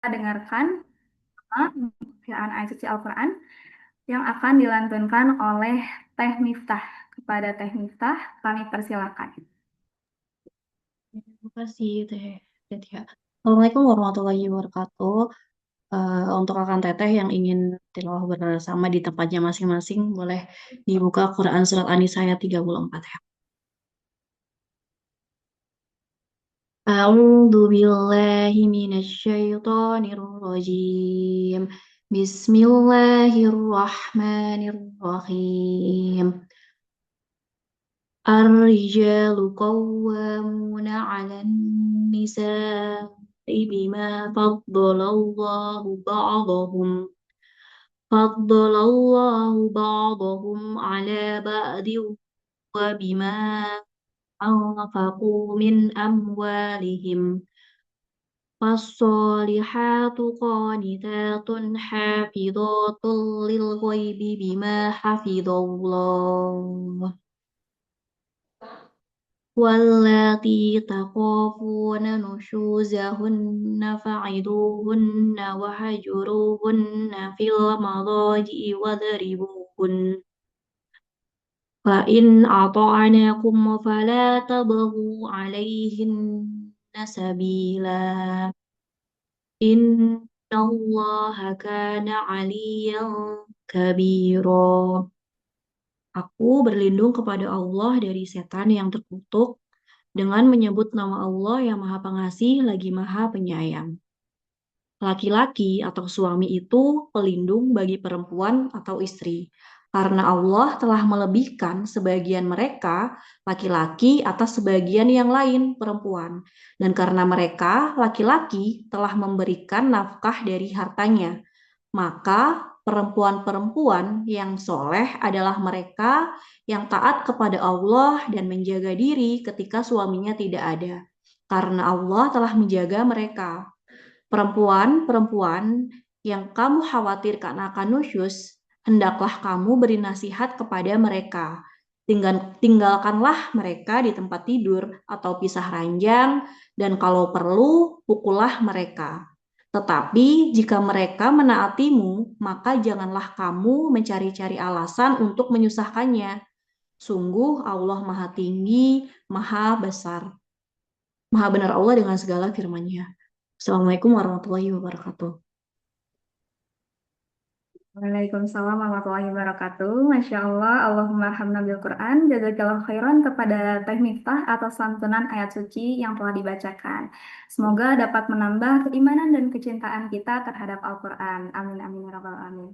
dengarkan bacaan ayat suci Al-Quran yang akan dilantunkan oleh Teh Miftah. Kepada Teh Miftah, kami persilakan. Terima kasih Teh Setia. Assalamualaikum warahmatullahi wabarakatuh. Untuk akan Teteh yang ingin tilawah bersama di tempatnya masing-masing, boleh dibuka Quran Surat An-Nisa ayat 34 ya. A'udzu billahi minasyaitonir rajim. Bismillahirrahmanirrahim. Ar-rijalu qawwamuna 'alan nisa'i bima faddalallahu ba'dahum 'ala ba'din wa bima أنفقوا من أموالهم فالصالحات قانتات حافظات للغيب بما حفظ الله واللاتي تخافون نشوزهن فعظوهن وهجروهن في المضاجع واضربوهن فإن أطعنكم فلا تبغوا عليهن سبيلا إن الله كان عليا كبيرا. Aku berlindung kepada Allah dari setan yang terkutuk dengan menyebut nama Allah yang Maha Pengasih lagi Maha Penyayang. Laki-laki atau suami itu pelindung bagi perempuan atau istri, karena Allah telah melebihkan sebagian mereka, laki-laki, atas sebagian yang lain, perempuan. Dan karena mereka, laki-laki, telah memberikan nafkah dari hartanya, maka perempuan-perempuan yang soleh adalah mereka yang taat kepada Allah dan menjaga diri ketika suaminya tidak ada, karena Allah telah menjaga mereka. Perempuan-perempuan yang kamu khawatirkan akan nusyus, hendaklah kamu beri nasihat kepada mereka. Tinggalkanlah mereka di tempat tidur atau pisah ranjang, dan kalau perlu, pukullah mereka. Tetapi jika mereka menaatimu, maka janganlah kamu mencari-cari alasan untuk menyusahkannya. Sungguh Allah Maha Tinggi, Maha Besar. Maha benar Allah dengan segala firman-Nya. Assalamualaikum warahmatullahi wabarakatuh. Waalaikumsalam warahmatullahi wabarakatuh. Masya Allah, Allahumma arhamna bil Quran. Jazakallahu khairan kepada Teh Miftah atas lantunan ayat suci yang telah dibacakan. Semoga dapat menambah keimanan dan kecintaan kita terhadap Al-Quran. Amin, amin, ya rabbal alamin.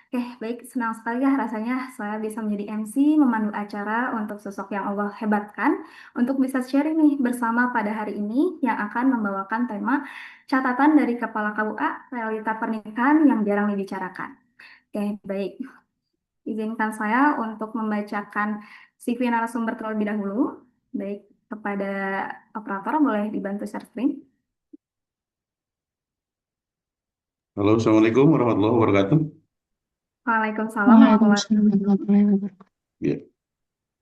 Oke, baik. Senang sekali ya rasanya saya bisa menjadi MC, memandu acara untuk sosok yang Allah hebatkan, untuk bisa sharing nih bersama pada hari ini yang akan membawakan tema catatan dari Kepala KUA, realita pernikahan yang jarang dibicarakan. Oke, baik. Izinkan saya untuk membacakan CV narasumber terlebih dahulu. Baik, kepada operator boleh dibantu share screen. Halo, Assalamualaikum warahmatullahi wabarakatuh. Waalaikumsalam warahmatullahi Waalaikumsalam warahmatullahi wabarakatuh. Ya,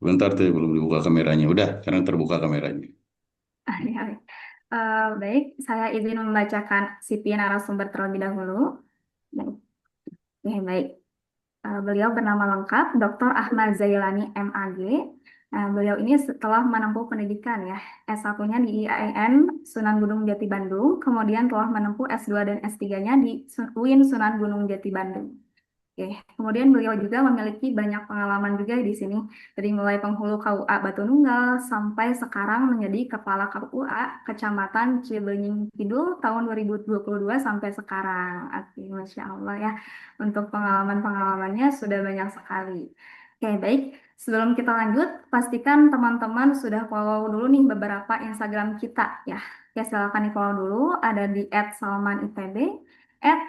bentar tuh belum dibuka kameranya. Udah, sekarang terbuka kameranya. wabarakatuh. Baik, saya izin membacakan CV narasumber terlebih dahulu. Baik, oke, baik. Beliau bernama lengkap Dr. Ahmad Zailani MAG. Beliau ini setelah menempuh pendidikan ya, S1-nya di IAIN Sunan Gunung Jati Bandung, kemudian telah menempuh S2 dan S3-nya di UIN Sunan Gunung Jati Bandung. Oke, kemudian beliau juga memiliki banyak pengalaman juga di sini, dari mulai penghulu KUA Batu Nunggal sampai sekarang menjadi Kepala KUA Kecamatan Cibenying Kidul tahun 2022 sampai sekarang. Oke, Masya Allah ya, untuk pengalaman-pengalamannya sudah banyak sekali. Oke, baik. Sebelum kita lanjut, pastikan teman-teman sudah follow dulu nih beberapa Instagram kita ya. Ya, silakan di follow dulu, ada di @salmanitb,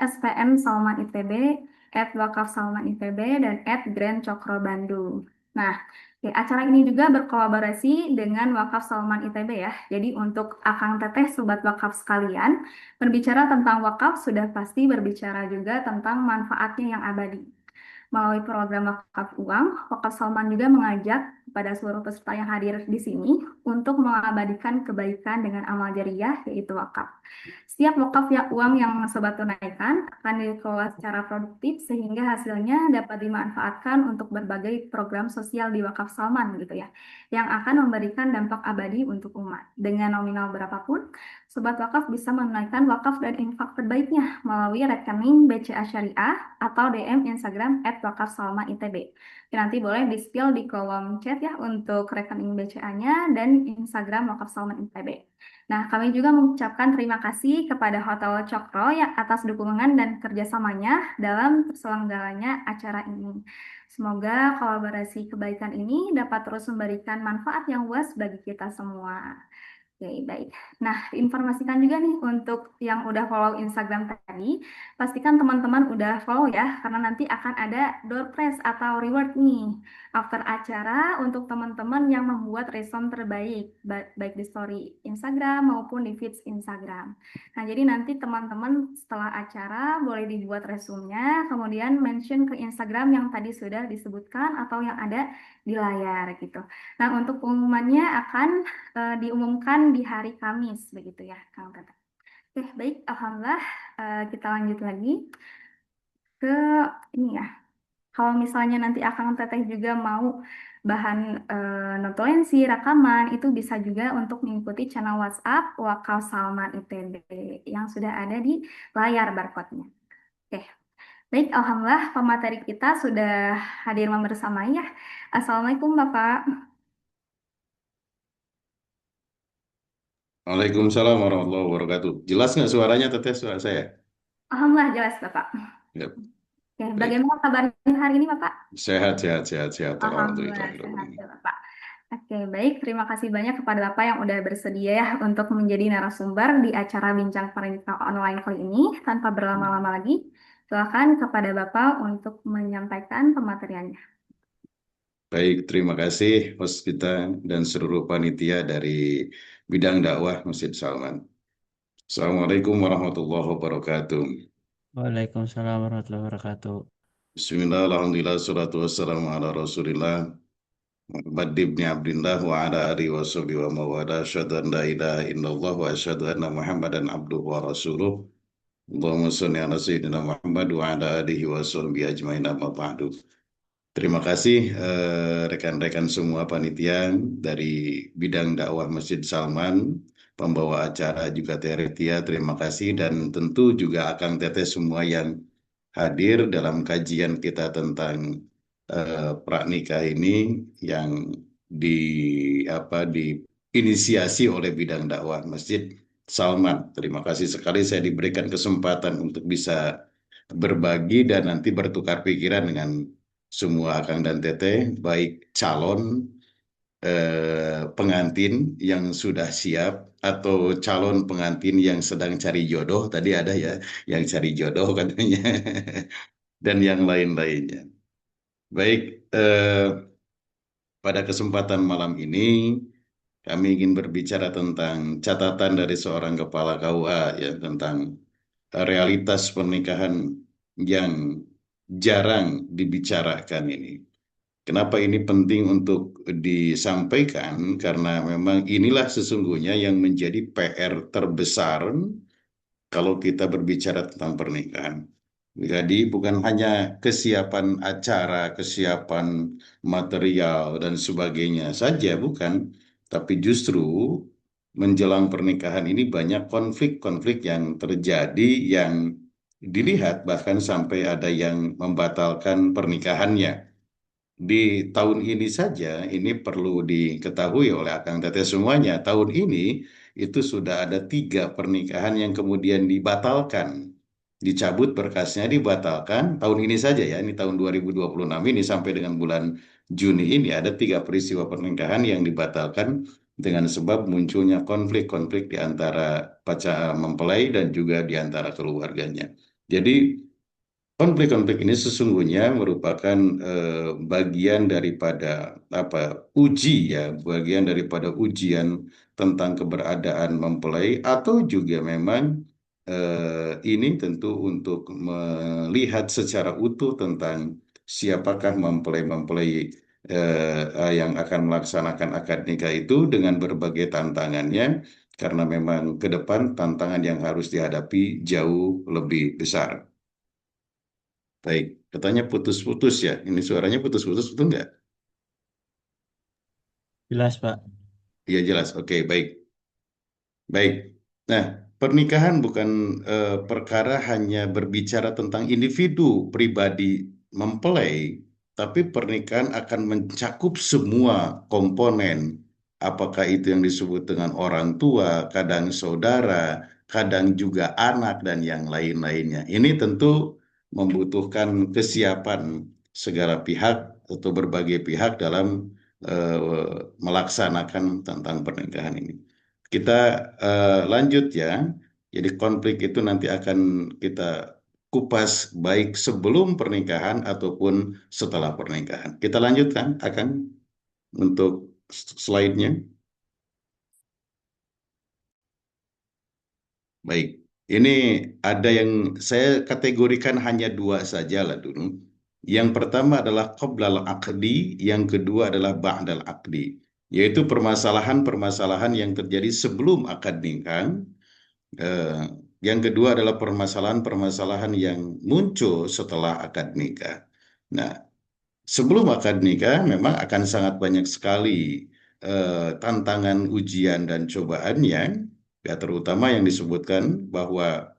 @spn_salmanitb, @wakaf_salman_itb, dan @grand cokro bandung. Nah, oke, acara ini juga berkolaborasi dengan Wakaf Salman ITB ya. Jadi untuk Akang Teteh Sobat Wakaf sekalian, berbicara tentang wakaf sudah pasti berbicara juga tentang manfaatnya yang abadi. Melalui program wakaf uang, Wakaf Salman juga mengajak kepada seluruh peserta yang hadir di sini untuk mengabadikan kebaikan dengan amal jariah yaitu wakaf. Setiap wakaf uang yang sobat tunaikan akan dikelola secara produktif sehingga hasilnya dapat dimanfaatkan untuk berbagai program sosial di wakaf Salman gitu ya, yang akan memberikan dampak abadi untuk umat. Dengan nominal berapapun, sobat wakaf bisa menunaikan wakaf dan infak terbaiknya melalui rekening BCA Syariah atau DM Instagram @wakafsalma_itb. Nanti boleh di-spill di kolom chat ya untuk rekening BCA-nya dan Instagram Wakaf Salman ITB. Nah, kami juga mengucapkan terima kasih kepada Hotel Cokro yang atas dukungan dan kerjasamanya dalam terselenggaranya acara ini. Semoga kolaborasi kebaikan ini dapat terus memberikan manfaat yang luas bagi kita semua. Oke, baik. Nah, informasikan juga nih untuk yang udah follow Instagram tadi, pastikan teman-teman udah follow ya, karena nanti akan ada door prize atau reward nih after acara untuk teman-teman yang membuat resound terbaik, baik di story Instagram maupun di feeds Instagram. Nah, jadi nanti teman-teman setelah acara boleh dibuat resume-nya, kemudian mention ke Instagram yang tadi sudah disebutkan atau yang ada di layar gitu. Nah, untuk pengumumannya akan diumumkan di hari Kamis, begitu ya, Kang Tata. Oke, baik, Alhamdulillah. Kita lanjut lagi ke ini ya. Kalau misalnya nanti Akang Teteh juga mau bahan notulensi, rekaman, itu bisa juga untuk mengikuti channel WhatsApp Wakaf Salman ITB yang sudah ada di layar barcode-nya. Oke, baik, Alhamdulillah pemateri kita sudah hadir membersamai ya. Assalamualaikum Bapak. Waalaikumsalam warahmatullahi wabarakatuh. Jelas nggak suaranya, Teteh, suara saya? Alhamdulillah jelas Bapak. Ya, Oke, baik. bagaimana kabarnya hari ini Bapak? Sehat, sehat, sehat, sehat. Alhamdulillah Alhamdulillah. sehat ya Bapak. Oke, baik. Terima kasih banyak kepada Bapak yang udah bersedia ya untuk menjadi narasumber di acara Bincang Pernikahan Online kali ini. Tanpa berlama-lama lagi, silakan kepada Bapak untuk menyampaikan pemateriannya. Baik, terima kasih host kita dan seluruh panitia dari bidang dakwah Masjid Salman. Assalamualaikum warahmatullahi wabarakatuh. Waalaikumsalam warahmatullahi wabarakatuh. Bismillah, alhamdulillah, salatu wassalamu ala rasulillah. Muhammad ibn Abdullah wa ala alihi wa sahbihi wa mawala. Asyhadu an la ilaha illallah wa asyhadu anna Muhammadan abduhu wa rasuluh. Allahumma sholli ala sayyidina Muhammad wa ala alihi wa sahbihi ajmain amma ba'du. Terima kasih rekan-rekan semua panitia dari bidang dakwah Masjid Salman, pembawa acara juga Teretia, terima kasih dan tentu juga Akang Teteh semua yang hadir dalam kajian kita tentang pranikah ini yang di diinisiasi oleh bidang dakwah Masjid Salman. Terima kasih sekali saya diberikan kesempatan untuk bisa berbagi dan nanti bertukar pikiran dengan semua Akang dan Teteh, baik calon pengantin yang sudah siap atau calon pengantin yang sedang cari jodoh, tadi ada ya yang cari jodoh katanya, dan yang lain-lainnya. Baik, pada kesempatan malam ini kami ingin berbicara tentang catatan dari seorang kepala KUA ya tentang realitas pernikahan yang jarang dibicarakan ini. Kenapa ini penting untuk disampaikan? Karena memang inilah sesungguhnya yang menjadi PR terbesar kalau kita berbicara tentang pernikahan. Jadi bukan hanya kesiapan acara, kesiapan material dan sebagainya saja, bukan. Tapi justru menjelang pernikahan ini banyak konflik-konflik yang terjadi yang dilihat bahkan sampai ada yang membatalkan pernikahannya. Di tahun ini saja, ini perlu diketahui oleh Akang Teteh semuanya, tahun ini itu sudah ada 3 pernikahan yang kemudian dibatalkan. Dicabut berkasnya, dibatalkan. Tahun ini saja ya, ini tahun 2026 ini sampai dengan bulan Juni ini ada 3 peristiwa pernikahan yang dibatalkan dengan sebab munculnya konflik-konflik di antara pacar mempelai dan juga di antara keluarganya. Jadi konflik-konflik ini sesungguhnya merupakan bagian daripada uji ya, bagian daripada ujian tentang keberadaan mempelai atau juga memang ini tentu untuk melihat secara utuh tentang siapakah mempelai-mempelai yang akan melaksanakan akad nikah itu dengan berbagai tantangannya, karena memang ke depan tantangan yang harus dihadapi jauh lebih besar. Baik, katanya putus-putus ya. Ini suaranya putus-putus, betul nggak? Jelas, Pak. Iya jelas. Oke, baik. Baik. Nah, pernikahan bukan perkara hanya berbicara tentang individu pribadi mempelai, tapi pernikahan akan mencakup semua komponen. Apakah itu yang disebut dengan orang tua, kadang saudara, kadang juga anak, dan yang lain-lainnya. Ini tentu membutuhkan kesiapan segala pihak atau berbagai pihak dalam melaksanakan tentang pernikahan ini. Kita lanjut ya. Jadi konflik itu nanti akan kita kupas baik sebelum pernikahan ataupun setelah pernikahan. Kita lanjutkan akan untuk slide-nya. Baik. Ini ada yang saya kategorikan hanya dua saja lah dulu. Yang pertama adalah qoblal aqdi, yang kedua adalah ba'dal aqdi. Yaitu permasalahan-permasalahan yang terjadi sebelum akad nikah. Eh, yang kedua adalah permasalahan-permasalahan yang muncul setelah akad nikah. Nah, sebelum akad nikah memang akan sangat banyak sekali tantangan, ujian, dan cobaannya, ya terutama yang disebutkan bahwa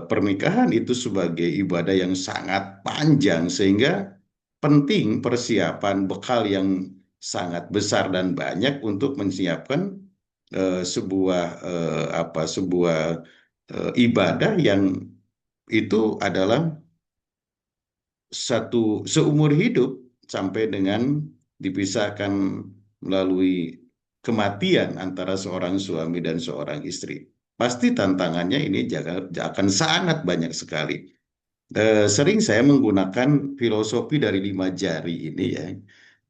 pernikahan itu sebagai ibadah yang sangat panjang, sehingga penting persiapan bekal yang sangat besar dan banyak untuk menyiapkan sebuah ibadah yang itu adalah satu seumur hidup sampai dengan dipisahkan melalui kematian antara seorang suami dan seorang istri. Pasti tantangannya ini akan sangat banyak sekali. Sering saya menggunakan filosofi dari 5 jari ini ya.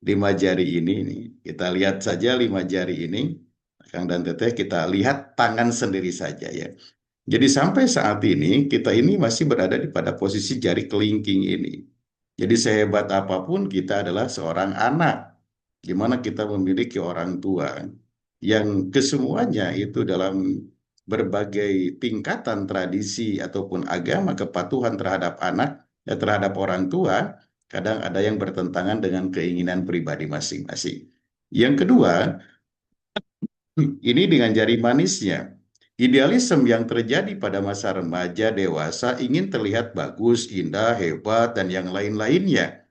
5 jari ini, kita lihat saja 5 jari ini, Kang dan Teteh, kita lihat tangan sendiri saja ya. Jadi sampai saat ini kita ini masih berada di pada posisi jari kelingking ini. Jadi sehebat apapun kita adalah seorang anak, di mana kita memiliki orang tua yang kesemuanya itu dalam berbagai tingkatan tradisi ataupun agama kepatuhan terhadap anak, ya terhadap orang tua, kadang ada yang bertentangan dengan keinginan pribadi masing-masing. Yang kedua, ini dengan jari manisnya. Idealisme yang terjadi pada masa remaja dewasa ingin terlihat bagus, indah, hebat, dan yang lain-lainnya.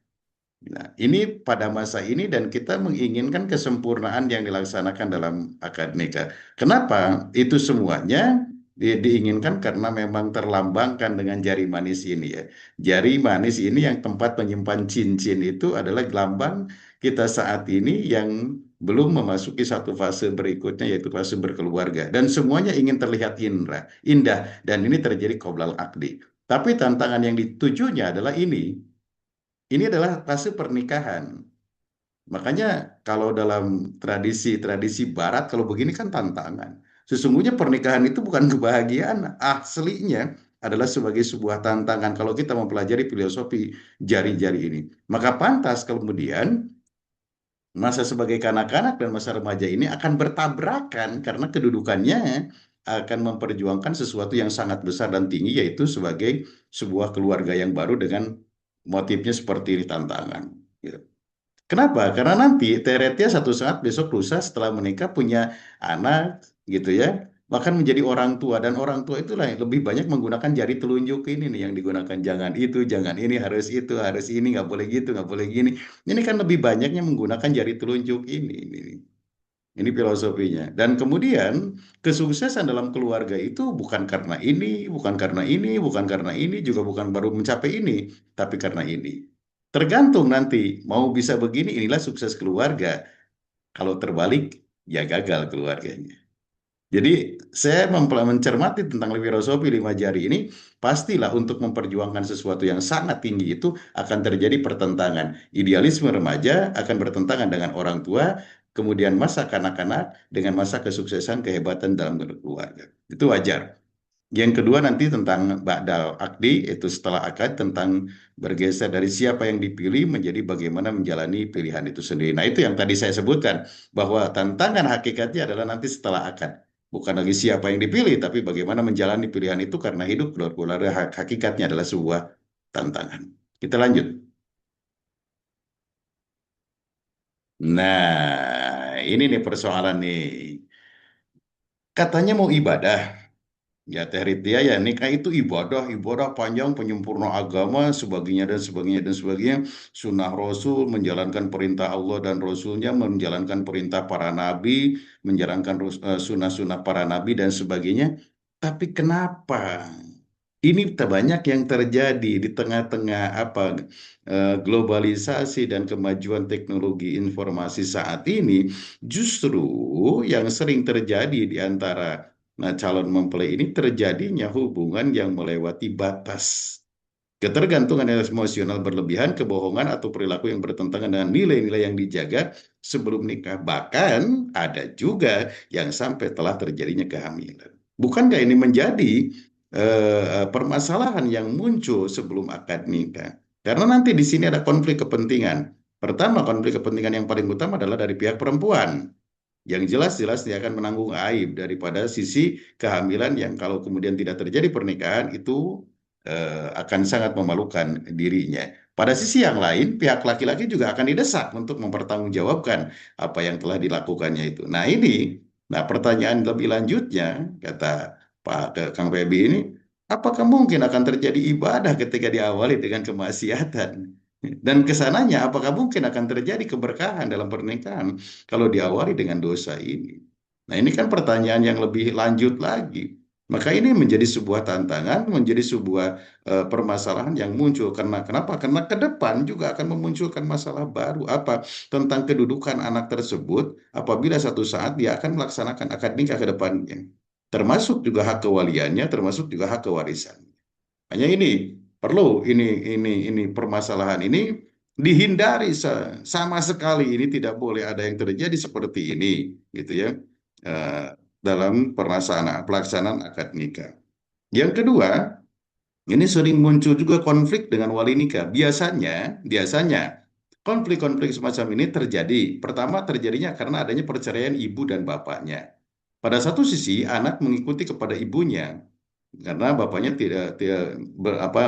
Nah, ini pada masa ini dan kita menginginkan kesempurnaan yang dilaksanakan dalam akad nikah. Kenapa? Itu semuanya diinginkan karena memang terlambangkan dengan jari manis ini ya. Jari manis ini yang tempat menyimpan cincin itu adalah lambang kita saat ini yang belum memasuki satu fase berikutnya, yaitu fase berkeluarga. Dan semuanya ingin terlihat indah. Dan ini terjadi qoblal akdi. Tapi tantangan yang ditujunya adalah ini adalah fase pernikahan. Makanya kalau dalam tradisi-tradisi barat, kalau begini kan tantangan. Sesungguhnya pernikahan itu bukan kebahagiaan. Aslinya adalah sebagai sebuah tantangan kalau kita mempelajari filosofi jari-jari ini. Maka pantas kemudian masa sebagai kanak-kanak dan masa remaja ini akan bertabrakan karena kedudukannya akan memperjuangkan sesuatu yang sangat besar dan tinggi, yaitu sebagai sebuah keluarga yang baru dengan motifnya seperti ini, tantangan. Gitu. Kenapa? Karena nanti teretnya satu saat besok lusa setelah menikah punya anak gitu ya, bahkan menjadi orang tua, dan orang tua itulah yang lebih banyak menggunakan jari telunjuk ini nih yang digunakan, jangan itu, jangan ini, harus itu, harus ini, nggak boleh gitu, nggak boleh gini. Ini kan lebih banyaknya menggunakan jari telunjuk ini. Ini filosofinya. Dan kemudian kesuksesan dalam keluarga itu bukan karena ini, bukan karena ini, bukan karena ini, juga bukan baru mencapai ini, tapi karena ini. Tergantung nanti mau bisa begini, inilah sukses keluarga. Kalau terbalik, ya gagal keluarganya. Jadi saya mencermati tentang filosofi 5 jari ini, pastilah untuk memperjuangkan sesuatu yang sangat tinggi itu akan terjadi pertentangan. Idealisme remaja akan bertentangan dengan orang tua, kemudian masa kanak-kanak dengan masa kesuksesan kehebatan dalam keluarga. Itu wajar. Yang kedua nanti tentang ba'dal akdi, itu setelah akad, tentang bergeser dari siapa yang dipilih menjadi bagaimana menjalani pilihan itu sendiri. Nah, itu yang tadi saya sebutkan, bahwa tantangan hakikatnya adalah nanti setelah akad. Bukan lagi siapa yang dipilih, tapi bagaimana menjalani pilihan itu, karena hidup keluarga hakikatnya adalah sebuah tantangan. Kita lanjut. Nah, ini nih persoalan nih. Katanya mau ibadah. Ya Teh Ritia, ya nikah itu ibadah, ibadah panjang, penyempurna agama, sebagainya dan sebagainya dan sebagainya. Sunnah Rasul, menjalankan perintah Allah dan Rasulnya, menjalankan perintah para nabi, menjalankan sunnah-sunnah para nabi dan sebagainya. Tapi kenapa? Ini banyak yang terjadi di tengah-tengah globalisasi dan kemajuan teknologi informasi saat ini. Justru yang sering terjadi di antara calon mempelai ini terjadinya hubungan yang melewati batas. Ketergantungan emosional berlebihan, kebohongan atau perilaku yang bertentangan dengan nilai-nilai yang dijaga sebelum nikah. Bahkan ada juga yang sampai telah terjadinya kehamilan. Bukankah ini menjadi permasalahan yang muncul sebelum akad nikah? Karena nanti di sini ada konflik kepentingan. Pertama, konflik kepentingan yang paling utama adalah dari pihak perempuan. Yang jelas-jelas dia akan menanggung aib daripada sisi kehamilan yang kalau kemudian tidak terjadi pernikahan itu akan sangat memalukan dirinya. Pada sisi yang lain, pihak laki-laki juga akan didesak untuk mempertanggungjawabkan apa yang telah dilakukannya itu. Nah pertanyaan lebih lanjutnya, kata Kang Febi ini, apakah mungkin akan terjadi ibadah ketika diawali dengan kemaksiatan? Dan kesananya, apakah mungkin akan terjadi keberkahan dalam pernikahan kalau diawali dengan dosa ini? Nah, ini kan pertanyaan yang lebih lanjut lagi. Maka ini menjadi sebuah tantangan, menjadi sebuah permasalahan yang muncul. Kenapa? Karena ke depan juga akan memunculkan masalah baru tentang kedudukan anak tersebut apabila satu saat dia akan melaksanakan akad nikah ke depannya. Termasuk juga hak kewaliannya, termasuk juga hak kewarisan. Hanya ini perlu ini permasalahan ini dihindari sama sekali. Ini tidak boleh ada yang terjadi seperti ini, gitu ya, eh, dalam pelaksanaan akad nikah. Yang kedua, ini sering muncul juga konflik dengan wali nikah. Biasanya konflik-konflik semacam ini terjadi. Pertama terjadinya karena adanya perceraian ibu dan bapaknya. Pada satu sisi, anak mengikuti kepada ibunya karena bapaknya tidak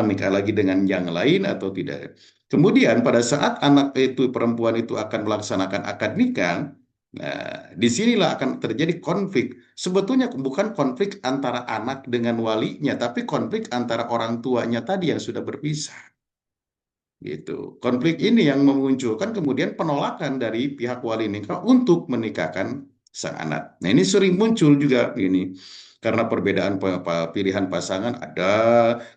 nikah lagi dengan yang lain atau tidak. Kemudian pada saat anak itu perempuan itu akan melaksanakan akad nikah, nah disinilah akan terjadi konflik. Sebetulnya bukan konflik antara anak dengan walinya, tapi konflik antara orang tuanya tadi yang sudah berpisah. Gitu. Konflik ini yang memunculkan kemudian penolakan dari pihak wali nikah untuk menikahkan sang anak. Nah, ini sering muncul juga ini karena perbedaan pilihan pasangan ada,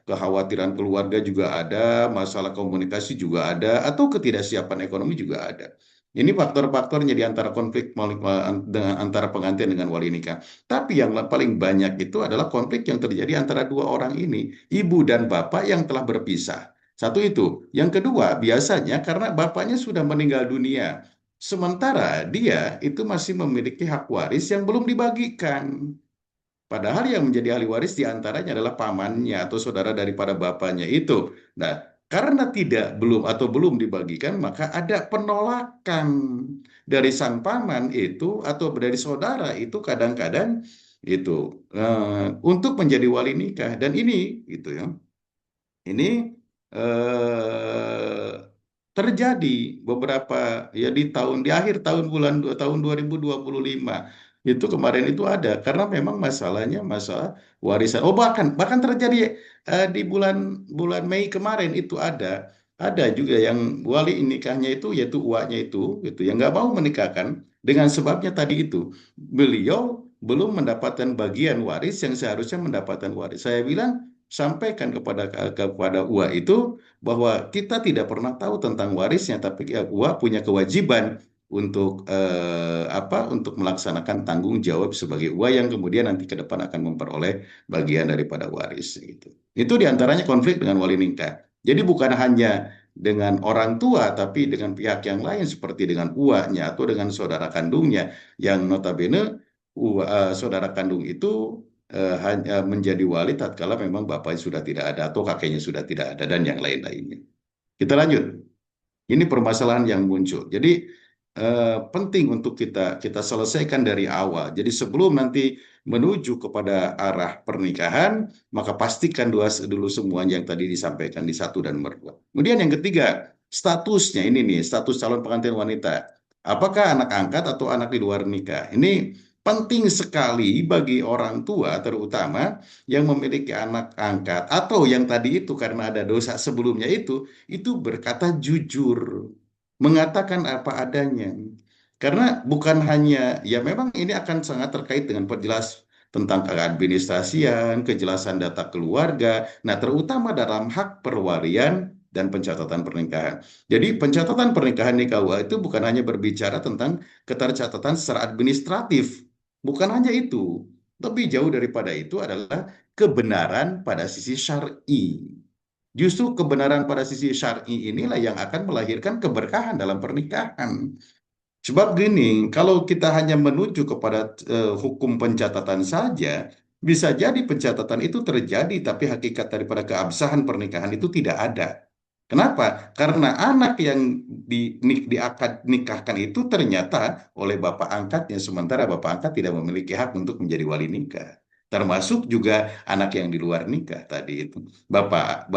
kekhawatiran keluarga juga ada, masalah komunikasi juga ada, atau ketidaksiapan ekonomi juga ada. Ini faktor-faktornya di antara konflik antara pengantin dengan wali nikah. Tapi yang paling banyak itu adalah konflik yang terjadi antara dua orang ini, ibu dan bapak yang telah berpisah. Satu itu. Yang kedua, biasanya karena bapaknya sudah meninggal dunia. Sementara dia itu masih memiliki hak waris yang belum dibagikan. Padahal yang menjadi ahli waris diantaranya adalah pamannya atau saudara daripada bapaknya itu. Nah, karena belum dibagikan, maka ada penolakan dari sang paman itu atau dari saudara itu kadang-kadang itu untuk menjadi wali nikah. Dan ini gitu ya. Ini eh, terjadi beberapa ya di akhir tahun 2025 itu kemarin itu ada karena memang masalahnya masalah warisan. Oh bahkan terjadi di bulan bulan Mei kemarin itu ada juga yang wali nikahnya itu yaitu uaknya itu gitu yang nggak mau menikahkan dengan sebabnya tadi itu beliau belum mendapatkan bagian waris yang seharusnya mendapatkan waris. Saya bilang sampaikan kepada Ua itu bahwa kita tidak pernah tahu tentang warisnya, tapi Ua punya kewajiban untuk untuk melaksanakan tanggung jawab sebagai Ua yang kemudian nanti ke depan akan memperoleh bagian daripada waris gitu. Itu diantaranya konflik dengan wali nikah. Jadi bukan hanya dengan orang tua, tapi dengan pihak yang lain seperti dengan uanya atau dengan saudara kandungnya yang notabene saudara kandung itu hanya menjadi wali tatkala memang bapaknya sudah tidak ada atau kakeknya sudah tidak ada dan yang lain-lainnya. Kita lanjut. Ini permasalahan yang muncul. Jadi penting untuk kita selesaikan dari awal. Jadi sebelum nanti menuju kepada arah pernikahan, maka pastikan dulu semua yang tadi disampaikan di satu dan berdua. Kemudian yang ketiga, statusnya ini nih, status calon pengantin wanita. Apakah anak angkat atau anak di luar nikah? Ini penting sekali bagi orang tua terutama yang memiliki anak angkat atau yang tadi itu karena ada dosa sebelumnya itu berkata jujur, mengatakan apa adanya. Karena bukan hanya, ya memang ini akan sangat terkait dengan perjelas tentang keadministrasian, kejelasan data keluarga, nah terutama dalam hak perwalian dan pencatatan pernikahan. Jadi pencatatan pernikahan di KUA itu bukan hanya berbicara tentang ketercatatan secara administratif, bukan hanya itu. Lebih jauh daripada itu adalah kebenaran pada sisi syar'i. Justru kebenaran pada sisi syar'i inilah yang akan melahirkan keberkahan dalam pernikahan. Sebab gini, kalau kita hanya menuju kepada hukum pencatatan saja, bisa jadi pencatatan itu terjadi, tapi hakikat daripada keabsahan pernikahan itu tidak ada. Kenapa? Karena anak yang diakad nikahkan itu ternyata oleh bapak angkatnya, sementara bapak angkat tidak memiliki hak untuk menjadi wali nikah. Termasuk juga anak yang di luar nikah tadi itu. Bapak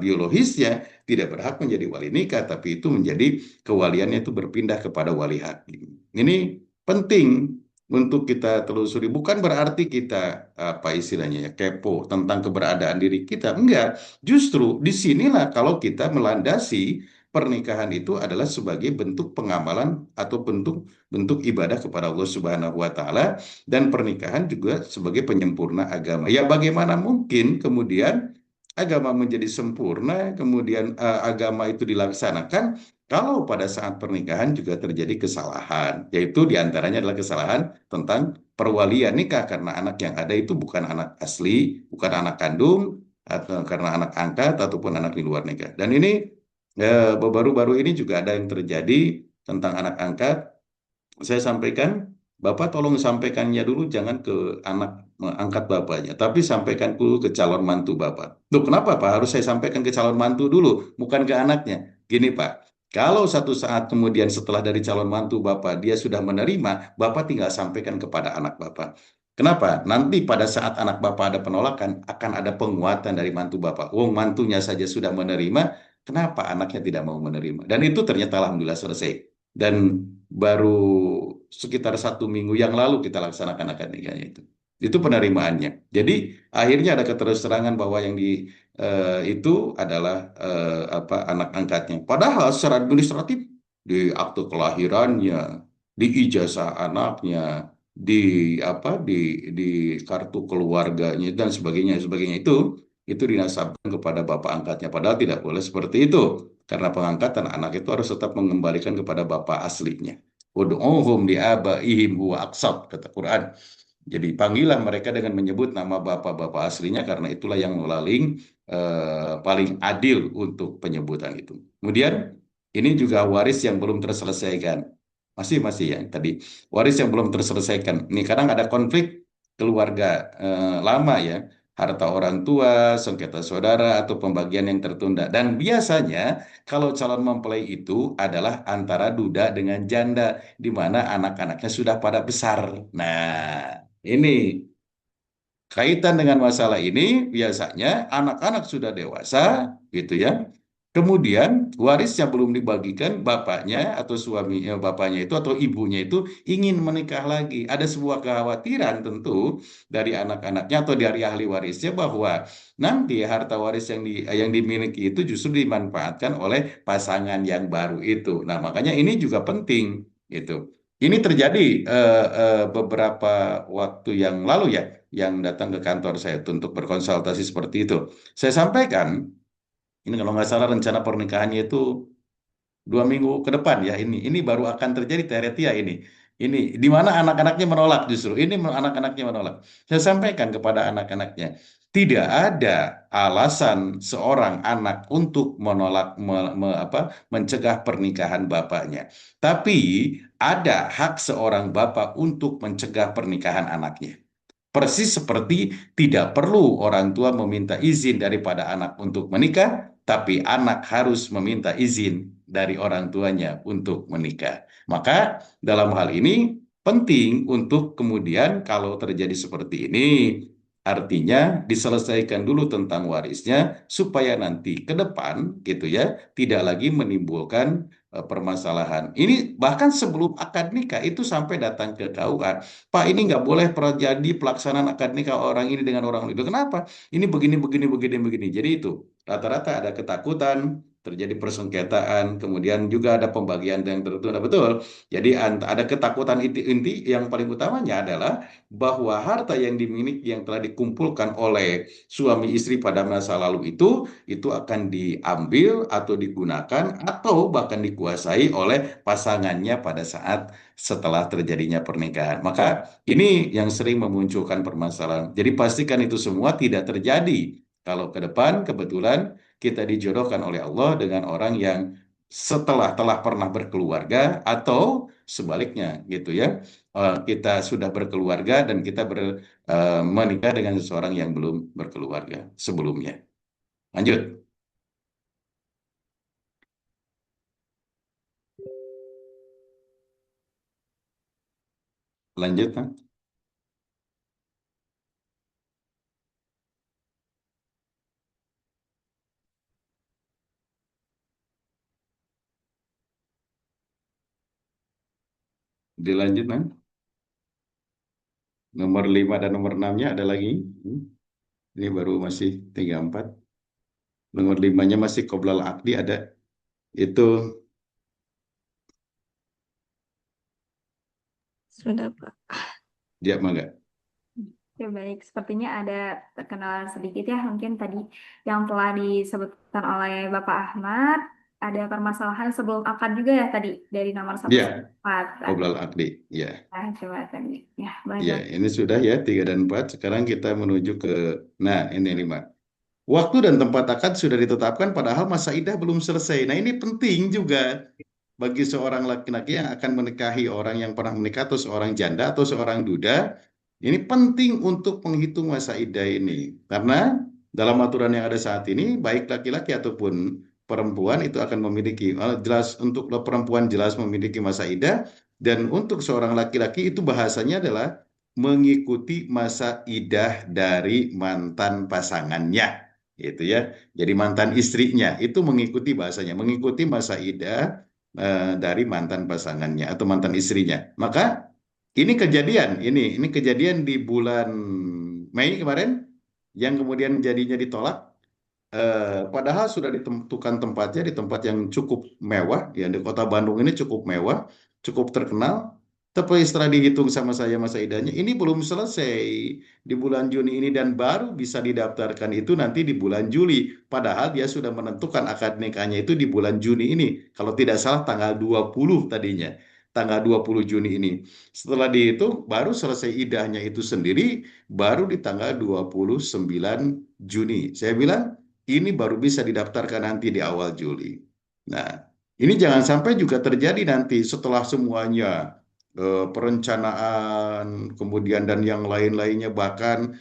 biologisnya tidak berhak menjadi wali nikah, tapi itu menjadi kewaliannya itu berpindah kepada wali hakim. Ini penting untuk kita telusuri. Bukan berarti kita apa istilahnya ya kepo tentang keberadaan diri kita. Enggak. Justru disinilah kalau kita melandasi pernikahan itu adalah sebagai bentuk pengamalan atau bentuk bentuk ibadah kepada Allah Subhanahu wa taala dan pernikahan juga sebagai penyempurna agama. Ya bagaimana mungkin kemudian agama menjadi sempurna, kemudian agama itu dilaksanakan kalau pada saat pernikahan juga terjadi kesalahan, yaitu diantaranya adalah kesalahan tentang perwalian nikah karena anak yang ada itu bukan anak asli, bukan anak kandung, atau karena anak angkat ataupun anak di luar nikah. Dan ini baru-baru ini juga ada yang terjadi tentang anak angkat. Saya sampaikan, Bapak tolong sampaikannya dulu, jangan ke anak angkat Bapaknya, tapi sampaikan dulu ke calon mantu Bapak. Loh, kenapa Pak? Harus saya sampaikan ke calon mantu dulu, bukan ke anaknya. Gini Pak, kalau satu saat kemudian setelah dari calon mantu Bapak, dia sudah menerima, Bapak tinggal sampaikan kepada anak Bapak. Kenapa? Nanti pada saat anak Bapak ada penolakan, akan ada penguatan dari mantu Bapak. Wong mantunya saja sudah menerima, kenapa anaknya tidak mau menerima? Dan itu ternyata alhamdulillah selesai. Dan baru sekitar 1 minggu yang lalu kita laksanakan akad nikahnya itu. Itu penerimaannya. Jadi akhirnya ada keterangan bahwa yang itu adalah anak angkatnya. Padahal secara administratif di akte kelahirannya, di ijazah anaknya, di kartu keluarganya dan sebagainya itu dinasabkan kepada bapak angkatnya. Padahal tidak boleh seperti itu. Karena pengangkatan anak itu harus tetap mengembalikan kepada bapak aslinya. Ud'uhum li'abaihim huwa aqsat, kata Quran. Jadi panggillah mereka dengan menyebut nama bapak-bapak aslinya karena itulah yang paling adil untuk penyebutan itu. Kemudian ini juga waris yang belum terselesaikan. Masih yang tadi waris yang belum terselesaikan. Ini kadang ada konflik keluarga lama ya, harta orang tua, sengketa saudara, atau pembagian yang tertunda. Dan biasanya kalau calon mempelai itu adalah antara duda dengan janda, di mana anak-anaknya sudah pada besar. Nah, ini kaitan dengan masalah ini, biasanya anak-anak sudah dewasa, gitu ya. Kemudian warisnya belum dibagikan, bapaknya atau suaminya bapaknya itu atau ibunya itu ingin menikah lagi. Ada sebuah kekhawatiran tentu dari anak-anaknya atau dari ahli warisnya bahwa nanti harta waris yang dimiliki itu justru dimanfaatkan oleh pasangan yang baru itu. Nah, makanya ini juga penting gitu. Ini terjadi beberapa waktu yang lalu ya, yang datang ke kantor saya untuk berkonsultasi seperti itu. Saya sampaikan, ini kalau nggak salah rencana pernikahannya itu 2 minggu ke depan ya ini baru akan terjadi Teretia ini di mana anak-anaknya menolak justru ini anak-anaknya menolak. Saya sampaikan kepada anak-anaknya tidak ada alasan seorang anak untuk menolak mencegah pernikahan bapaknya, tapi ada hak seorang bapak untuk mencegah pernikahan anaknya. Persis seperti tidak perlu orang tua meminta izin daripada anak untuk menikah, tapi anak harus meminta izin dari orang tuanya untuk menikah. Maka dalam hal ini penting untuk kemudian kalau terjadi seperti ini, artinya diselesaikan dulu tentang warisnya supaya nanti ke depan gitu ya, tidak lagi menimbulkan permasalahan. Ini bahkan sebelum akad nikah itu sampai datang ke KUA. Pak, ini nggak boleh terjadi pelaksanaan akad nikah orang ini dengan orang itu. Kenapa? Ini begini, begini, begini, begini. Jadi itu rata-rata ada ketakutan, terjadi persengketaan, kemudian juga ada pembagian yang tertentu. Nah, betul. Jadi ada ketakutan inti yang paling utamanya adalah bahwa harta yang dimiliki yang telah dikumpulkan oleh suami istri pada masa lalu itu akan diambil atau digunakan atau bahkan dikuasai oleh pasangannya pada saat setelah terjadinya pernikahan. Maka ini yang sering memunculkan permasalahan. Jadi pastikan itu semua tidak terjadi. Kalau ke depan kebetulan kita dijodohkan oleh Allah dengan orang yang setelah telah pernah berkeluarga atau sebaliknya gitu ya. Kita sudah berkeluarga dan kita menikah dengan seseorang yang belum berkeluarga sebelumnya. Lanjut. Lanjut, Pak. Dilanjut, Pak. Nomor 5 dan nomor 6-nya ada lagi. Ini baru masih 34. Nomor 5-nya masih qoblal akdi ada. Itu Sudah, Pak. dia mangga. Ya, baik. Sepertinya ada terkenal sedikit ya, mungkin tadi yang telah disebutkan oleh Bapak Ahmad, ada permasalahan sebelum akad juga ya tadi, dari nomor 1 Ya, sampai 4. qoblal akdi. Ya. Nah, coba tadi. Ya, baik, Ya, Pak. ini sudah ya 3 dan 4. Sekarang kita menuju ke nah, ini 5. Waktu dan tempat akad sudah ditetapkan padahal masa idah belum selesai. Nah, ini penting juga bagi seorang laki-laki yang akan menikahi orang yang pernah menikah atau seorang janda atau seorang duda, ini penting untuk menghitung masa iddah ini. Karena dalam aturan yang ada saat ini, baik laki-laki ataupun perempuan itu akan memiliki, jelas untuk perempuan jelas memiliki masa iddah, dan untuk seorang laki-laki itu bahasanya adalah mengikuti masa iddah dari mantan pasangannya. Gitu ya. Jadi mantan istrinya itu mengikuti bahasanya, mengikuti masa iddah dari mantan pasangannya atau mantan istrinya. Maka ini kejadian di bulan Mei kemarin yang kemudian jadinya ditolak. Padahal sudah ditentukan tempatnya di tempat yang cukup mewah, ya di kota Bandung ini cukup mewah, cukup terkenal. Tapi setelah dihitung sama saya masa idahnya, ini belum selesai di bulan Juni ini dan baru bisa didaftarkan itu nanti di bulan Juli. Padahal dia sudah menentukan akad nikahnya itu di bulan Juni ini. Kalau tidak salah tanggal 20 tadinya. Tanggal 20 Juni ini. Setelah dihitung, baru selesai idahnya itu sendiri, baru di tanggal 29 Juni. Saya bilang, ini baru bisa didaftarkan nanti di awal Juli. Nah, ini jangan sampai juga terjadi nanti setelah semuanya perencanaan, kemudian dan yang lain-lainnya bahkan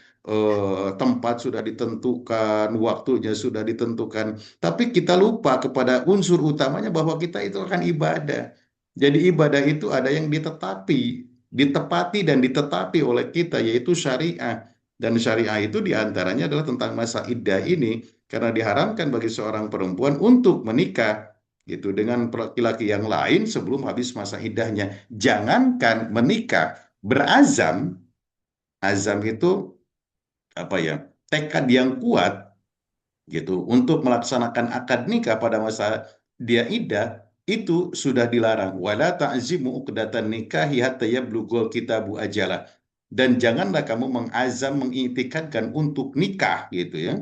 tempat sudah ditentukan, waktunya sudah ditentukan, tapi kita lupa kepada unsur utamanya bahwa kita itu akan ibadah. Jadi ibadah itu ada yang ditepati dan ditetapi oleh kita yaitu syariah. Dan syariah itu diantaranya adalah tentang masa iddah ini karena diharamkan bagi seorang perempuan untuk menikah gitu dengan laki-laki yang lain sebelum habis masa iddahnya. Jangankan menikah, berazam, azam itu apa ya? Tekad yang kuat gitu untuk melaksanakan akad nikah pada masa dia iddah itu sudah dilarang. Wala ta'zimu uqdatan nikahi hatta yablughul kitabu ajalah. Dan janganlah kamu mengazam mengiktikadkan untuk nikah gitu ya.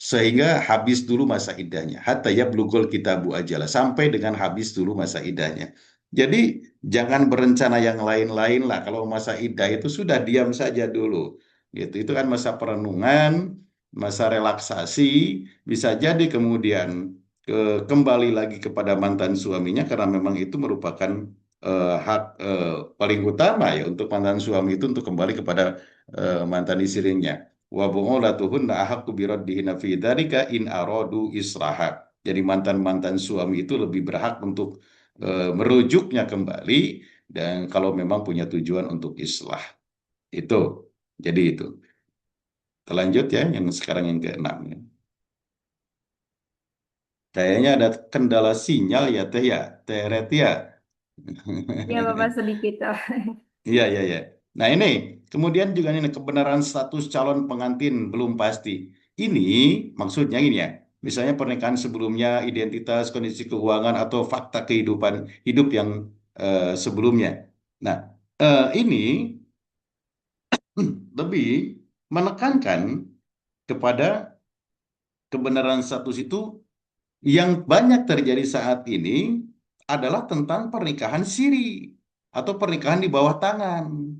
Sehingga habis dulu masa iddahnya. Hatta yablughul kitabu ajalah. Sampai dengan habis dulu masa iddahnya. Jadi jangan berencana yang lain-lain lah. Kalau masa iddah itu sudah diam saja dulu. Gitu. Itu kan masa perenungan, masa relaksasi, bisa jadi kemudian kembali lagi kepada mantan suaminya karena memang itu merupakan hak paling utama ya untuk mantan suami itu untuk kembali kepada mantan istrinya. Wa bu'ulatuhunna ahaqqu biraddihinna fi dzalika in aradu israha. Jadi mantan-mantan suami itu lebih berhak untuk merujuknya kembali dan kalau memang punya tujuan untuk islah. Itu. Jadi itu. Terlanjut ya yang sekarang yang keenam ya. Kayaknya ada kendala sinyal ya Teh ya. Teh Ret ya. Ya, Bapak sedikit. Iya, iya, iya. Nah ini, kemudian juga ini kebenaran status calon pengantin belum pasti. Ini maksudnya ini ya, misalnya pernikahan sebelumnya, identitas, kondisi keuangan, atau fakta kehidupan hidup yang sebelumnya. Nah, ini lebih menekankan kepada kebenaran status itu yang banyak terjadi saat ini adalah tentang pernikahan siri atau pernikahan di bawah tangan.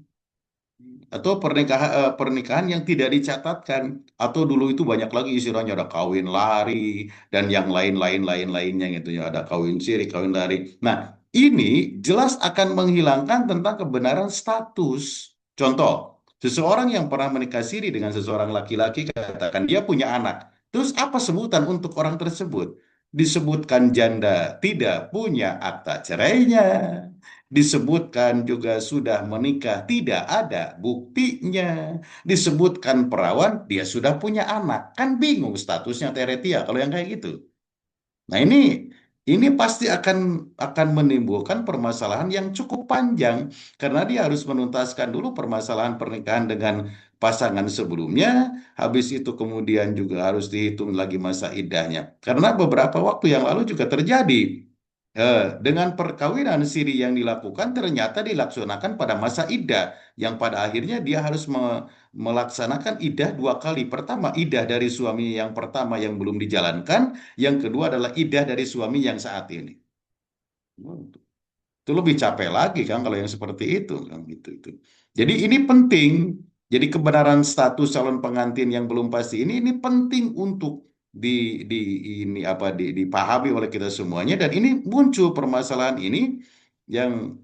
Atau pernikahan yang tidak dicatatkan atau dulu itu banyak lagi istilahnya ada kawin lari dan yang lainnya gitu ya ada kawin siri kawin lari. Nah ini jelas akan menghilangkan tentang kebenaran status. Contoh, seseorang yang pernah menikah siri dengan seseorang laki-laki katakan dia punya anak, terus apa sebutan untuk orang tersebut? Disebutkan janda tidak punya akta cerainya, disebutkan juga sudah menikah, tidak ada buktinya. Disebutkan perawan, dia sudah punya anak. Kan bingung statusnya Teretia kalau yang kayak gitu. Nah, ini pasti akan menimbulkan permasalahan yang cukup panjang karena dia harus menuntaskan dulu permasalahan pernikahan dengan pasangan sebelumnya, habis itu kemudian juga harus dihitung lagi masa iddahnya. Karena beberapa waktu yang lalu juga terjadi dengan perkawinan siri yang dilakukan ternyata dilaksanakan pada masa iddah yang pada akhirnya dia harus melaksanakan iddah dua kali. Pertama, iddah dari suami yang pertama yang belum dijalankan, yang kedua adalah iddah dari suami yang saat ini. Itu lebih capek lagi kan kalau yang seperti itu kan itu. Jadi ini penting. Jadi kebenaran status calon pengantin yang belum pasti ini penting untuk di ini apa dipahami oleh kita semuanya dan ini muncul permasalahan ini yang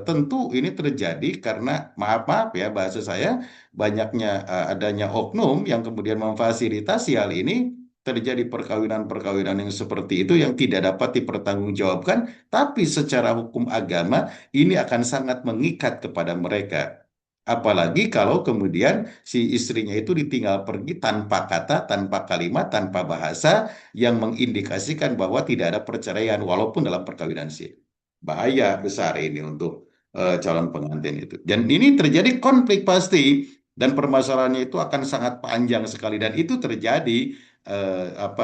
tentu ini terjadi karena maaf ya bahasa saya banyaknya adanya oknum yang kemudian memfasilitasi hal ini terjadi perkawinan-perkawinan yang seperti itu yang tidak dapat dipertanggungjawabkan tapi secara hukum agama ini akan sangat mengikat kepada mereka. Apalagi kalau kemudian si istrinya itu ditinggal pergi tanpa kata, tanpa kalimat, tanpa bahasa yang mengindikasikan bahwa tidak ada perceraian walaupun dalam perkawinan siri. Bahaya besar ini untuk calon pengantin itu. Dan ini terjadi konflik pasti dan permasalahannya itu akan sangat panjang sekali dan itu terjadi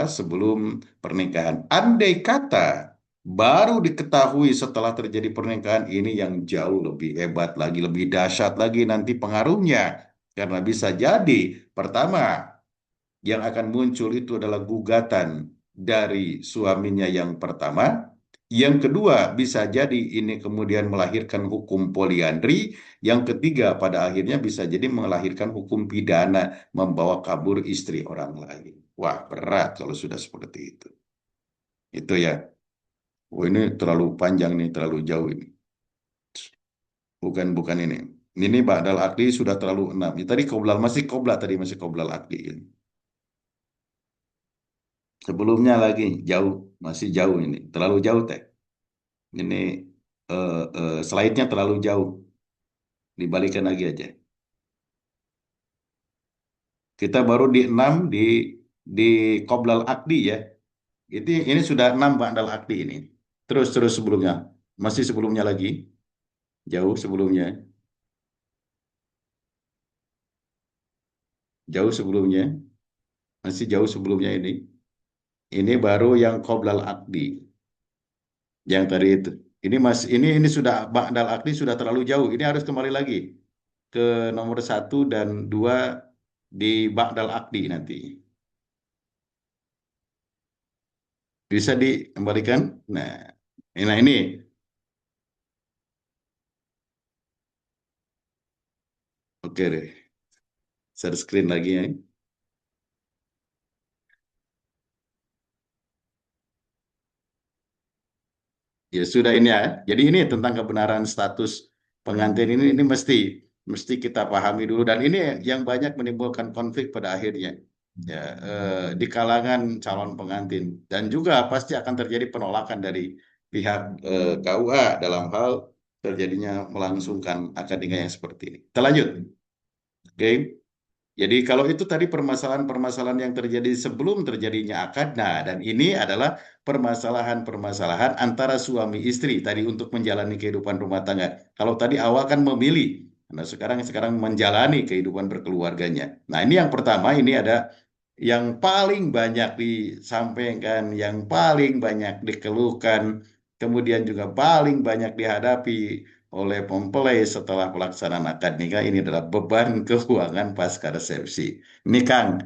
sebelum pernikahan. Andai kata baru diketahui setelah terjadi pernikahan ini yang jauh lebih hebat lagi, lebih dahsyat lagi nanti pengaruhnya. Karena bisa jadi, pertama, yang akan muncul itu adalah gugatan dari suaminya yang pertama. Yang kedua, bisa jadi ini kemudian melahirkan hukum poliandri. Yang ketiga, pada akhirnya bisa jadi melahirkan hukum pidana membawa kabur istri orang lain. Wah, berat kalau sudah seperti itu. Itu ya. Oh, ini terlalu panjang nih, terlalu jauh ini. Bukan ini. Ini ba'dal akdi sudah terlalu enam. Ya, tadi masih qoblal akdi. Sebelumnya lagi jauh, masih jauh ini, terlalu jauh teh. Ini slide-nya terlalu jauh, dibalikan lagi aja. Kita baru di 6 di qoblal akdi ya. Ini sudah 6 ba'dal akdi ini. Terus sebelumnya, masih sebelumnya lagi, jauh sebelumnya, jauh sebelumnya, masih jauh sebelumnya ini. Ini baru yang qoblal akdi. Yang tadi itu. Ini sudah ba'dal akdi sudah terlalu jauh. Ini harus kembali lagi ke nomor 1 dan 2 di ba'dal akdi nanti. Bisa dikembalikan? Nah ini. Oke deh. Share screen lagi ya. Ya sudah ini ya. Jadi ini tentang kebenaran status pengantin ini mesti mesti kita pahami dulu, dan ini yang banyak menimbulkan konflik pada akhirnya ya, di kalangan calon pengantin, dan juga pasti akan terjadi penolakan dari pihak KUA dalam hal terjadinya melangsungkan akad nikah yang seperti ini. Kita lanjut, oke. Jadi kalau itu tadi permasalahan-permasalahan yang terjadi sebelum terjadinya akad, nah dan ini adalah permasalahan-permasalahan antara suami istri tadi untuk menjalani kehidupan rumah tangga. Kalau tadi awal kan memilih, nah sekarang menjalani kehidupan berkeluarganya. Nah ini yang pertama, ini ada yang paling banyak disampaikan, yang paling banyak dikeluhkan, kemudian juga paling banyak dihadapi oleh mempelai setelah pelaksanaan akad nikah, ini adalah beban keuangan pasca resepsi. Ini Kang,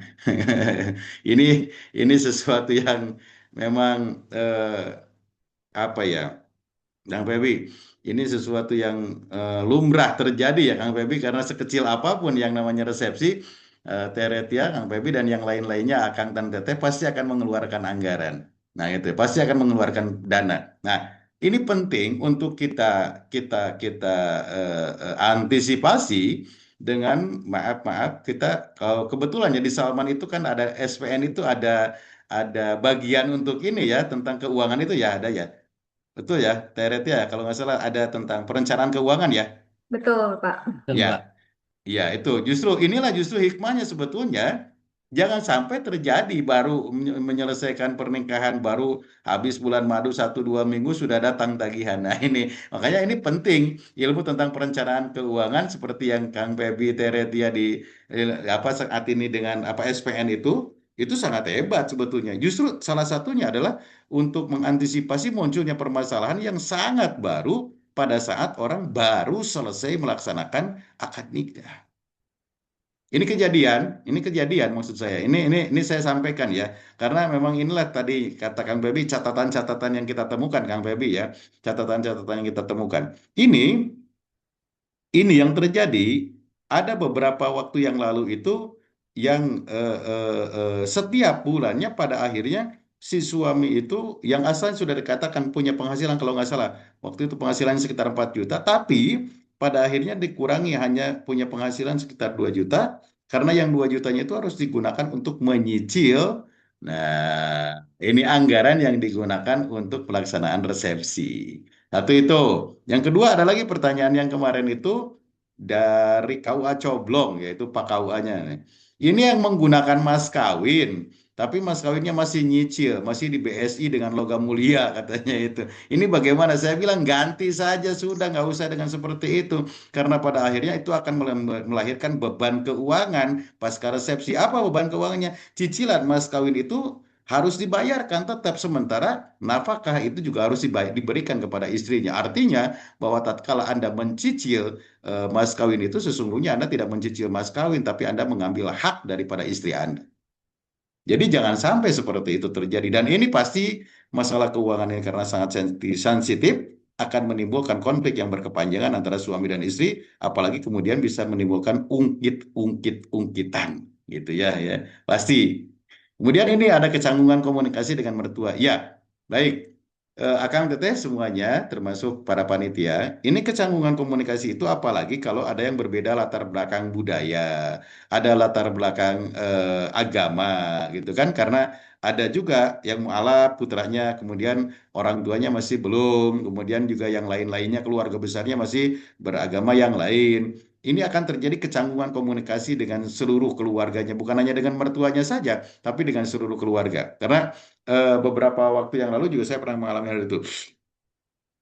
ini ini sesuatu yang memang apa ya, Kang Febi, ini sesuatu yang lumrah terjadi ya Kang Febi, karena sekecil apapun yang namanya resepsi, Teretia, Kang Febi dan yang lain-lainnya, Akang dan Teteh pasti akan mengeluarkan anggaran. Nah itu pasti akan mengeluarkan dana. Nah ini penting untuk kita kita kita antisipasi dengan maaf kita, kalau kebetulan ya di Salman itu kan ada SPN, itu ada bagian untuk ini ya, tentang keuangan itu ya, ada ya. Betul ya, Teret ya. Kalau nggak salah ada tentang perencanaan keuangan ya. Betul, Pak. Betul, Ya, Pak. ya itu. Inilah justru hikmahnya sebetulnya. Jangan sampai terjadi baru menyelesaikan pernikahan, baru habis bulan madu 1-2 minggu sudah datang tagihan. Nah ini, makanya ini penting ilmu tentang perencanaan keuangan seperti yang Kang Pebi Teretia di apa saat ini dengan apa SPN itu sangat hebat sebetulnya. Justru salah satunya adalah untuk mengantisipasi munculnya permasalahan yang sangat baru pada saat orang baru selesai melaksanakan akad nikah. Ini kejadian maksud saya. Ini saya sampaikan ya, karena memang inilah tadi kata Kang Febi, catatan-catatan yang kita temukan Kang Febi ya, catatan-catatan yang kita temukan. Ini yang terjadi ada beberapa waktu yang lalu itu yang setiap bulannya pada akhirnya si suami itu yang asalnya sudah dikatakan punya penghasilan, kalau nggak salah waktu itu penghasilannya sekitar 4 juta, tapi pada akhirnya dikurangi hanya punya penghasilan sekitar 2 juta, karena yang 2 jutanya itu harus digunakan untuk menyicil. Nah, ini anggaran yang digunakan untuk pelaksanaan resepsi. Satu itu. Yang kedua ada lagi pertanyaan yang kemarin itu dari KUA Coblong, yaitu Pak KUA-nya. Ini yang menggunakan mas kawin, tapi mas kawinnya masih nyicil, masih di BSI dengan logam mulia katanya itu. Ini bagaimana? Saya bilang ganti saja sudah, nggak usah dengan seperti itu. Karena pada akhirnya itu akan melahirkan beban keuangan pasca resepsi. Apa beban keuangannya? Cicilan mas kawin itu harus dibayarkan tetap, sementara nafkah itu juga harus diberikan kepada istrinya. Artinya bahwa tatkala Anda mencicil mas kawin itu, sesungguhnya Anda tidak mencicil mas kawin, tapi Anda mengambil hak daripada istri Anda. Jadi jangan sampai seperti itu terjadi. Dan ini pasti masalah keuangan ini karena sangat sensitif akan menimbulkan konflik yang berkepanjangan antara suami dan istri, apalagi kemudian bisa menimbulkan ungkit-ungkitan gitu ya, ya. Pasti. Kemudian ini ada kecanggungan komunikasi dengan mertua. Ya, baik. Akang Teteh semuanya termasuk para panitia, ini kecanggungan komunikasi itu apalagi kalau ada yang berbeda latar belakang budaya, ada latar belakang agama gitu kan, karena ada juga yang mualaf putranya, kemudian orang tuanya masih belum, kemudian juga yang lain-lainnya keluarga besarnya masih beragama yang lain. Ini akan terjadi kecanggungan komunikasi dengan seluruh keluarganya, bukan hanya dengan mertuanya saja, tapi dengan seluruh keluarga. Karena beberapa waktu yang lalu juga saya pernah mengalami hal itu.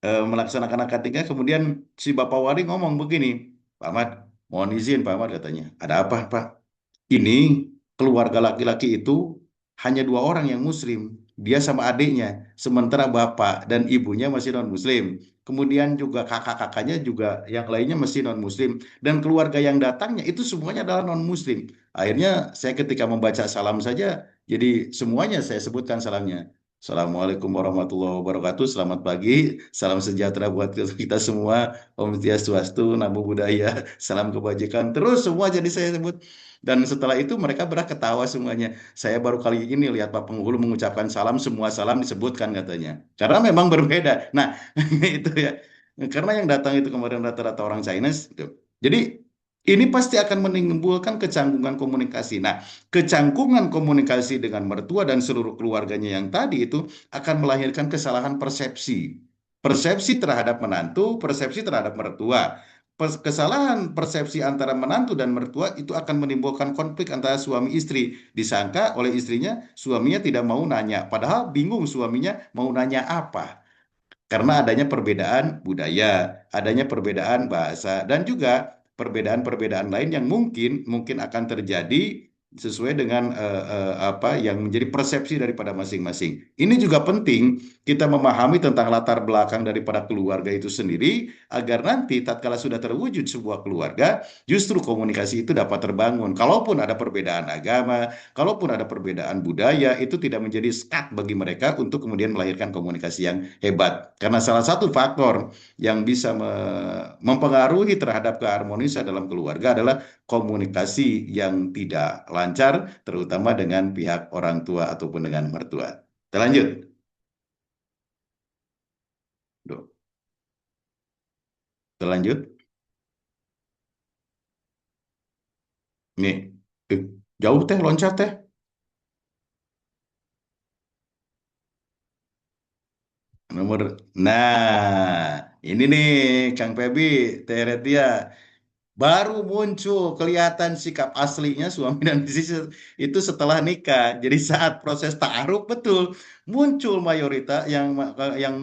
Melaksanakan akad nikah, kemudian si Bapak Wali ngomong begini, Pak Ahmad, mohon izin Pak Ahmad katanya, ada apa Pak? Ini keluarga laki-laki itu hanya 2 orang yang muslim, dia sama adiknya, sementara bapak dan ibunya masih non-muslim. Kemudian juga kakak-kakaknya juga yang lainnya masih non-muslim. Dan keluarga yang datangnya itu semuanya adalah non-muslim. Akhirnya saya ketika membaca salam saja, jadi semuanya saya sebutkan salamnya. Assalamualaikum warahmatullahi wabarakatuh. Selamat pagi, salam sejahtera buat kita semua. Om Swastiastu, Namo Buddhaya, salam kebajikan. Terus semua jadi saya sebut. Dan setelah itu mereka ketawa semuanya. Saya baru kali ini lihat Pak Penghulu mengucapkan salam, semua salam disebutkan katanya. Karena memang berbeda. Nah, itu ya. Karena yang datang itu kemarin rata-rata orang Chinese. Gitu. Jadi ini pasti akan menimbulkan kecanggungan komunikasi. Nah, kecanggungan komunikasi dengan mertua dan seluruh keluarganya yang tadi itu akan melahirkan kesalahan persepsi. Persepsi terhadap menantu, persepsi terhadap mertua. Kesalahan persepsi antara menantu dan mertua itu akan menimbulkan konflik antara suami istri. Disangka oleh istrinya, suaminya tidak mau nanya. Padahal bingung suaminya mau nanya apa. Karena adanya perbedaan budaya, adanya perbedaan bahasa, dan juga perbedaan-perbedaan lain yang mungkin akan terjadi sesuai dengan apa yang menjadi persepsi daripada masing-masing. Ini juga penting kita memahami tentang latar belakang daripada keluarga itu sendiri agar nanti tatkala sudah terwujud sebuah keluarga, justru komunikasi itu dapat terbangun. Kalaupun ada perbedaan agama, kalaupun ada perbedaan budaya, itu tidak menjadi sekat bagi mereka untuk kemudian melahirkan komunikasi yang hebat. Karena salah satu faktor yang bisa mempengaruhi terhadap keharmonisan dalam keluarga adalah komunikasi yang tidak lancar, terutama dengan pihak orang tua ataupun dengan mertua. Kita lanjut. Duh. Kita lanjut. Nih, jauh teh, loncat teh. Nah, ini nih Kang Febi, Teh Retia. Baru muncul kelihatan sikap aslinya suami dan istri itu setelah nikah. Jadi saat proses ta'aruf betul muncul mayoritas yang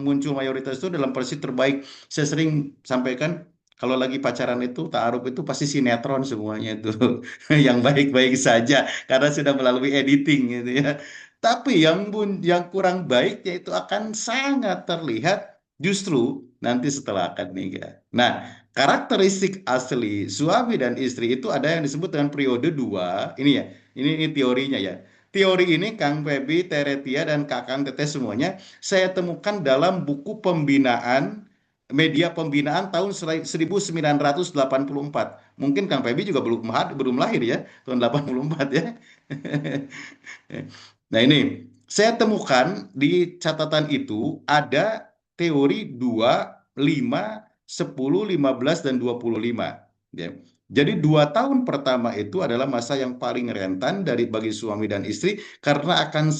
muncul mayoritas itu dalam versi terbaik. Saya sering sampaikan kalau lagi pacaran itu ta'aruf itu pasti sinetron semuanya itu yang baik-baik saja karena sudah melalui editing gitu ya. Tapi yang kurang baiknya itu akan sangat terlihat justru nanti setelah akad nikah. Nah, karakteristik asli suami dan istri itu ada yang disebut dengan periode dua. Ini ya, ini teorinya ya. Teori ini Kang Febi, Teretia, dan Kakang Teteh semuanya saya temukan dalam buku pembinaan, media pembinaan tahun 1984. Mungkin Kang Febi juga belum lahir ya, tahun 84 ya. Nah ini, saya temukan di catatan itu ada teori 2, 5, 10, 15, dan 25. Ya. Jadi 2 tahun pertama itu adalah masa yang paling rentan bagi suami dan istri karena akan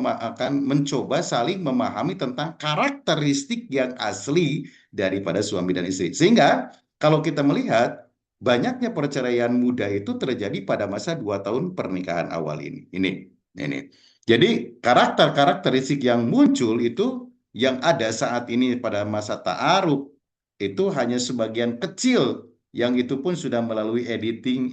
akan mencoba saling memahami tentang karakteristik yang asli daripada suami dan istri. Sehingga kalau kita melihat banyaknya perceraian muda itu terjadi pada masa 2 tahun pernikahan awal ini. Ini. Jadi karakteristik yang muncul itu yang ada saat ini pada masa ta'aruf itu hanya sebagian kecil yang itu pun sudah melalui editing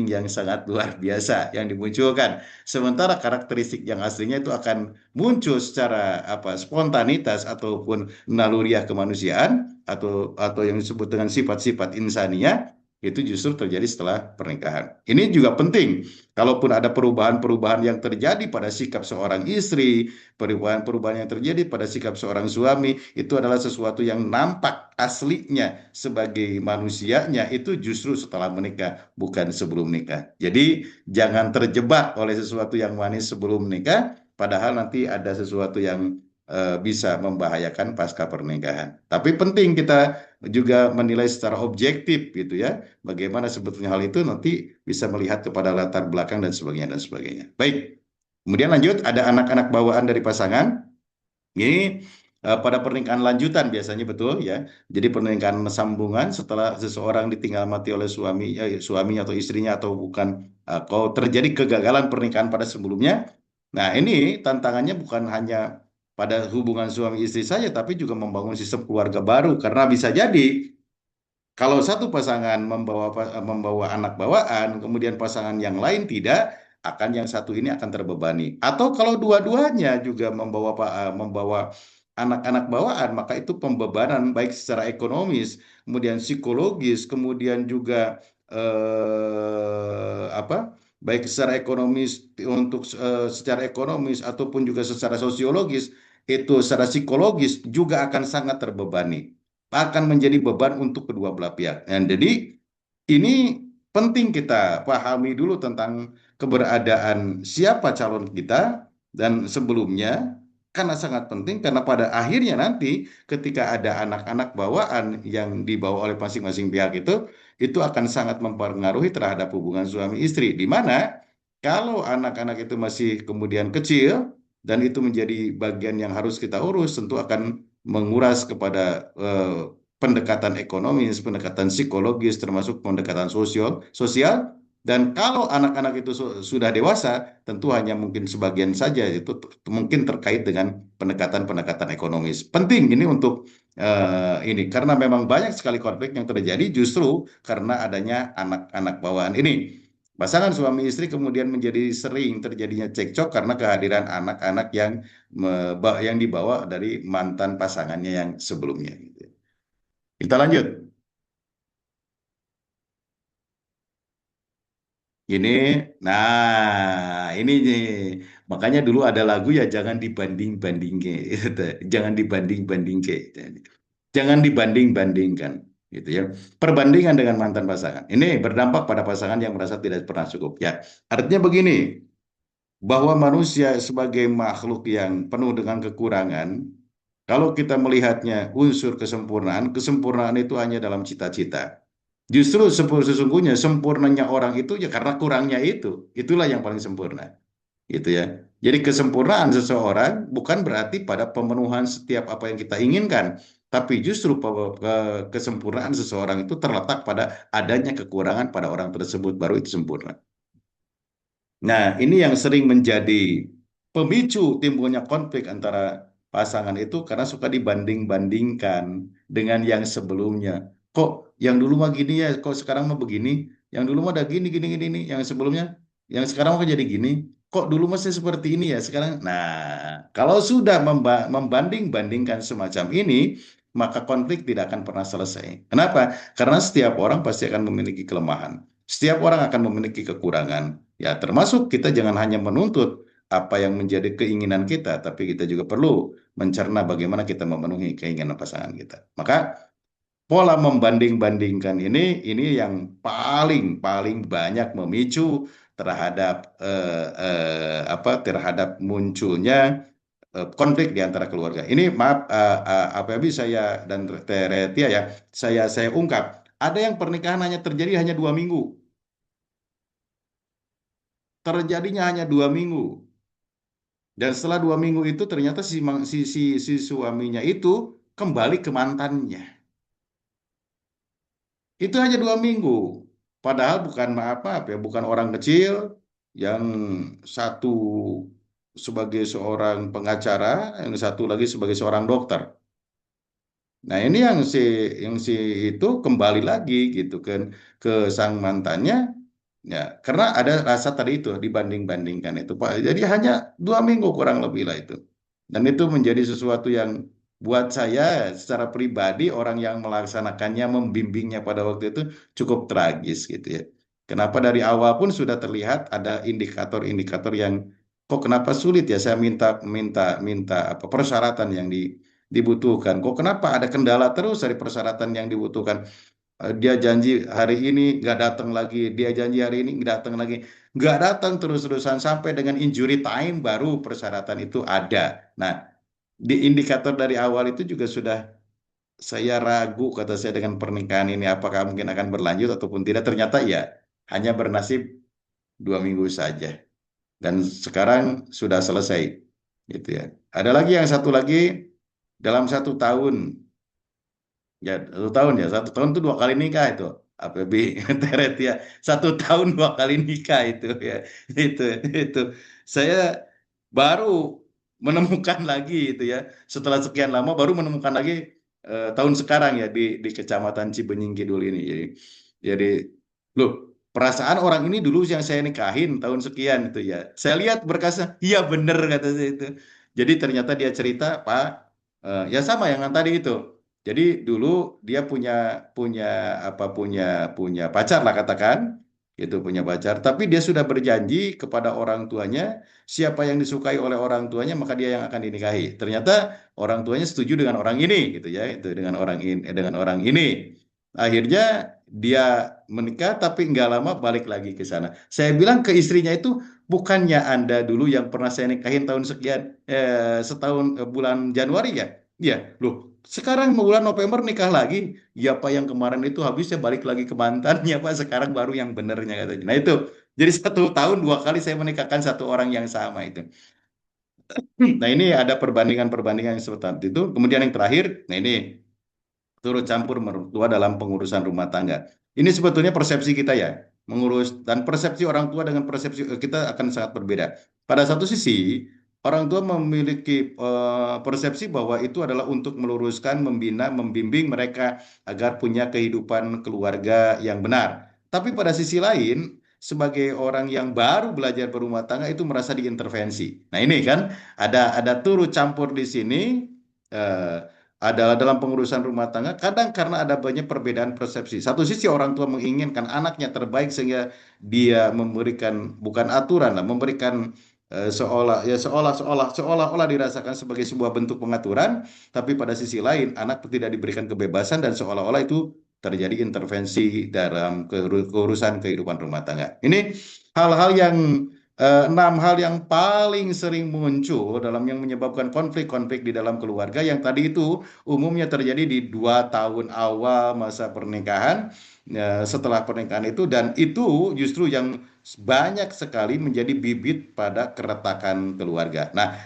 yang sangat luar biasa yang dimunculkan. Sementara karakteristik yang aslinya itu akan muncul secara spontanitas ataupun naluriah kemanusiaan atau yang disebut dengan sifat-sifat insaniah itu justru terjadi setelah pernikahan. Ini juga penting. Kalaupun ada perubahan-perubahan yang terjadi pada sikap seorang istri, perubahan-perubahan yang terjadi pada sikap seorang suami, itu adalah sesuatu yang nampak aslinya sebagai manusianya itu justru setelah menikah, bukan sebelum nikah. Jadi jangan terjebak oleh sesuatu yang manis sebelum nikah, padahal nanti ada sesuatu yang bisa membahayakan pasca pernikahan. Tapi penting kita juga menilai secara objektif gitu ya. Bagaimana sebetulnya hal itu nanti bisa melihat kepada latar belakang dan sebagainya dan sebagainya. Baik. Kemudian lanjut ada anak-anak bawaan dari pasangan. Ini pada pernikahan lanjutan biasanya betul ya. Jadi pernikahan sambungan setelah seseorang ditinggal mati oleh suami atau istrinya atau bukan kalau terjadi kegagalan pernikahan pada sebelumnya. Nah, ini tantangannya bukan hanya pada hubungan suami istri saja tapi juga membangun sistem keluarga baru karena bisa jadi kalau satu pasangan membawa anak bawaan, kemudian pasangan yang lain tidak, akan yang satu ini akan terbebani. Atau kalau dua-duanya juga membawa anak-anak bawaan, maka itu pembebanan baik secara ekonomis, kemudian psikologis, kemudian juga baik secara ekonomis secara ekonomis ataupun juga secara sosiologis itu secara psikologis juga akan sangat terbebani akan menjadi beban untuk kedua belah pihak. Dan jadi ini penting kita pahami dulu tentang keberadaan siapa calon kita dan sebelumnya Karena sangat penting, karena pada akhirnya nanti ketika ada anak-anak bawaan yang dibawa oleh masing-masing pihak itu akan sangat mempengaruhi terhadap hubungan suami istri. Di mana kalau anak-anak itu masih kemudian kecil dan itu menjadi bagian yang harus kita urus, tentu akan menguras kepada pendekatan ekonomis, pendekatan psikologis, termasuk pendekatan sosial. Dan kalau anak-anak itu sudah dewasa, tentu hanya mungkin sebagian saja itu mungkin terkait dengan pendekatan-pendekatan ekonomis. Penting ini untuk ini karena memang banyak sekali konflik yang terjadi justru karena adanya anak-anak bawaan ini. Pasangan suami istri kemudian menjadi sering terjadinya cekcok karena kehadiran anak-anak yang dibawa dari mantan pasangannya yang sebelumnya. Kita lanjut. Ini, ini nih. Makanya dulu ada lagu ya jangan dibanding-bandingke, jangan dibanding-bandingke, jangan dibanding-bandingkan, gitu ya. Perbandingan dengan mantan pasangan. Ini berdampak pada pasangan yang merasa tidak pernah cukup. Ya, artinya begini, bahwa manusia sebagai makhluk yang penuh dengan kekurangan, kalau kita melihatnya unsur kesempurnaan, kesempurnaan itu hanya dalam cita-cita. Justru sesungguhnya sempurnanya orang itu ya karena kurangnya itu. Itulah yang paling sempurna. Gitu ya. Jadi kesempurnaan seseorang bukan berarti pada pemenuhan setiap apa yang kita inginkan. Tapi justru kesempurnaan seseorang itu terletak pada adanya kekurangan pada orang tersebut. Baru itu sempurna. Nah, ini yang sering menjadi pemicu timbulnya konflik antara pasangan itu karena suka dibanding-bandingkan dengan yang sebelumnya. Kok yang dulu mah gini ya, kok sekarang mah begini? Yang dulu mah ada gini, gini, gini, ini. Yang sebelumnya, yang sekarang mah jadi gini. Kok dulu masih seperti ini ya sekarang? Nah, kalau sudah membanding-bandingkan semacam ini, maka konflik tidak akan pernah selesai. Kenapa? Karena setiap orang pasti akan memiliki kelemahan. Setiap orang akan memiliki kekurangan. Ya, termasuk kita jangan hanya menuntut apa yang menjadi keinginan kita, tapi kita juga perlu mencerna bagaimana kita memenuhi keinginan pasangan kita. Maka pola membanding-bandingkan ini yang paling banyak memicu terhadap terhadap munculnya konflik di antara keluarga. Ini maaf apa saya dan Teretia ya, saya ungkap. Ada yang pernikahan hanya terjadi hanya 2 minggu. Terjadinya hanya 2 minggu. Dan setelah 2 minggu itu ternyata si suaminya itu kembali ke mantannya. Itu hanya 2 minggu. Padahal bukan maaf ya, bukan orang kecil yang satu sebagai seorang pengacara, yang satu lagi sebagai seorang dokter. Nah ini yang si itu kembali lagi gitu kan ke sang mantannya. Ya, karena ada rasa tadi itu dibanding-bandingkan itu, Pak. Jadi hanya 2 minggu kurang lebih lah itu. Dan itu menjadi sesuatu yang buat saya secara pribadi orang yang melaksanakannya, membimbingnya pada waktu itu cukup tragis gitu ya. Kenapa dari awal pun sudah terlihat ada indikator-indikator yang kok kenapa sulit ya saya minta minta minta apa persyaratan yang dibutuhkan. Kok kenapa ada kendala terus dari persyaratan yang dibutuhkan. Dia janji hari ini nggak datang lagi, dia janji hari ini nggak datang lagi, nggak datang terus-terusan sampai dengan injury time baru persyaratan itu ada. Nah, di indikator dari awal itu juga sudah saya ragu kata saya dengan pernikahan ini apakah mungkin akan berlanjut ataupun tidak. Ternyata ya hanya bernasib 2 minggu saja dan sekarang sudah selesai, gitu ya. Ada lagi yang satu lagi dalam 1 tahun. Ya, 1 tahun ya. 1 tahun itu 2 kali nikah itu. APB Teret ya. 1 tahun 2 kali nikah itu ya. Itu itu. Saya baru menemukan lagi itu ya. Setelah sekian lama baru menemukan lagi tahun sekarang ya di Kecamatan Cibenying Kidul ini. Jadi loh, perasaan orang ini dulu yang saya nikahin tahun sekian itu ya. Saya lihat berkasnya, iya bener kata saya itu. Jadi ternyata dia cerita, Pak, ya sama yang tadi itu. Jadi dulu dia punya punya apa punya pacar lah katakan, itu punya pacar. Tapi dia sudah berjanji kepada orang tuanya, siapa yang disukai oleh orang tuanya maka dia yang akan dinikahi. Ternyata orang tuanya setuju dengan orang ini, gitu ya, itu dengan orang ini. Akhirnya dia menikah tapi nggak lama balik lagi ke sana. Saya bilang ke istrinya itu, bukannya Anda dulu yang pernah saya nikahin tahun sekian, setahun bulan Januari ya? Iya, loh. Sekarang mau bulan November nikah lagi. Ya Pak, yang kemarin itu habisnya balik lagi ke mantannya Pak. Sekarang baru yang benernya katanya. Nah itu, jadi 1 tahun 2 kali saya menikahkan satu orang yang sama itu. Nah ini ada perbandingan-perbandingan yang seperti itu. Kemudian yang terakhir, nah ini turut campur mertua dalam pengurusan rumah tangga. Ini sebetulnya persepsi kita ya, mengurus dan persepsi orang tua dengan persepsi kita akan sangat berbeda. Pada satu sisi, orang tua memiliki persepsi bahwa itu adalah untuk meluruskan, membina, membimbing mereka agar punya kehidupan keluarga yang benar. Tapi pada sisi lain, sebagai orang yang baru belajar berumah tangga itu merasa diintervensi. Nah ini kan ada turut campur di sini. eh, Adalah dalam pengurusan rumah tangga, kadang karena ada banyak perbedaan persepsi. Satu sisi orang tua menginginkan anaknya terbaik sehingga dia memberikan bukan aturan lah, memberikan seolah-olah dirasakan sebagai sebuah bentuk pengaturan, tapi pada sisi lain anak tidak diberikan kebebasan dan seolah-olah itu terjadi intervensi dalam keurusan kehidupan rumah tangga. Ini hal-hal yang 6 hal yang paling sering muncul dalam yang menyebabkan konflik-konflik di dalam keluarga yang tadi itu umumnya terjadi di 2 tahun awal masa pernikahan, setelah pernikahan itu, dan itu justru yang banyak sekali menjadi bibit pada keretakan keluarga. Nah,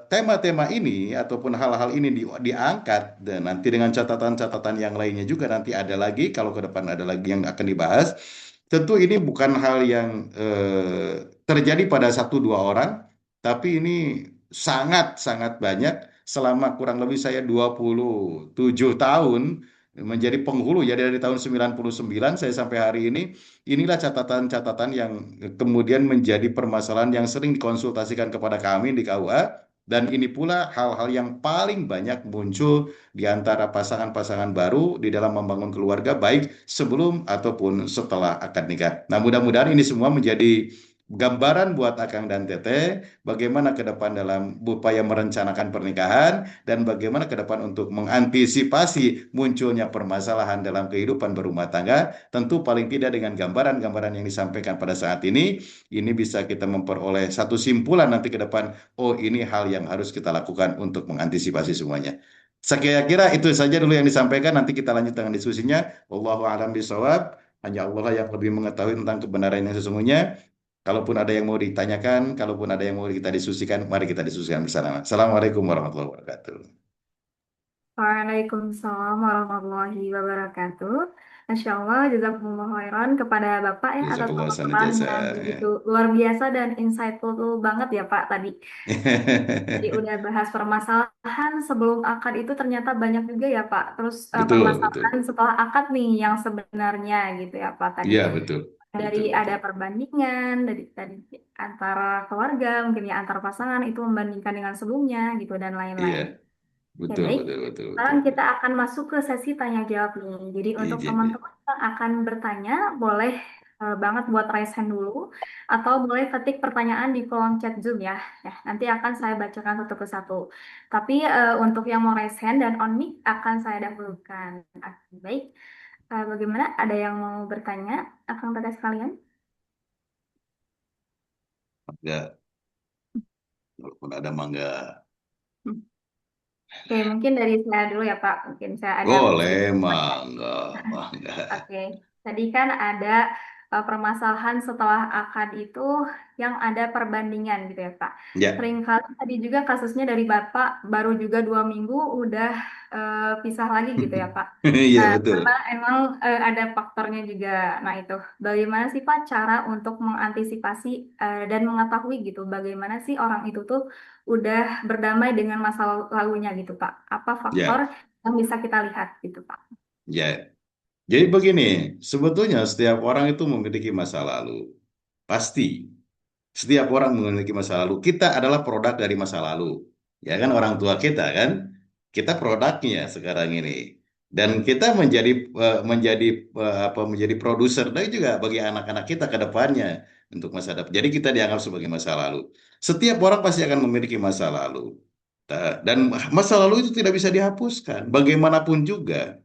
tema-tema ini ataupun hal-hal ini diangkat dan nanti dengan catatan-catatan yang lainnya juga nanti ada lagi kalau ke depan ada lagi yang akan dibahas. Tentu ini bukan hal yang terjadi pada 1 2 orang, tapi ini sangat-sangat banyak selama kurang lebih saya 27 tahun menjadi penghulu ya dari tahun 99 saya sampai hari ini. Inilah catatan-catatan yang kemudian menjadi permasalahan yang sering dikonsultasikan kepada kami di KUA, dan ini pula hal-hal yang paling banyak muncul di antara pasangan-pasangan baru di dalam membangun keluarga, baik sebelum ataupun setelah akad nikah. Nah, mudah-mudahan ini semua menjadi gambaran buat Akang dan Teteh, bagaimana ke depan dalam upaya merencanakan pernikahan, dan bagaimana ke depan untuk mengantisipasi munculnya permasalahan dalam kehidupan berumah tangga. Tentu paling tidak dengan gambaran-gambaran yang disampaikan pada saat ini bisa kita memperoleh satu simpulan nanti ke depan, oh ini hal yang harus kita lakukan untuk mengantisipasi semuanya. Saya kira itu saja dulu yang disampaikan. Nanti kita lanjut dengan diskusinya. Wallahu a'lam bishawab. Hanya Allah lah yang lebih mengetahui tentang kebenaran yang sesungguhnya. Kalaupun ada yang mau ditanyakan, kalaupun ada yang mau kita diskusikan, mari kita diskusikan bersama. Assalamualaikum warahmatullahi wabarakatuh. Waalaikumsalam warahmatullahi wabarakatuh. Masya Allah, jazakumullah khairan kepada Bapak ya atas Jazakallah sana pemaparan jasa. yang begitu luar biasa dan insightful banget ya Pak tadi. Jadi udah bahas permasalahan sebelum akad itu ternyata banyak juga ya Pak. Terus Betul, betul. permasalahan setelah akad nih yang sebenarnya gitu ya Pak tadi. Iya, betul. Dari Betul, ada betul. perbandingan dari antara keluarga mungkin ya antar pasangan itu membandingkan dengan sebelumnya gitu dan Iya, lain-lain. Ya betul, baik. betul, betul, betul. Sekarang kita akan masuk ke sesi tanya jawab nih. Jadi untuk Iya, iya. teman-teman yang akan bertanya, boleh banget buat raise hand dulu, atau boleh ketik pertanyaan di kolom chat Zoom ya. Ya, nanti akan saya bacakan satu persatu. Tapi untuk yang mau raise hand dan on mic akan saya dahulukan. Baik. Bagaimana? Ada yang mau bertanya? Akan teteh sekalian? Enggak, walaupun ada mangga. Oke, mungkin dari saya dulu ya Pak. Mungkin saya ada Boleh, sedikit pertanyaan. mangga, mangga. Oke, tadi kan ada permasalahan setelah akad itu yang ada perbandingan gitu ya Pak. Ya, Seringkali tadi juga kasusnya dari Bapak baru juga 2 minggu udah pisah lagi gitu ya Pak. iya Nah, betul. karena emang ada faktornya juga. Nah itu, bagaimana sih Pak cara untuk mengantisipasi dan mengetahui gitu, bagaimana sih orang itu tuh udah berdamai dengan masa lalunya gitu Pak? Apa faktor Ya, yang bisa kita lihat gitu Pak? ya. Jadi begini, sebetulnya setiap orang itu memiliki masa lalu. Pasti. Setiap orang memiliki masa lalu. Kita adalah produk dari masa lalu. Ya kan, orang tua kita kan. Kita produknya sekarang ini. Dan kita menjadi produser dan juga bagi anak-anak kita ke depannya untuk masa depan. Jadi kita dianggap sebagai masa lalu. Setiap orang pasti akan memiliki masa lalu. Dan masa lalu itu tidak bisa dihapuskan bagaimanapun juga.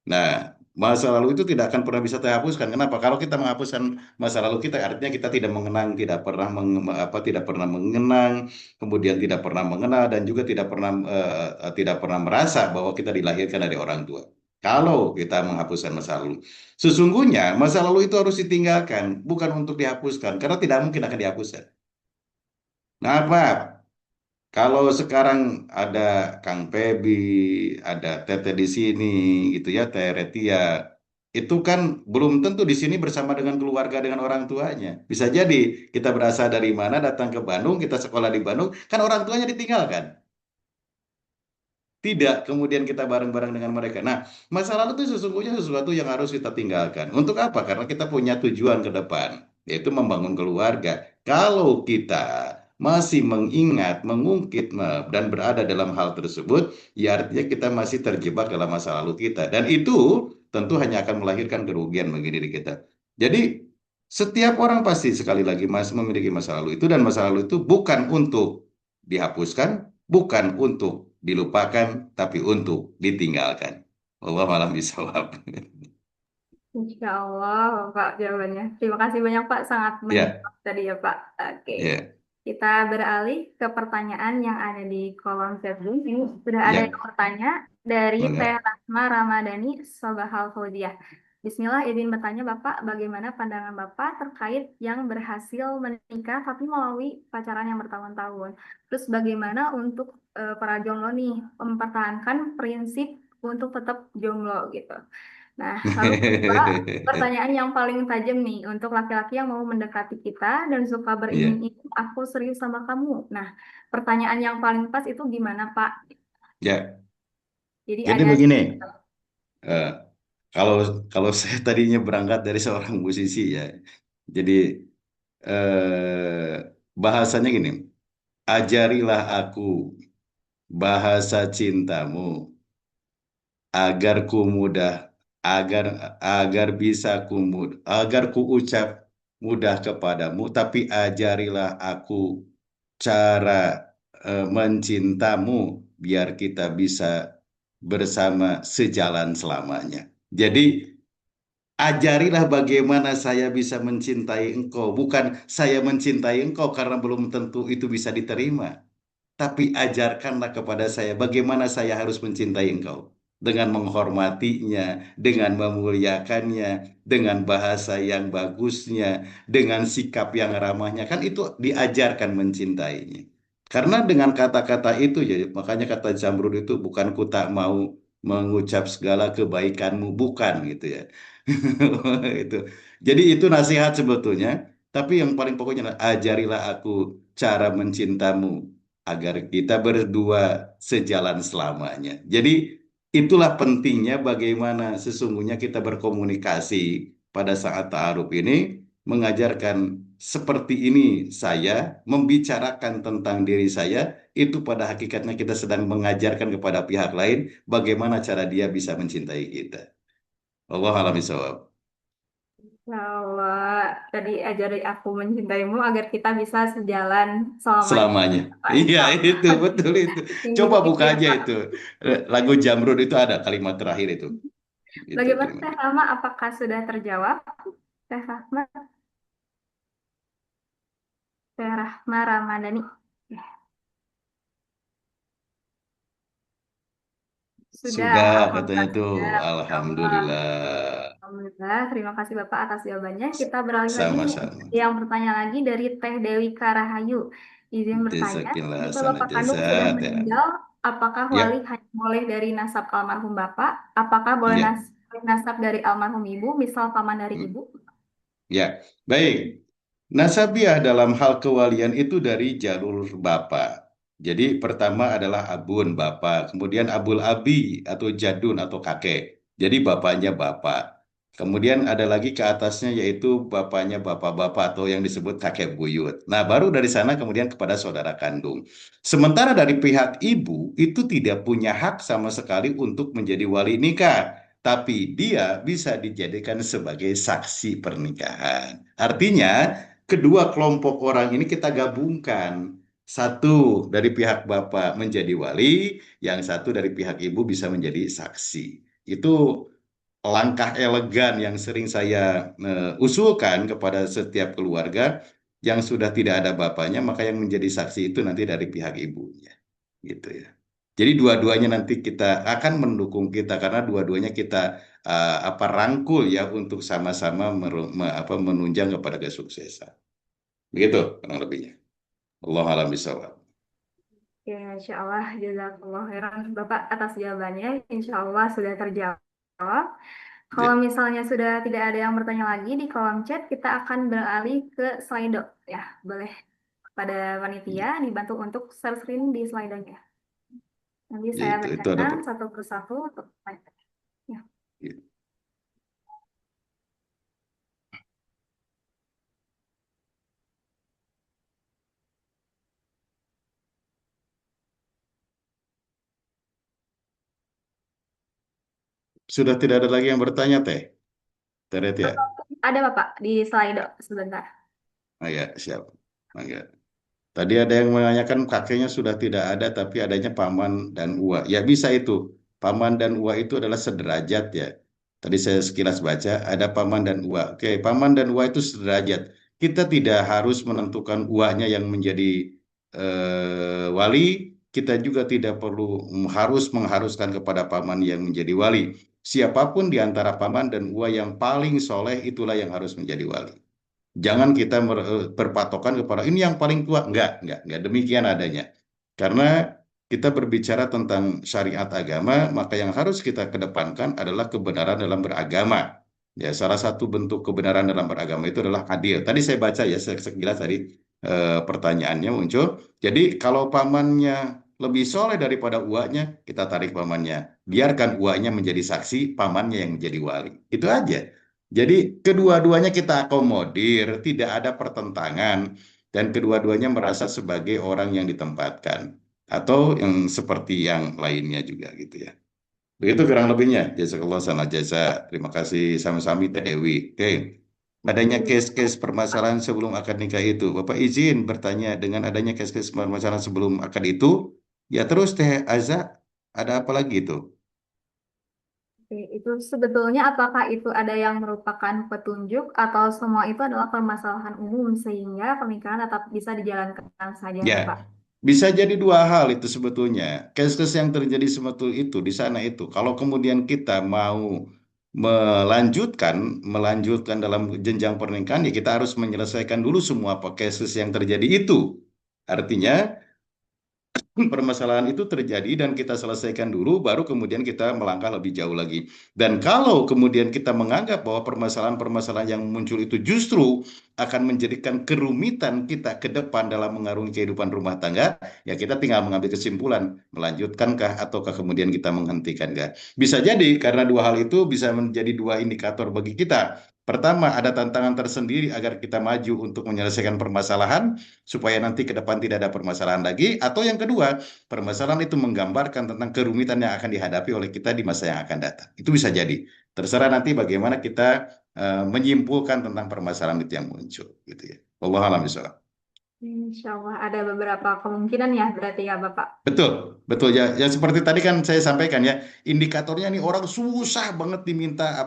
Nah, Masa lalu itu tidak akan pernah bisa terhapuskan. Kenapa? Kalau kita menghapuskan masa lalu kita, artinya kita tidak mengenang, tidak pernah mengenang, kemudian tidak pernah mengenal, dan juga tidak pernah merasa bahwa kita dilahirkan dari orang tua. Kalau kita menghapuskan masa lalu, sesungguhnya masa lalu itu harus ditinggalkan, bukan untuk dihapuskan, karena tidak mungkin akan dihapuskan. Nah, apa? Kalau sekarang ada Kang Pebi, ada Tete di sini, gitu ya, Teh Retia, itu kan belum tentu di sini bersama dengan keluarga, dengan orang tuanya. Bisa jadi kita berasal dari mana, datang ke Bandung, kita sekolah di Bandung, kan orang tuanya ditinggalkan. Tidak, kemudian kita bareng-bareng dengan mereka. Nah, masa lalu itu sesungguhnya sesuatu yang harus kita tinggalkan. Untuk apa? Karena kita punya tujuan ke depan, yaitu membangun keluarga. Kalau kita masih mengingat, mengungkit, dan berada dalam hal tersebut, ya artinya kita masih terjebak dalam masa lalu kita. Dan itu tentu hanya akan melahirkan kerugian bagi diri kita. Jadi, setiap orang pasti sekali lagi masih memiliki masa lalu itu, dan masa lalu itu bukan untuk dihapuskan, bukan untuk dilupakan, tapi untuk ditinggalkan. Allah malam bisawab. Insya Allah, Pak, jawabannya. Terima kasih banyak, Pak. Sangat Ya, menjawab tadi ya, Pak. Oke. ya, Kita beralih ke pertanyaan yang ada di kolom chat room. Ini sudah ada yang ya. bertanya dari Teh Enggak. Rahma Ramadhani Sobahal Fauziah. Bismillah, izin bertanya Bapak, bagaimana pandangan Bapak terkait yang berhasil menikah tapi melalui pacaran yang bertahun-tahun? Terus bagaimana untuk para jomblo nih mempertahankan prinsip untuk tetap jomblo gitu? Nah, lalu kedua, pertanyaan yang paling tajam nih untuk laki-laki yang mau mendekati kita dan suka Iya, beriming-iming, aku serius sama kamu. Nah, pertanyaan yang paling pas itu gimana, Pak? ya. Jadi Jadi ada begini, eh, kalau kalau saya tadinya berangkat dari seorang musisi ya, jadi bahasanya gini, ajarilah aku bahasa cintamu agar ku mudah agar agar bisa agar ku ucap mudah kepadamu, tapi ajarilah aku cara mencintamu biar kita bisa bersama sejalan selamanya. Jadi ajarilah bagaimana saya bisa mencintai engkau, bukan saya mencintai engkau karena belum tentu itu bisa diterima. Tapi ajarkanlah kepada saya bagaimana saya harus mencintai engkau. Dengan menghormatinya, dengan memuliakannya, dengan bahasa yang bagusnya, dengan sikap yang ramahnya. Kan itu diajarkan mencintainya. Karena dengan kata-kata itu, ya, makanya kata Zamrud itu bukan ku tak mau mengucap segala kebaikanmu, bukan gitu ya. Itu. Jadi itu nasihat sebetulnya. Tapi yang paling pokoknya adalah ajarilah aku cara mencintamu agar kita berdua sejalan selamanya. Jadi itulah pentingnya bagaimana sesungguhnya kita berkomunikasi pada saat ta'aruf ini, mengajarkan seperti ini saya membicarakan tentang diri saya, itu pada hakikatnya kita sedang mengajarkan kepada pihak lain bagaimana cara dia bisa mencintai kita. Allah alam bisawab. bahwa tadi ajari aku mencintaimu agar kita bisa sejalan selamanya. Selamanya. Pak, Iya, insya Allah. itu betul itu. Tinggi Coba begitu buka ya, aja Pak. itu. Lagu Jamrud itu ada kalimat terakhir itu. Itu Bagaimana kalimat. Teh Rahma? Apakah sudah terjawab? Teh Rahma, Teh Rahma Ramadhani. Sudah, Sudah katanya alhamdulillah tuh. sudah. Masya Allah. Alhamdulillah. Alhamdulillah, terima kasih Bapak atas jawabannya. Kita beralih lagi nih, Sama-sama. yang bertanya lagi dari Teh Dewi Karahayu. Izin bertanya, Jazakallah jika hasanah Bapak kandung sudah jazat ya. meninggal, apakah wali Ya, hanya boleh dari nasab almarhum Bapak? Apakah boleh ya. nasab dari almarhum Ibu, misal paman dari Hmm. Ibu? Ya, baik. Nasabiah dalam hal kewalian itu dari jalur bapak. Jadi pertama adalah abun bapak, kemudian abul abi atau jadun atau kakek. Jadi bapaknya bapak. Kemudian ada lagi ke atasnya yaitu bapaknya bapak-bapak atau yang disebut kakek buyut. Nah, baru dari sana kemudian kepada saudara kandung. Sementara dari pihak ibu itu tidak punya hak sama sekali untuk menjadi wali nikah, tapi dia bisa dijadikan sebagai saksi pernikahan. Artinya, kedua kelompok orang ini kita gabungkan. Satu dari pihak bapak menjadi wali, yang satu dari pihak ibu bisa menjadi saksi. Itu langkah elegan yang sering saya usulkan kepada setiap keluarga yang sudah tidak ada bapaknya, maka yang menjadi saksi itu nanti dari pihak ibunya, gitu ya. Jadi dua-duanya nanti kita akan mendukung kita karena dua-duanya kita rangkul ya untuk sama-sama menunjang kepada kesuksesan. Begitu kurang lebihnya. Allah alam bisawab. Ya, insya Allah, jazakallah khairan Bapak atas jawabannya. Insya Allah sudah terjawab. Kalau Ya, misalnya sudah tidak ada yang bertanya lagi di kolom chat, kita akan beralih ke Slido. Ya, boleh pada panitia dibantu untuk share screen di Slido-nya. Nanti ya, saya itu ada bacakan satu persatu untuk ya. ya. Sudah tidak ada lagi yang bertanya, Teh. Teret ya. Ada Bapak di Slido sebentar. Oh ya, siap. Mangga. Tadi ada yang menanyakan kakeknya sudah tidak ada, tapi adanya paman dan uwa. Ya bisa itu. Paman dan uwa itu adalah sederajat ya. Tadi saya sekilas baca, ada paman dan uwa. Oke, paman dan uwa itu sederajat. Kita tidak harus menentukan uwanya yang menjadi wali. Kita juga tidak perlu mengharuskan kepada paman yang menjadi wali. Siapapun di antara paman dan uwa yang paling soleh, itulah yang harus menjadi wali. Jangan kita berpatokan kepada ini yang paling tua. Enggak demikian adanya. Karena kita berbicara tentang syariat agama, maka yang harus kita kedepankan adalah kebenaran dalam beragama. Ya, salah satu bentuk kebenaran dalam beragama itu adalah adil. Tadi saya baca ya sekilas tadi pertanyaannya muncul. Jadi kalau pamannya lebih soleh daripada uaknya, kita tarik pamannya. Biarkan uaknya menjadi saksi, pamannya yang menjadi wali. Itu aja. Jadi kedua-duanya kita akomodir, tidak ada pertentangan, dan kedua-duanya merasa sebagai orang yang ditempatkan atau yang seperti yang lainnya juga gitu ya. Begitu kurang lebihnya. Jazakallah sana jasa. Terima kasih sama-sama Teh Dewi. Oke. Adanya case-case permasalahan sebelum akad nikah itu. Bapak izin bertanya dengan adanya case-case permasalahan sebelum akad itu, ya terus Teh Aza, ada apa lagi itu? Oke, itu sebetulnya apakah itu ada yang merupakan petunjuk atau semua itu adalah permasalahan umum sehingga pernikahan tetap bisa dijalankan saja, Ya, Bapak? bisa jadi dua hal itu sebetulnya. Case-case yang terjadi sebetul itu di sana itu. Kalau kemudian kita mau melanjutkan, melanjutkan dalam jenjang pernikahan, ya kita harus menyelesaikan dulu semua cases yang terjadi itu. Artinya permasalahan itu terjadi dan kita selesaikan dulu, baru kemudian kita melangkah lebih jauh lagi. Dan kalau kemudian kita menganggap bahwa permasalahan-permasalahan yang muncul itu justru akan menjadikan kerumitan kita ke depan dalam mengarungi kehidupan rumah tangga, ya kita tinggal mengambil kesimpulan, melanjutkankah ataukah kemudian kita menghentikankah. Bisa jadi karena dua hal itu bisa menjadi dua indikator bagi kita. Pertama, ada tantangan tersendiri agar kita maju untuk menyelesaikan permasalahan, supaya nanti ke depan tidak ada permasalahan lagi. Atau yang kedua, permasalahan itu menggambarkan tentang kerumitan yang akan dihadapi oleh kita di masa yang akan datang. Itu bisa jadi. Terserah nanti bagaimana kita menyimpulkan tentang permasalahan itu yang muncul. Gitu ya. Wallahu a'lam bishawab. Insya Allah ada beberapa kemungkinan ya berarti ya Bapak. Betul, betul ya. Ya seperti tadi kan saya sampaikan ya, indikatornya nih orang susah banget diminta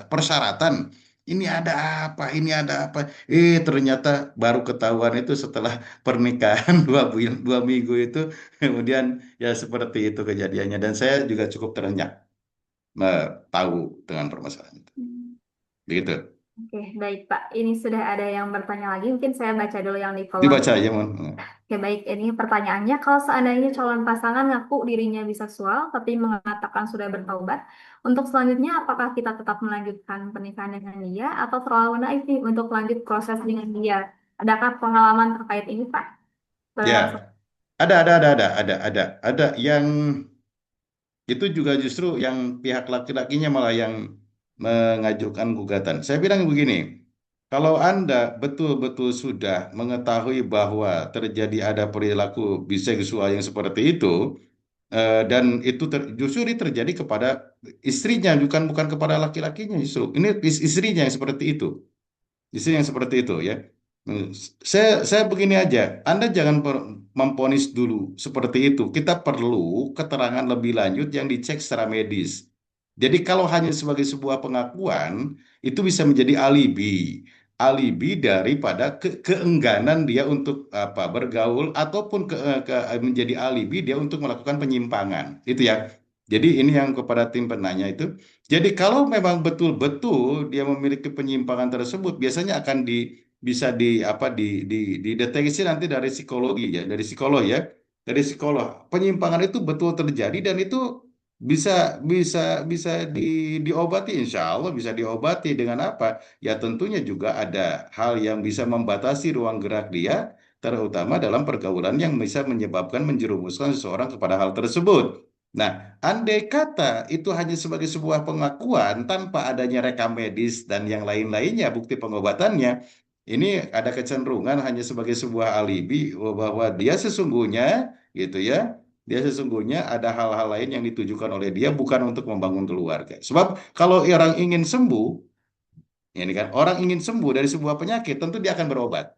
persyaratan. Ini ada apa? Ini ada apa? Ternyata baru ketahuan itu setelah pernikahan 2 minggu itu, kemudian ya seperti itu kejadiannya. Dan saya juga cukup terenyak tahu dengan permasalahan itu. Begitu. Oke, baik Pak. Ini sudah ada yang bertanya lagi. Mungkin saya baca dulu yang di kolom. Dibaca aja, mohon. Oke, baik. Ini pertanyaannya, kalau seandainya calon pasangan ngaku dirinya biseksual, tapi mengatakan sudah bertaubat, untuk selanjutnya apakah kita tetap melanjutkan pernikahan dengan dia, atau terlalu naif nih untuk lanjut proses dengan dia? Adakah pengalaman terkait ini, Pak? Boleh Ya, langsung. ada yang itu juga justru yang pihak laki-lakinya malah yang mengajukan gugatan. Saya bilang begini, kalau Anda betul-betul sudah mengetahui bahwa terjadi ada perilaku biseksual yang seperti itu, dan itu justru ini terjadi kepada istrinya, bukan kepada laki-lakinya justru. Ini istrinya yang seperti itu. Justru yang seperti itu ya. Hmm, saya begini aja, Anda jangan memponis dulu seperti itu. Kita perlu keterangan lebih lanjut yang dicek secara medis. Jadi kalau hanya sebagai sebuah pengakuan, itu bisa menjadi alibi. Alibi daripada keengganan dia untuk apa bergaul ataupun menjadi alibi dia untuk melakukan penyimpangan. Itu ya. Jadi ini yang kepada tim penanya itu. Jadi kalau memang betul-betul dia memiliki penyimpangan tersebut, biasanya akan bisa dideteksi nanti dari psikologi ya, dari psikolog ya. Dari psikolog. Penyimpangan itu betul terjadi dan itu bisa bisa bisa diobati, insya Allah bisa diobati dengan apa? Ya tentunya juga ada hal yang bisa membatasi ruang gerak dia, terutama dalam pergaulan yang bisa menyebabkan menjerumuskan seseorang kepada hal tersebut. Nah, andai kata itu hanya sebagai sebuah pengakuan tanpa adanya rekam medis dan yang lain-lainnya, bukti pengobatannya, ini ada kecenderungan hanya sebagai sebuah alibi bahwa dia sesungguhnya gitu ya dia sesungguhnya ada hal-hal lain yang ditujukan oleh dia bukan untuk membangun keluarga. Sebab kalau orang ingin sembuh, ini kan orang ingin sembuh dari sebuah penyakit, tentu dia akan berobat.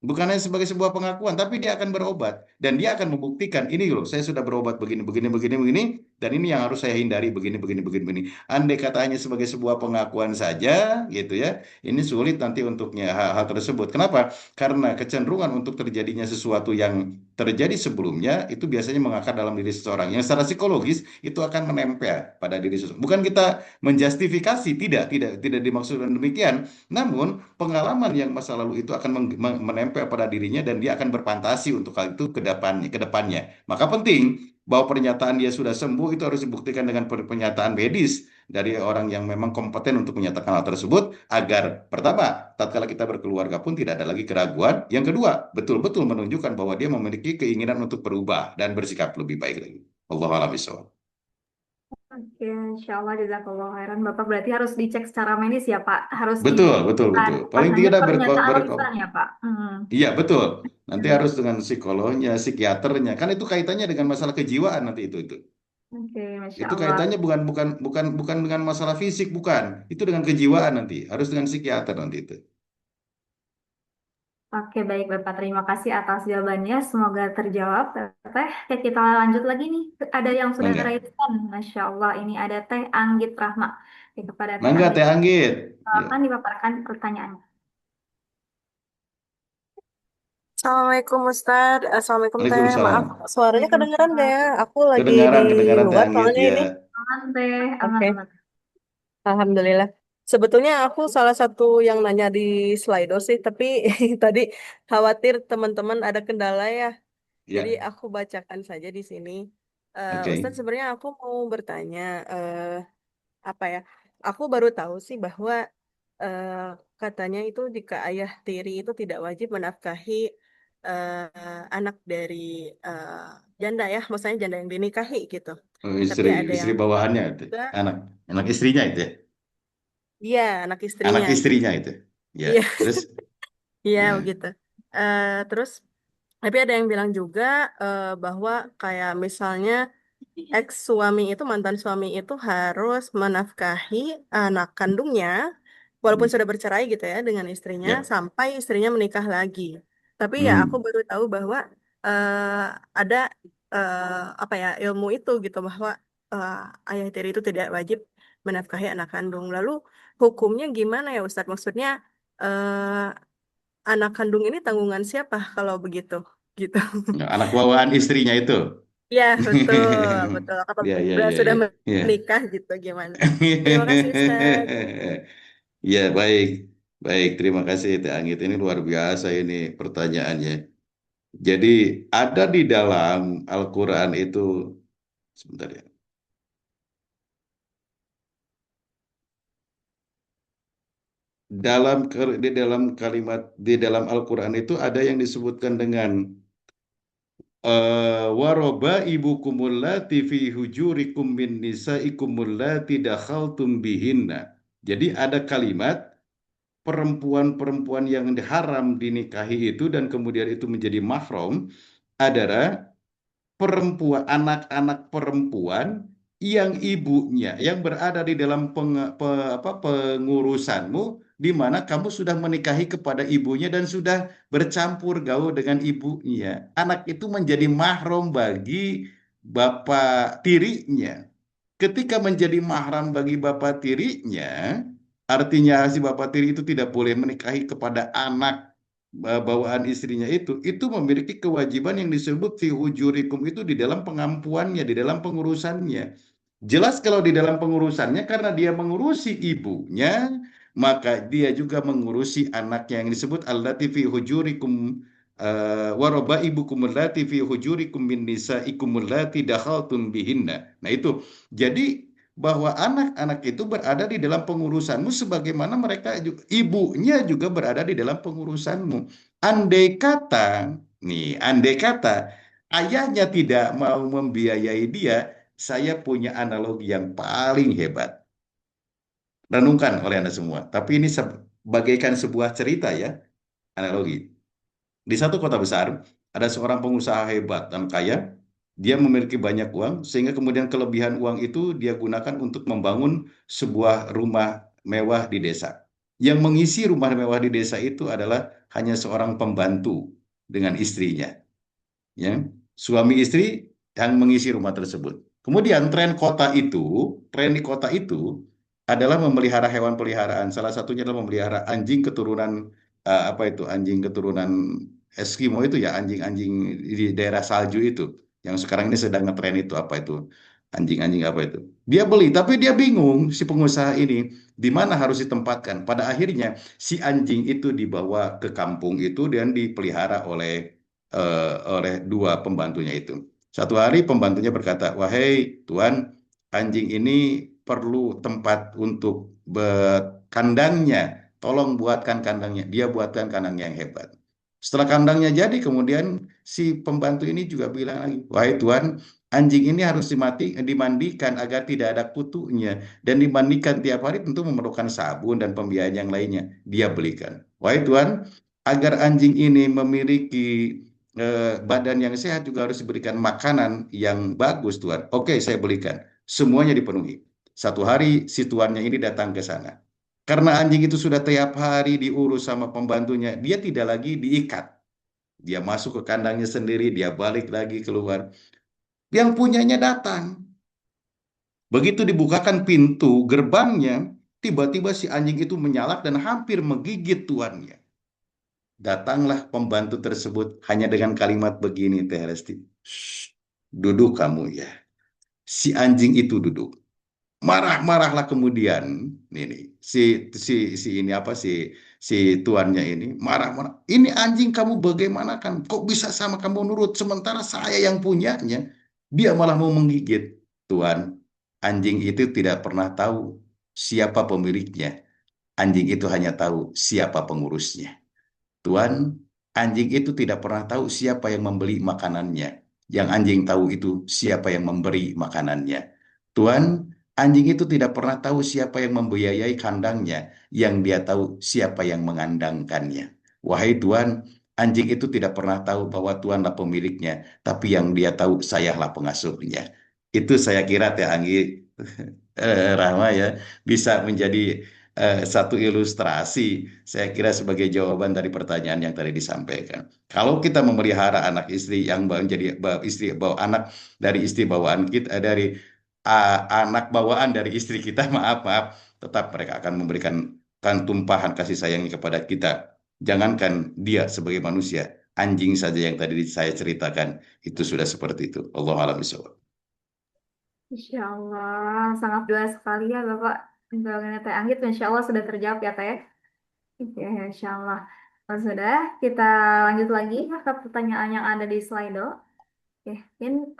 Bukan hanya sebagai sebuah pengakuan, tapi dia akan berobat dan dia akan membuktikan ini loh, saya sudah berobat begini, begini, begini, begini, dan ini yang harus saya hindari begini, begini, begini, begini. Andai kata hanya sebagai sebuah pengakuan saja, gitu ya, ini sulit nanti untuknya hal-hal tersebut. Kenapa? Karena kecenderungan untuk terjadinya sesuatu yang terjadi sebelumnya itu biasanya mengakar dalam diri seseorang. Yang secara psikologis itu akan menempel pada diri seseorang. Bukan kita menjustifikasi, tidak dimaksudkan demikian. Namun pengalaman yang masa lalu itu akan menempel pada dirinya dan dia akan berfantasi untuk hal itu ke depannya. Maka penting bahwa pernyataan dia sudah sembuh itu harus dibuktikan dengan pernyataan medis dari orang yang memang kompeten untuk menyatakan hal tersebut agar pertama, tatkala kita berkeluarga pun tidak ada lagi keraguan. Yang kedua, betul-betul menunjukkan bahwa dia memiliki keinginan untuk berubah dan bersikap lebih baik lagi. Wallahu a'lam bishawab. Oke, insya Allah jazakallah khairan. Bapak berarti harus dicek secara medis ya, Pak. Harus Betul, betul, bukan, betul. bukan Paling hanya tidak pernyataan lisan ya, Pak. Iya, betul. Nanti Hmm. harus dengan psikolognya, psikiaternya. Kan itu kaitannya dengan masalah kejiwaan nanti itu. Oke, Masya Itu Allah. kaitannya bukan dengan masalah fisik, bukan. Itu dengan kejiwaan nanti. Harus dengan psikiater nanti itu. Oke, baik Bapak. Terima kasih atas jawabannya. Semoga terjawab. Teh, kita lanjut lagi nih. Ada yang sudah Mangga. raise hand. Masya Allah, ini ada Teh Anggit Rahma. Oke, kepada Teh Mangga Anggit, Teh Anggit. Ya. akan dipaparkan pertanyaannya. Assalamualaikum Ustadz, Assalamualaikum Teh. Maaf, Waalaikumsalam. suaranya kedengeran nggak ya? Waalaikumsalam. Aku lagi di Kedengaran Teh luar Anggit soalnya ya. ini. Aman, Teh. Aman, Oke, aman. Alhamdulillah. Sebetulnya aku salah satu yang nanya di Slido sih, tapi tadi khawatir teman-teman ada kendala ya. Jadi Ya, aku bacakan saja di sini. oke. Ustadz, sebenarnya aku mau bertanya, apa ya? Aku baru tahu sih bahwa eh, katanya itu jika ayah tiri itu tidak wajib menafkahi anak dari eh, janda ya, maksudnya janda yang dinikahi gitu. Oh, Tapi istri ada istri yang bawahannya itu. juga, Anak anak istrinya itu ya. iya anak Anak istrinya istrinya gitu. itu. Ya, Iya, terus iya ya. begitu. Terus, tapi ada yang bilang juga bahwa kayak misalnya ex suami itu mantan suami itu harus menafkahi anak kandungnya walaupun sudah bercerai gitu ya dengan istrinya Ya. sampai istrinya menikah lagi. Tapi ya aku Hmm. baru tahu bahwa ada apa ya ilmu itu gitu bahwa eh, ayah tiri itu tidak wajib menafkahi anak kandung. Lalu hukumnya gimana ya Ustadz? Maksudnya eh, anak kandung ini tanggungan siapa kalau begitu? Gitu. Anak bawaan istrinya itu. Ya, betul, betul. Ya, ya, Apabila ya, sudah ya. Ya. menikah gitu gimana? Terima kasih, Ustaz. Ya, baik. Baik, terima kasih Teh Anggit. Ini luar biasa ini pertanyaannya. Jadi, ada di dalam Al-Quran itu, sebentar ya. Di dalam Al-Quran itu ada yang disebutkan dengan waroba ibukumul lati fi hujurikum min nisaikumul lati dakhaltum bihinna. Jadi ada kalimat perempuan-perempuan yang haram dinikahi itu dan kemudian itu menjadi mahram adalah anak-anak perempuan yang ibunya yang berada di dalam pengurusanmu di mana kamu sudah menikahi kepada ibunya dan sudah bercampur gaul dengan ibunya. Anak itu menjadi mahram bagi bapak tirinya. ketika menjadi mahram bagi bapak tirinya, artinya si bapak tiri itu tidak boleh menikahi kepada anak bawaan istrinya itu memiliki kewajiban yang disebut fi hujurikum itu di dalam pengampuannya, di dalam pengurusannya. Jelas kalau di dalam pengurusannya karena dia mengurusi ibunya, maka dia juga mengurusi anaknya yang disebut allati fi hujurikum waroba ibukum allati fi hujurikum min nisaikum allati dakhaltum bihinna. Nah itu. Jadi bahwa anak-anak itu berada di dalam pengurusanmu sebagaimana mereka ibunya juga berada di dalam pengurusanmu. Andai kata ayahnya tidak mau membiayai dia, saya punya analogi yang paling hebat. Renungkan oleh Anda semua. Tapi ini bagaikan sebuah cerita ya, analogi. Di satu kota besar, ada seorang pengusaha hebat dan kaya. Dia memiliki banyak uang, sehingga kemudian kelebihan uang itu dia gunakan untuk membangun sebuah rumah mewah di desa. Yang mengisi rumah mewah di desa itu adalah hanya seorang pembantu dengan istrinya. Ya, suami istri yang mengisi rumah tersebut. Kemudian tren di kota itu adalah memelihara hewan peliharaan. Salah satunya adalah memelihara anjing keturunan anjing keturunan Eskimo itu ya, anjing-anjing di daerah salju itu. Yang sekarang ini sedang ngetren itu apa itu? Anjing-anjing apa itu? Dia beli, tapi dia bingung si pengusaha ini di mana harus ditempatkan. Pada akhirnya si anjing itu dibawa ke kampung itu dan dipelihara oleh dua pembantunya itu. Satu hari pembantunya berkata, "Wahai Tuan, anjing ini perlu tempat untuk kandangnya. Tolong buatkan kandangnya." Dia buatkan kandangnya yang hebat. Setelah kandangnya jadi, kemudian si pembantu ini juga bilang lagi, "Wahai Tuan, anjing ini harus dimandikan agar tidak ada kutunya. Dan dimandikan tiap hari tentu memerlukan sabun dan pembiayaan yang lainnya." Dia belikan. "Wahai Tuan, agar anjing ini memiliki badan yang sehat juga harus diberikan makanan yang bagus, Tuan." "Oke, saya belikan." Semuanya dipenuhi. Satu hari si tuannya ini datang ke sana. Karena anjing itu sudah tiap hari diurus sama pembantunya, dia tidak lagi diikat. Dia masuk ke kandangnya sendiri, dia balik lagi keluar. Yang punyanya datang. Begitu dibukakan pintu gerbangnya, tiba-tiba si anjing itu menyalak dan hampir menggigit tuannya. Datanglah pembantu tersebut hanya dengan kalimat begini, Teh Resti. "Shh, duduk kamu ya." Si anjing itu duduk. Marah-marahlah kemudian si tuannya ini marah-marah. "Ini anjing kamu bagaimana kan? Kok bisa sama kamu nurut sementara saya yang punyanya? Dia malah mau menggigit." "Tuan, anjing itu tidak pernah tahu siapa pemiliknya. Anjing itu hanya tahu siapa pengurusnya." "Tuan, anjing itu tidak pernah tahu siapa yang membeli makanannya. Yang anjing tahu itu siapa yang memberi makanannya. Tuan, anjing itu tidak pernah tahu siapa yang membiayai kandangnya. Yang dia tahu siapa yang mengandangkannya. Wahai Tuan, anjing itu tidak pernah tahu bahwa Tuanlah pemiliknya, tapi yang dia tahu sayalah pengasuhnya." Itu saya kira Teh Anggi Rahma ya bisa menjadi satu ilustrasi, saya kira sebagai jawaban dari pertanyaan yang tadi disampaikan. Kalau kita memelihara anak istri yang menjadi istri bawa anak dari istri bawaan kita, dari anak bawaan dari istri kita, maaf, tetap mereka akan memberikan tumpahan kasih sayangnya kepada kita. Jangankan dia sebagai manusia, anjing saja yang tadi saya ceritakan itu sudah seperti itu. Allahu a'lam bishawab. Insya Allah, sangat doa sekali ya Bapak. Doanya Teh Anggit, Insya Allah sudah terjawab ya Teh. Ya, Insya Allah. Kalau sudah, kita lanjut lagi ke pertanyaan yang ada di Slido. Oke, mungkin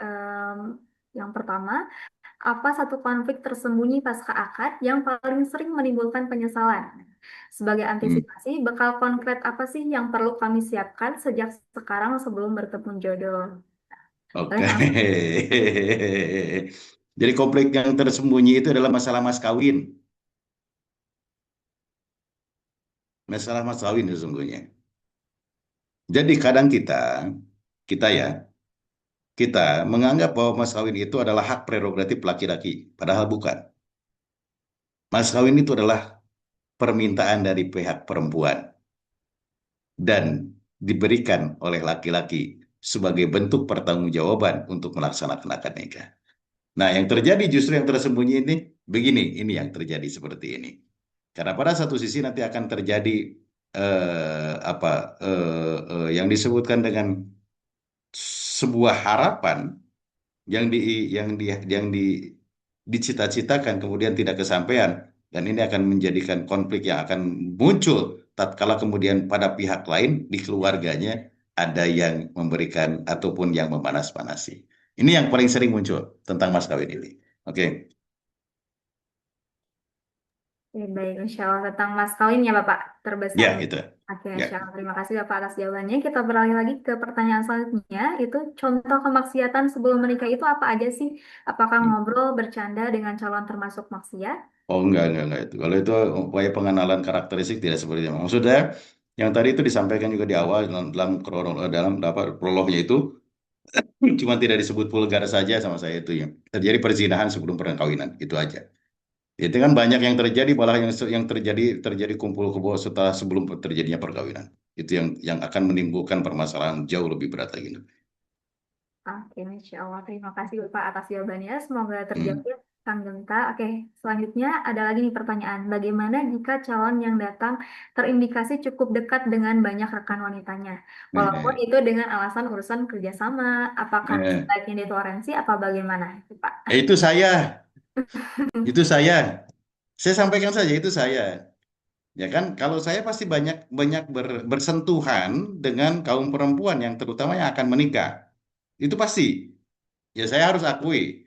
yang pertama, apa satu konflik tersembunyi pasca akad yang paling sering menimbulkan penyesalan? Sebagai antisipasi, bekal konkret apa sih yang perlu kami siapkan sejak sekarang sebelum bertemu jodoh? Oke. Jadi konflik yang tersembunyi itu adalah masalah mas kawin. Masalah mas kawin sesungguhnya. Jadi kadang kita ya, kita menganggap bahwa mas kawin itu adalah hak prerogatif laki-laki. Padahal bukan. Mas kawin itu adalah permintaan dari pihak perempuan. Dan diberikan oleh laki-laki sebagai bentuk pertanggungjawaban untuk melaksanakan akad nikah. Nah, yang terjadi justru yang tersembunyi ini begini, ini yang terjadi seperti ini. Karena pada satu sisi nanti akan terjadi yang disebutkan dengan sebuah harapan yang dicita-citakan kemudian tidak kesampaian, dan ini akan menjadikan konflik yang akan muncul tatkala kemudian pada pihak lain di keluarganya ada yang memberikan ataupun yang memanas-manasi. Ini yang paling sering muncul tentang mas kawin ini. Oke. Oke, baik, Insya Allah tentang mas kawin ya Bapak terbesar Ya, ya. itu. Oke, Ya. Insya Allah. Terima kasih Bapak atas jawabannya. Kita beralih lagi ke pertanyaan selanjutnya, itu contoh kemaksiatan sebelum menikah itu apa aja sih? Apakah ngobrol, bercanda dengan calon termasuk maksiat? Oh, enggak itu. Kalau itu upaya pengenalan karakteristik tidak seperti itu. Maksudnya yang tadi itu disampaikan juga di awal dalam prolognya itu cuma tidak disebut vulgar saja sama saya itu ya. Terjadi perzinahan sebelum perkawinan, itu aja. Itu kan banyak yang terjadi, malah yang terjadi kumpul kebo setelah sebelum terjadinya perkawinan. Itu yang akan menimbulkan permasalahan jauh lebih berat lagi. Oke, Insya Allah. Terima kasih Bapak atas jawabannya. Semoga terjawab Hmm. ya, Kang Genta. Oke, selanjutnya ada lagi nih pertanyaan. Bagaimana jika calon yang datang terindikasi cukup dekat dengan banyak rekan wanitanya? Walaupun Eh, itu dengan alasan urusan kerjasama, apakah eh, sebaiknya ditoleransi apa bagaimana? Itu, Pak. itu saya. Saya sampaikan saja itu saya. Ya kan, kalau saya pasti banyak banyak bersentuhan dengan kaum perempuan yang terutama yang akan menikah. Itu pasti. Ya saya harus akui.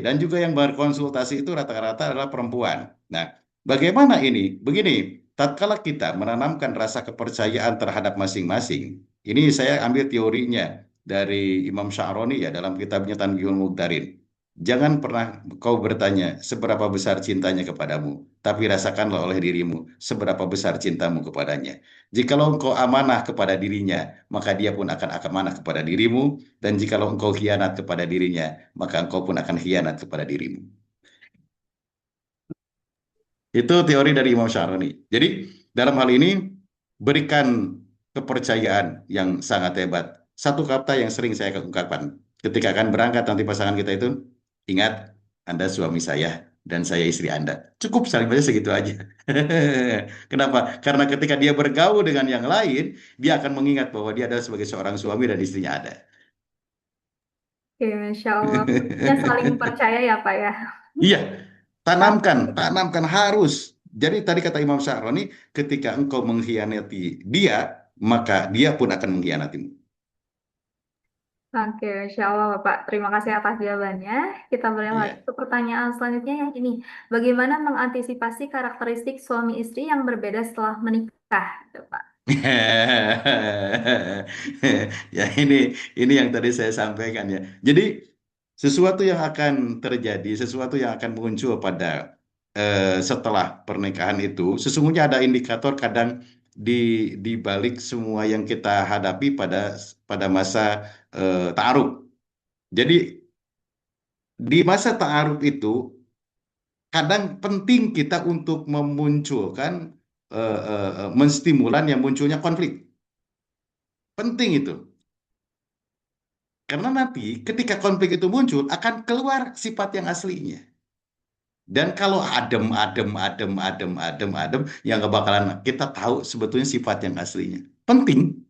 Dan juga yang berkonsultasi itu rata-rata adalah perempuan. Nah, bagaimana ini? Begini, tatkala kita menanamkan rasa kepercayaan terhadap masing-masing, ini saya ambil teorinya dari Imam Sya'roni ya dalam kitabnya Tanbihul Muqtarin. Jangan pernah kau bertanya seberapa besar cintanya kepadamu, tapi rasakanlah oleh dirimu seberapa besar cintamu kepadanya. Jikalau engkau amanah kepada dirinya, maka dia pun akan amanah kepada dirimu. Dan jikalau engkau khianat kepada dirinya, maka engkau pun akan khianat kepada dirimu. Itu teori dari Imam Syaroni. Jadi, dalam hal ini, berikan kepercayaan yang sangat hebat. Satu kata yang sering saya ungkapkan. Ketika akan berangkat nanti pasangan kita itu, ingat, Anda suami saya dan saya istri Anda. Cukup saling saja segitu aja. Kenapa? Karena ketika dia bergaul dengan yang lain, dia akan mengingat bahwa dia adalah sebagai seorang suami dan istrinya ada. Oke, Insya Allah. Kuncinya saling percaya ya, Pak ya. Iya, tanamkan harus. Jadi tadi kata Imam Sya'roni, ketika engkau mengkhianati dia, maka dia pun akan mengkhianatimu. Oke, Insya Allah Bapak. Terima kasih atas jawabannya. Kita beralih lagi Iya. ke pertanyaan selanjutnya yang ini. Bagaimana mengantisipasi karakteristik suami istri yang berbeda setelah menikah? Gitu, Pak. Ya ini yang tadi saya sampaikan ya. Jadi sesuatu yang akan terjadi, sesuatu yang akan muncul pada setelah pernikahan itu, sesungguhnya ada indikator kadang di di balik semua yang kita hadapi pada masa ta'aruf. Jadi di masa ta'aruf itu kadang penting kita untuk memunculkan menstimulan yang munculnya konflik. Penting itu. Karena nanti ketika konflik itu muncul akan keluar sifat yang aslinya. Dan kalau adem, yang nggak bakalan kita tahu sebetulnya sifat yang aslinya. Penting.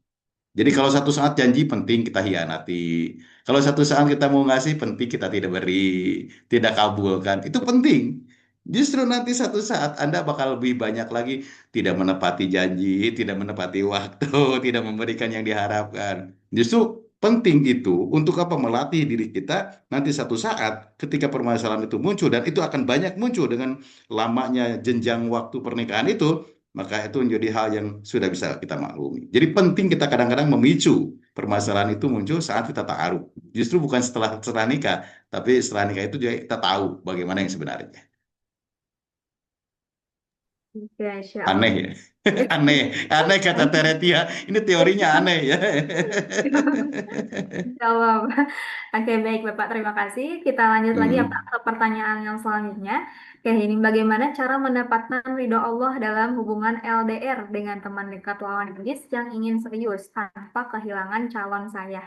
Jadi kalau satu saat janji penting kita hianati. Kalau satu saat kita mau ngasih penting kita tidak beri, tidak kabulkan. Itu penting. Justru nanti satu saat Anda bakal lebih banyak lagi tidak menepati janji, tidak menepati waktu, tidak memberikan yang diharapkan. Justru penting itu untuk apa? Melatih diri kita nanti satu saat ketika permasalahan itu muncul, dan itu akan banyak muncul dengan lamanya jenjang waktu pernikahan itu, maka itu menjadi hal yang sudah bisa kita maklumi. Jadi penting kita kadang-kadang memicu permasalahan itu muncul saat kita ta'aruf. Justru bukan setelah nikah, tapi setelah nikah itu juga kita tahu bagaimana yang sebenarnya. Oke, Insya Allah. Aneh ya. Aneh kata Teretia. Ini teorinya aneh ya. Insya Allah. Oke, baik Bapak. Terima kasih. Kita lanjut lagi ya Pak Hmm. ke pertanyaan yang selanjutnya. Oke, ini bagaimana cara mendapatkan ridho Allah dalam hubungan LDR dengan teman dekat lawan jenis yang ingin serius tanpa kehilangan calon saya?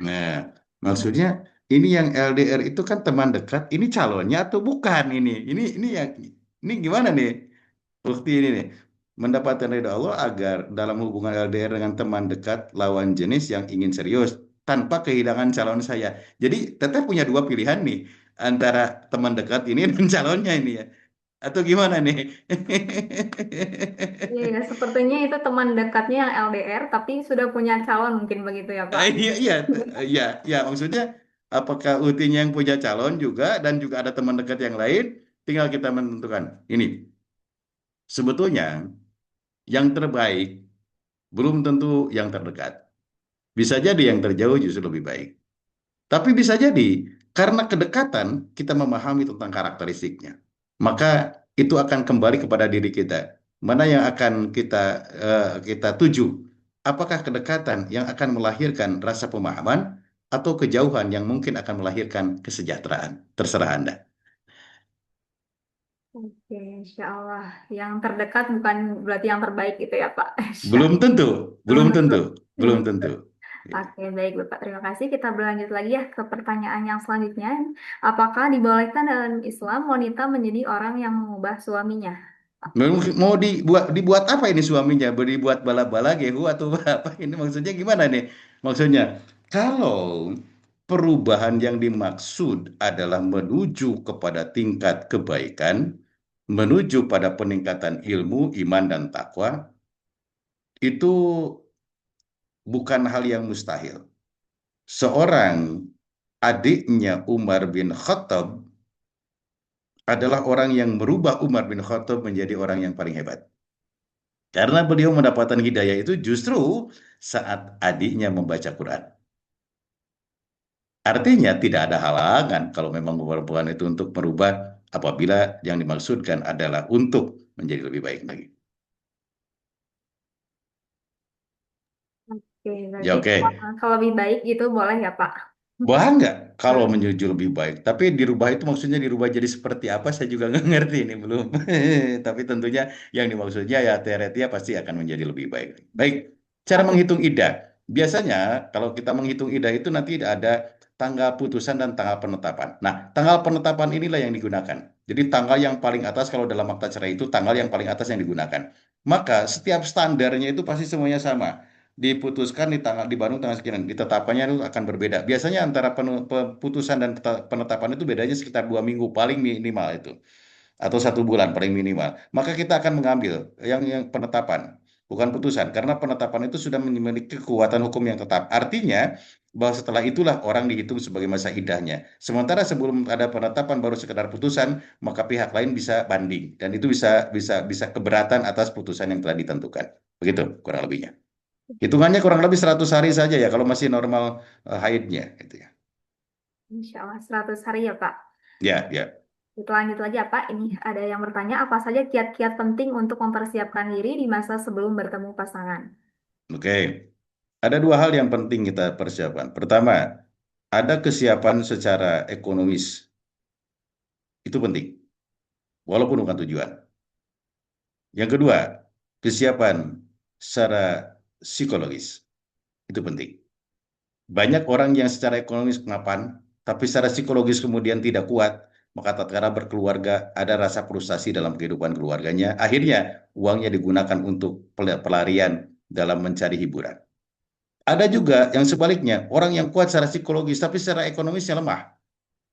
Nah, maksudnya Ini yang LDR itu kan teman dekat, ini calonnya atau bukan ini? Ini gimana nih? Bukti ini nih. Mendapatkan ridha Allah agar dalam hubungan LDR dengan teman dekat lawan jenis yang ingin serius tanpa kehilangan calon saya. Jadi tetap punya dua pilihan nih antara teman dekat ini dan calonnya ini ya. Atau gimana nih? Iya, ya, sepertinya itu teman dekatnya yang LDR, tapi sudah punya calon mungkin begitu ya, Pak. Iya, iya, iya, iya. Maksudnya, apakah Utinya yang punya calon juga dan juga ada teman dekat yang lain? Tinggal kita menentukan. Ini sebetulnya yang terbaik belum tentu yang terdekat. Bisa jadi yang terjauh justru lebih baik. Tapi bisa jadi karena kedekatan kita memahami tentang karakteristiknya. Maka itu akan kembali kepada diri kita. Mana yang akan kita tuju? Apakah kedekatan yang akan melahirkan rasa pemahaman atau kejauhan yang mungkin akan melahirkan kesejahteraan? Terserah Anda. Oke, insya Allah. Yang terdekat bukan berarti yang terbaik gitu ya, Pak. Insya Belum tentu, belum belum tentu. tentu, belum tentu. Ya. Oke, baik Bapak. Terima kasih. Kita berlanjut lagi ya ke pertanyaan yang selanjutnya. Apakah dibolehkan dalam Islam wanita menjadi orang yang mengubah suaminya? Mau dibuat apa ini suaminya? Dibuat bala-bala gehu atau apa? Ini maksudnya gimana nih? Maksudnya kalau perubahan yang dimaksud adalah menuju kepada tingkat kebaikan, menuju pada peningkatan ilmu, iman dan takwa, itu bukan hal yang mustahil. Seorang adiknya Umar bin Khattab adalah orang yang merubah Umar bin Khattab menjadi orang yang paling hebat. Karena beliau mendapatkan hidayah itu justru saat adiknya membaca Quran. Artinya tidak ada halangan kalau memang perempuan itu untuk merubah apabila yang dimaksudkan adalah untuk menjadi lebih baik lagi. Oke, Ya berarti oke. kalau lebih baik gitu boleh ya, Pak? Bangga kalau menuju lebih baik. Tapi dirubah itu maksudnya dirubah jadi seperti apa saya juga nggak ngerti ini belum. Tapi tentunya yang dimaksudnya ya teretia pasti akan menjadi lebih baik. Baik, cara Oke. menghitung iddah. Biasanya kalau kita menghitung iddah itu nanti ada tanggal putusan dan tanggal penetapan. Nah, tanggal penetapan inilah yang digunakan. Jadi tanggal yang paling atas kalau dalam akta cerai itu tanggal yang paling atas yang digunakan. Maka setiap standarnya itu pasti semuanya sama diputuskan di Bandung tanggal sekian, ditetapkannya itu akan berbeda. Biasanya antara putusan dan penetapan itu bedanya sekitar 2 minggu paling minimal itu, atau 1 bulan paling minimal. Maka kita akan mengambil yang penetapan, bukan putusan, karena penetapan itu sudah memiliki kekuatan hukum yang tetap. Artinya bahwa setelah itulah orang dihitung sebagai masa iddahnya. Sementara sebelum ada penetapan baru sekedar putusan, maka pihak lain bisa banding dan itu bisa keberatan atas putusan yang telah ditentukan. Begitu kurang lebihnya. Hitungannya kurang lebih 100 hari saja ya kalau masih normal haidnya gitu ya. Insya Allah 100 hari ya, Pak. Ya, ya. Kita lanjut lagi ya, Pak. Ini ada yang bertanya, apa saja kiat-kiat penting untuk mempersiapkan diri di masa sebelum bertemu pasangan? Oke. Ada 2 hal yang penting kita persiapkan. Pertama, ada kesiapan secara ekonomis. Itu penting, walaupun bukan tujuan. Yang kedua, kesiapan secara psikologis. Itu penting. Banyak orang yang secara ekonomis mapan, tapi secara psikologis kemudian tidak kuat, maka tatkala berkeluarga ada rasa frustasi dalam kehidupan keluarganya. Akhirnya uangnya digunakan untuk pelarian dalam mencari hiburan. Ada juga yang sebaliknya, orang yang kuat secara psikologis tapi secara ekonomisnya lemah.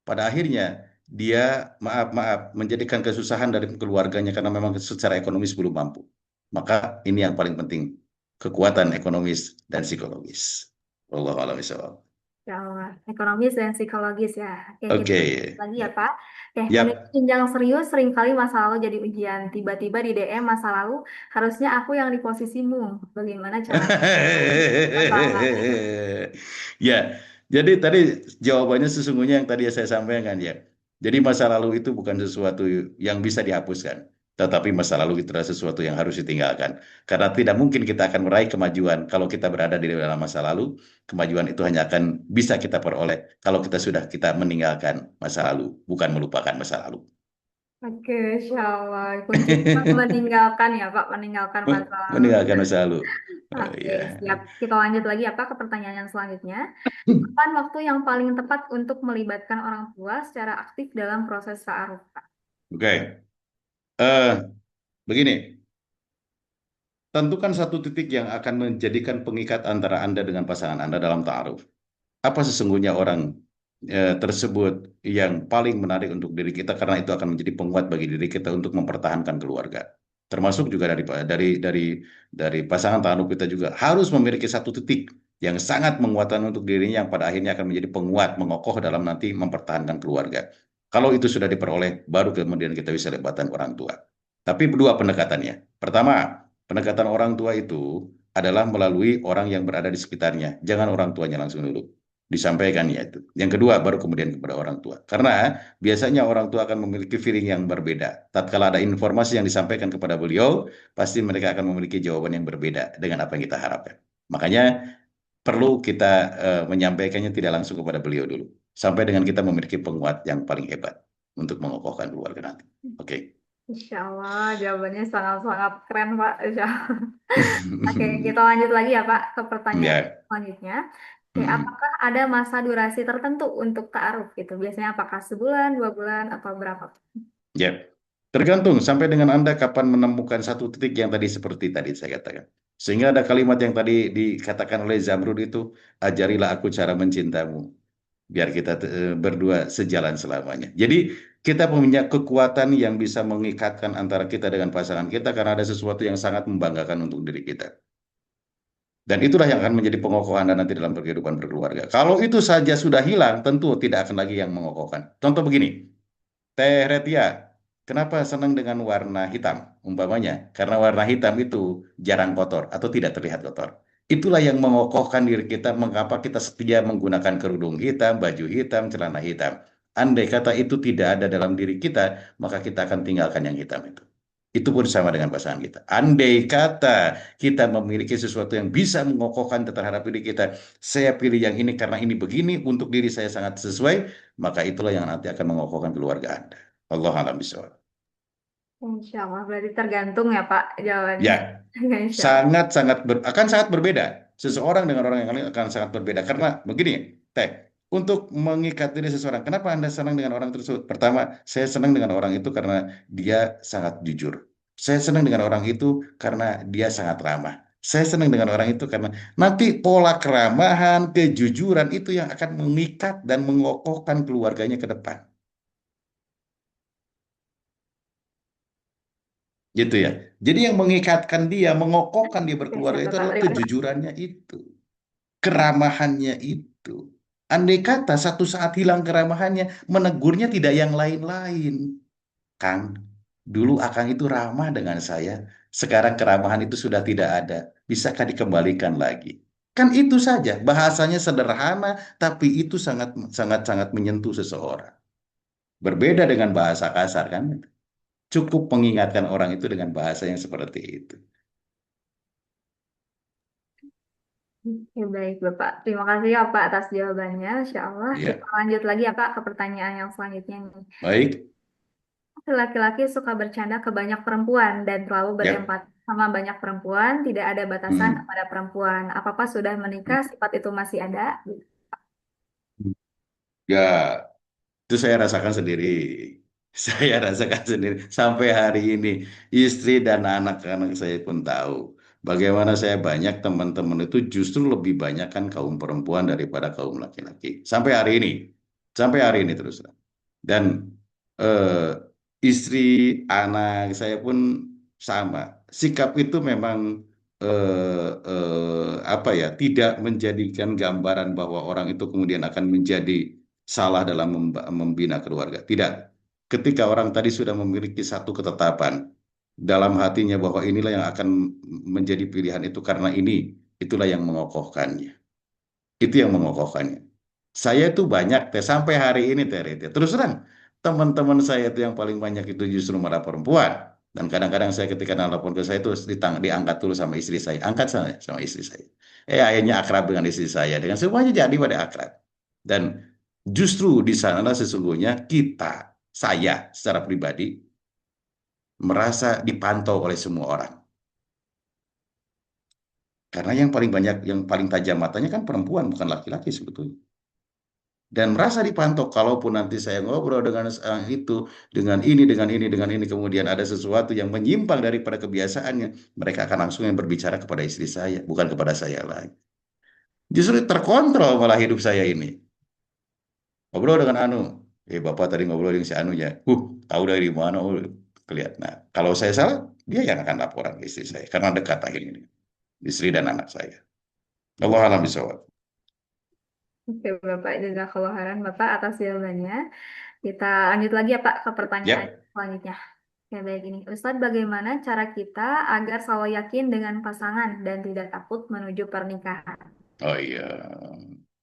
Pada akhirnya dia maaf menjadikan kesusahan dari keluarganya karena memang secara ekonomis belum mampu. Maka ini yang paling penting, kekuatan ekonomis dan psikologis. Wallahu a'lam bishawab. Ya Allah, ekonomis dan psikologis ya. Oke, kita Oke. lagi ya, Pak. Oke, Yap. menuju jenjang serius seringkali masa lalu jadi ujian. Tiba-tiba di DM masa lalu, harusnya aku yang di posisimu. Bagaimana caranya? Pasangan. Ya, jadi tadi jawabannya sesungguhnya yang tadi saya sampaikan ya. Jadi masa lalu itu bukan sesuatu yang bisa dihapuskan, tetapi masa lalu itu adalah sesuatu yang harus ditinggalkan. Karena tidak mungkin kita akan meraih kemajuan kalau kita berada di dalam masa lalu. Kemajuan itu hanya akan bisa kita peroleh kalau kita meninggalkan masa lalu, bukan melupakan masa lalu. Oke, Insya Allah. Kuncinya meninggalkan ya Pak, meninggalkan masa lalu. Meninggalkan masa lalu. Oh Oke, ya. siap. Kita lanjut lagi ya Pak ke pertanyaan yang selanjutnya. Kapan waktu yang paling tepat untuk melibatkan orang tua secara aktif dalam proses ta'aruf, Pak? Oke. Eh, Begini, tentukan satu titik yang akan menjadikan pengikat antara Anda dengan pasangan Anda dalam ta'aruf. Apa sesungguhnya orang tersebut yang paling menarik untuk diri kita karena itu akan menjadi penguat bagi diri kita untuk mempertahankan keluarga. Termasuk juga dari pasangan ta'aruf kita juga harus memiliki satu titik yang sangat menguatkan untuk dirinya yang pada akhirnya akan menjadi penguat, mengokoh dalam nanti mempertahankan keluarga. Kalau itu sudah diperoleh, baru kemudian kita bisa libatkan orang tua. Tapi dua pendekatannya. Pertama, pendekatan orang tua itu adalah melalui orang yang berada di sekitarnya. Jangan orang tuanya langsung dulu disampaikan ya itu. Yang kedua baru kemudian kepada orang tua. Karena biasanya orang tua akan memiliki feeling yang berbeda. Tatkala ada informasi yang disampaikan kepada beliau, pasti mereka akan memiliki jawaban yang berbeda dengan apa yang kita harapkan. Makanya perlu kita menyampaikannya tidak langsung kepada beliau dulu. Sampai dengan kita memiliki penguat yang paling hebat untuk mengokohkan keluarga nanti. Oke. Insya Allah, jawabannya sangat-sangat keren, Pak. Insya Allah. Oke, kita lanjut lagi ya, Pak, ke pertanyaan Ya. selanjutnya. Oke, apakah ada masa durasi tertentu untuk ta'aruf gitu? Biasanya apakah sebulan, 2 bulan, atau berapa? Ya. Tergantung sampai dengan Anda kapan menemukan satu titik yang tadi seperti tadi saya katakan. Sehingga ada kalimat yang tadi dikatakan oleh Zamrud itu, ajarilah aku cara mencintamu. Biar kita berdua sejalan selamanya. Jadi kita punya kekuatan yang bisa mengikatkan antara kita dengan pasangan kita karena ada sesuatu yang sangat membanggakan untuk diri kita. Dan itulah yang akan menjadi pengokohan Anda nanti dalam kehidupan berkeluarga. Kalau itu saja sudah hilang, tentu tidak akan lagi yang mengokohkan. Contoh begini, Teh Retia, kenapa senang dengan warna hitam? Umpamanya, karena warna hitam itu jarang kotor atau tidak terlihat kotor. Itulah yang mengokohkan diri kita, mengapa kita setia menggunakan kerudung hitam, baju hitam, celana hitam. Andai kata itu tidak ada dalam diri kita, maka kita akan tinggalkan yang hitam itu. Itu pun sama dengan pasangan kita. Andai kata kita memiliki sesuatu yang bisa mengokohkan terhadap diri kita, saya pilih yang ini karena ini begini, untuk diri saya sangat sesuai, maka itulah yang nanti akan mengokohkan keluarga Anda. Allah alam bisawab. Insya Allah, berarti tergantung ya, Pak, jawabannya. Ya, Insya Allah. akan sangat berbeda. Seseorang dengan orang yang lain akan sangat berbeda. Karena begini, Teh, untuk mengikat diri seseorang, kenapa Anda senang dengan orang tersebut? Pertama, saya senang dengan orang itu karena dia sangat jujur. Saya senang dengan orang itu karena dia sangat ramah. Saya senang dengan orang itu karena nanti pola keramahan, kejujuran itu yang akan mengikat dan mengokohkan keluarganya ke depan. Gitu ya. Jadi yang mengikatkan dia, mengokohkan dia Oke, berkeluarga siap, itu Bapak. adalah Terima kasih. kejujurannya itu, keramahannya itu. Andai kata satu saat hilang keramahannya, menegurnya tidak yang lain-lain. Kang, dulu Akang itu ramah dengan saya, sekarang keramahan itu sudah tidak ada. Bisakah dikembalikan lagi? Kan itu saja, bahasanya sederhana, tapi itu sangat sangat sangat menyentuh seseorang. Berbeda dengan bahasa kasar kan? Cukup mengingatkan orang itu dengan bahasa yang seperti itu. Oke, baik, Bapak. Terima kasih ya, Pak, atas jawabannya. Insya Allah. Kita Ya, lanjut lagi ya, Pak, ke pertanyaan yang selanjutnya nih. baik. Laki-laki suka bercanda ke banyak perempuan dan terlalu Ya. berempati sama banyak perempuan, tidak ada batasan Hmm. kepada perempuan. Apakah sudah menikah, sifat itu masih ada? Ya, itu saya rasakan sendiri. Saya rasakan sendiri. Sampai hari ini, istri dan anak-anak saya pun tahu. Bagaimana saya banyak teman-teman itu justru lebih banyak kan kaum perempuan daripada kaum laki-laki. Sampai hari ini. Sampai hari ini terus. Dan eh, istri, anak saya pun sama. Sikap itu memang apa ya, tidak menjadikan gambaran bahwa orang itu kemudian akan menjadi salah dalam membina keluarga. Tidak. Ketika orang tadi sudah memiliki satu ketetapan dalam hatinya bahwa inilah yang akan menjadi pilihan itu karena ini, itulah yang mengokohkannya. Itu yang mengokohkannya. Saya itu banyak, Teh, sampai hari ini, Teh Rete. Terus terang, teman-teman saya itu yang paling banyak itu justru malah perempuan. Dan kadang-kadang saya ketika nelpon ke saya itu diangkat dulu sama istri saya. Angkat sama istri saya. Akhirnya akrab dengan istri saya. Dengan semuanya jadi pada akrab. Dan justru di sanalah sesungguhnya kita, saya secara pribadi, merasa dipantau oleh semua orang. Karena yang paling banyak, yang paling tajam matanya kan perempuan, bukan laki-laki sebetulnya. Dan merasa dipantau, kalaupun nanti saya ngobrol dengan itu, dengan ini, kemudian ada sesuatu yang menyimpang daripada kebiasaannya, mereka akan langsung yang berbicara kepada istri saya, bukan kepada saya lagi. Justru terkontrol malah hidup saya ini. Ngobrol dengan Anu, Bapak tadi ngobrol dengan si Anu ya, tahu dari mana, kelihatan. Nah, kalau saya salah, dia yang akan laporan ke istri saya, karena dekat akhirnya, istri dan anak saya. Allah alam bisawab. Oke, Bapak, jazakallah khairan Bapak atas jawabannya. Kita lanjut lagi ya Pak ke pertanyaan Ya. selanjutnya. Ya baik ini. Ustadz, bagaimana cara kita agar selalu yakin dengan pasangan dan tidak takut menuju pernikahan? Oh iya.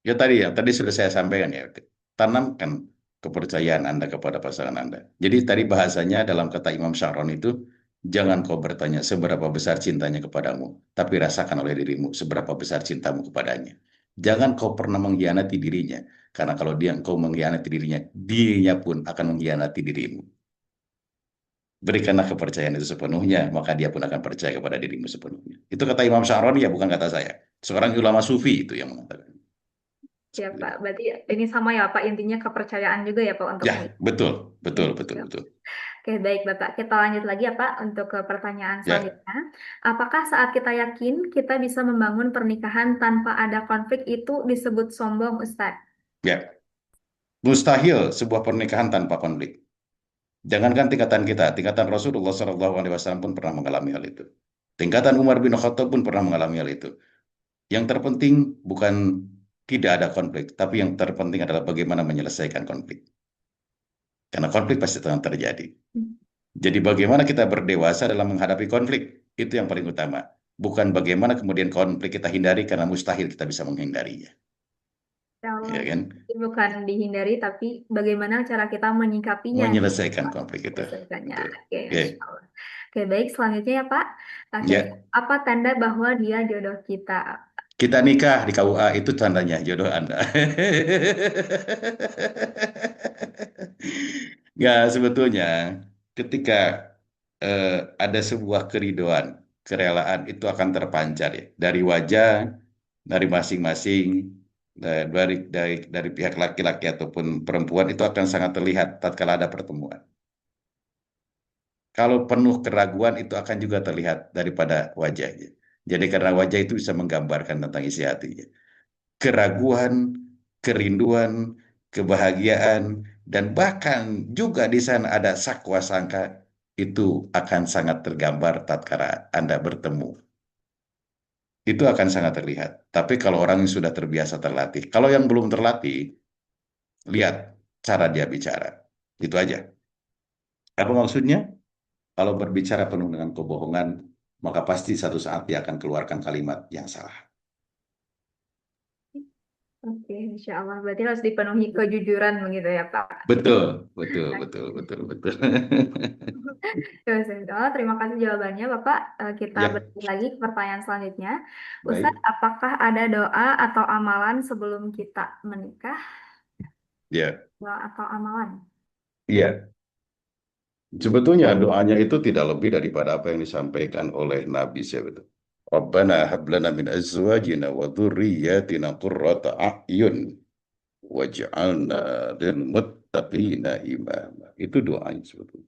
Ya tadi sudah saya sampaikan ya. Tanamkan kepercayaan Anda kepada pasangan Anda. Jadi tadi bahasanya dalam kata Imam Sya'ron itu, jangan kau bertanya seberapa besar cintanya kepadamu, tapi rasakan oleh dirimu seberapa besar cintamu kepadanya. Jangan kau pernah mengkhianati dirinya, karena kalau kau mengkhianati dirinya, dirinya pun akan mengkhianati dirimu. Berikanlah kepercayaan itu sepenuhnya, maka dia pun akan percaya kepada dirimu sepenuhnya. Itu kata Imam Sya'roni ya, bukan kata saya. Seorang ulama sufi itu yang mengatakan. Ya Pak, berarti ini sama ya Pak, intinya kepercayaan juga ya Pak untuk Ya, betul, betul, betul, Ya. betul. Oke, baik Bapak. Kita lanjut lagi ya Pak untuk ke pertanyaan Ya, selanjutnya. Apakah saat kita yakin kita bisa membangun pernikahan tanpa ada konflik itu disebut sombong, Ustadz? ya. Mustahil sebuah pernikahan tanpa konflik. Jangankan tingkatan kita, tingkatan Rasulullah SAW pun pernah mengalami hal itu. Tingkatan Umar bin Khattab pun pernah mengalami hal itu. Yang terpenting bukan tidak ada konflik, tapi yang terpenting adalah bagaimana menyelesaikan konflik. Karena konflik pasti akan terjadi. Jadi bagaimana kita berdewasa dalam menghadapi konflik, itu yang paling utama. Bukan bagaimana kemudian konflik kita hindari, karena mustahil kita bisa menghindarinya. Kalau Ya kan? bukan dihindari, tapi bagaimana cara kita menyikapinya, Menyelesaikan konflik itu. menyelesaikannya. Betul. Oke, Oke. Masya Allah. Oke, baik. Selanjutnya ya Pak, Ya, apa tanda bahwa dia jodoh kita? kita nikah di KUA itu tandanya jodoh Anda. Ya, sebetulnya ketika ada sebuah keridoan, kerelaan itu akan terpancar ya dari wajah, dari masing-masing, dari pihak laki-laki ataupun perempuan itu akan sangat terlihat tatkala ada pertemuan. Kalau penuh keraguan itu akan juga terlihat daripada wajahnya. Jadi karena wajah itu bisa menggambarkan tentang isi hatinya. Keraguan, kerinduan, kebahagiaan, dan bahkan juga di sana ada sakwa sangka, itu akan sangat tergambar tatkala Anda bertemu. Itu akan sangat terlihat. Tapi kalau orang yang sudah terbiasa terlatih, kalau yang belum terlatih, lihat cara dia bicara. Itu aja. Apa maksudnya? Kalau berbicara penuh dengan kebohongan, maka pasti satu saat dia akan keluarkan kalimat yang salah. Oke, Insya Allah. Berarti harus dipenuhi kejujuran begitu ya Pak. Betul, betul, betul, betul, betul. Ya, Ustaz. Terima kasih jawabannya Bapak. Kita Ya, beralih lagi ke pertanyaan selanjutnya. Ustadz, baik. apakah ada doa atau amalan sebelum kita menikah? Ya, Doa atau amalan? iya. Sebetulnya doanya itu tidak lebih daripada apa yang disampaikan oleh Nabi SAW. Rabbana hab lana min azwajina wa dhurriyyatina qurrata a'yun waj'alna lil muttaqina imama. Itu doanya sebetulnya.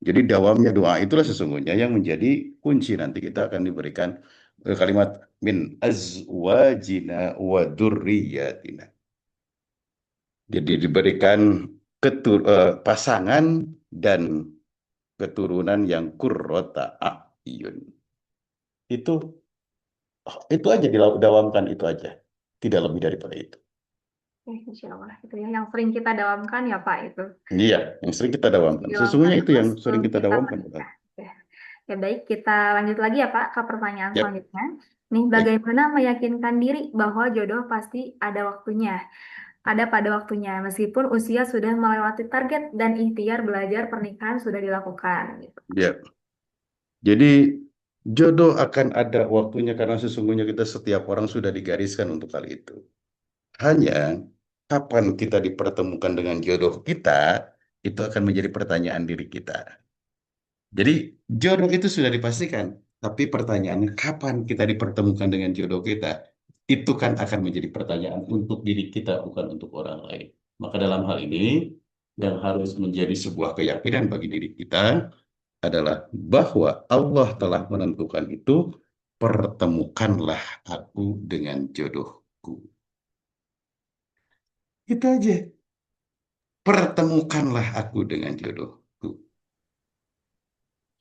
Jadi dawamnya doa itulah sesungguhnya yang menjadi kunci nanti kita akan diberikan kalimat min azwajina wa dhurriyyatina. Jadi diberikan pasangan dan keturunan yang qurrata a'yun. Itu aja didawamkan, itu aja. Tidak lebih daripada itu. Insya Allah. Itu ya yang sering kita dawamkan ya Pak itu. Iya, yang sering kita dawamkan. Dawamkan Sesungguhnya itu terus yang sering sebelum kita kita dawamkan. menikah. Oke. Ya baik, kita lanjut lagi ya Pak ke pertanyaan Ya, selanjutnya. Nih, baik. bagaimana meyakinkan diri bahwa jodoh pasti ada waktunya? Ada pada waktunya, meskipun usia sudah melewati target dan ikhtiar belajar pernikahan sudah dilakukan. Gitu. Ya. Jadi jodoh akan ada waktunya karena sesungguhnya kita setiap orang sudah digariskan untuk hal itu. Hanya kapan kita dipertemukan dengan jodoh kita, itu akan menjadi pertanyaan diri kita. Jadi jodoh itu sudah dipastikan, tapi pertanyaannya kapan kita dipertemukan dengan jodoh kita? Itu kan akan menjadi pertanyaan untuk diri kita, bukan untuk orang lain. Maka dalam hal ini, yang harus menjadi sebuah keyakinan bagi diri kita adalah bahwa Allah telah menentukan itu, pertemukanlah aku dengan jodohku. Itu aja. Pertemukanlah aku dengan jodohku.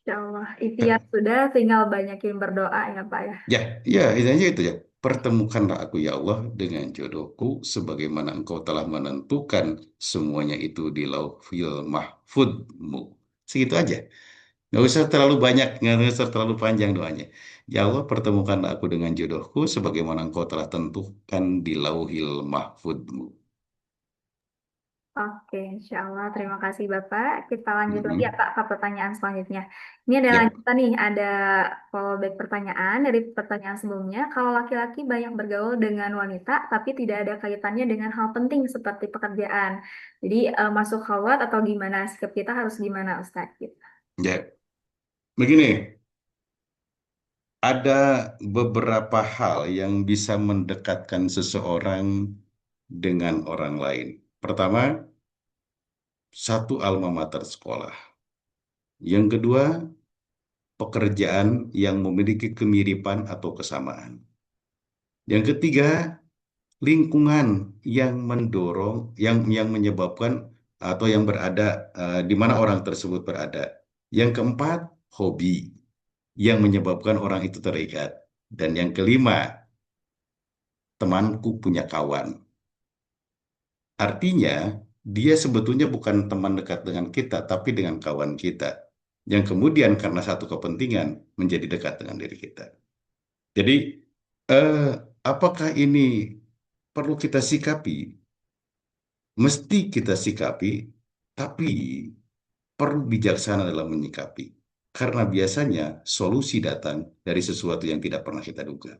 Insya Allah. Ikhtiar sudah, tinggal banyakin berdoa ya Pak ya. Ya, intinya itu ya. Pertemukanlah aku ya Allah dengan jodohku sebagaimana engkau telah menentukan semuanya itu di lauhil mahfudmu. Segitu aja. Nggak usah terlalu banyak, nggak usah terlalu panjang doanya. Ya Allah, pertemukanlah aku dengan jodohku sebagaimana engkau telah tentukan di lauhil mahfudmu. Oke, insya Allah. Terima kasih Bapak. Kita lanjut lagi ya Mhm. Pak ke pertanyaan selanjutnya. Ini ada Ya, lanjutan nih, ada fallback pertanyaan dari pertanyaan sebelumnya. Kalau laki-laki banyak bergaul dengan wanita, tapi tidak ada kaitannya dengan hal penting seperti pekerjaan. Jadi masuk khawat atau gimana? Sikap kita harus gimana Ustadz? Gitu. ya. Begini, ada beberapa hal yang bisa mendekatkan seseorang dengan orang lain. Pertama, satu alma mater sekolah. Yang kedua, pekerjaan yang memiliki kemiripan atau kesamaan. Yang ketiga, lingkungan yang mendorong, yang menyebabkan atau yang berada di mana orang tersebut berada. Yang keempat, hobi yang menyebabkan orang itu terikat. Dan yang kelima, temanku punya kawan. Artinya, dia sebetulnya bukan teman dekat dengan kita, tapi dengan kawan kita. Yang kemudian karena satu kepentingan menjadi dekat dengan diri kita. Jadi, eh, apakah ini perlu kita sikapi? Mesti kita sikapi, tapi perlu bijaksana dalam menyikapi. Karena biasanya solusi datang dari sesuatu yang tidak pernah kita duga.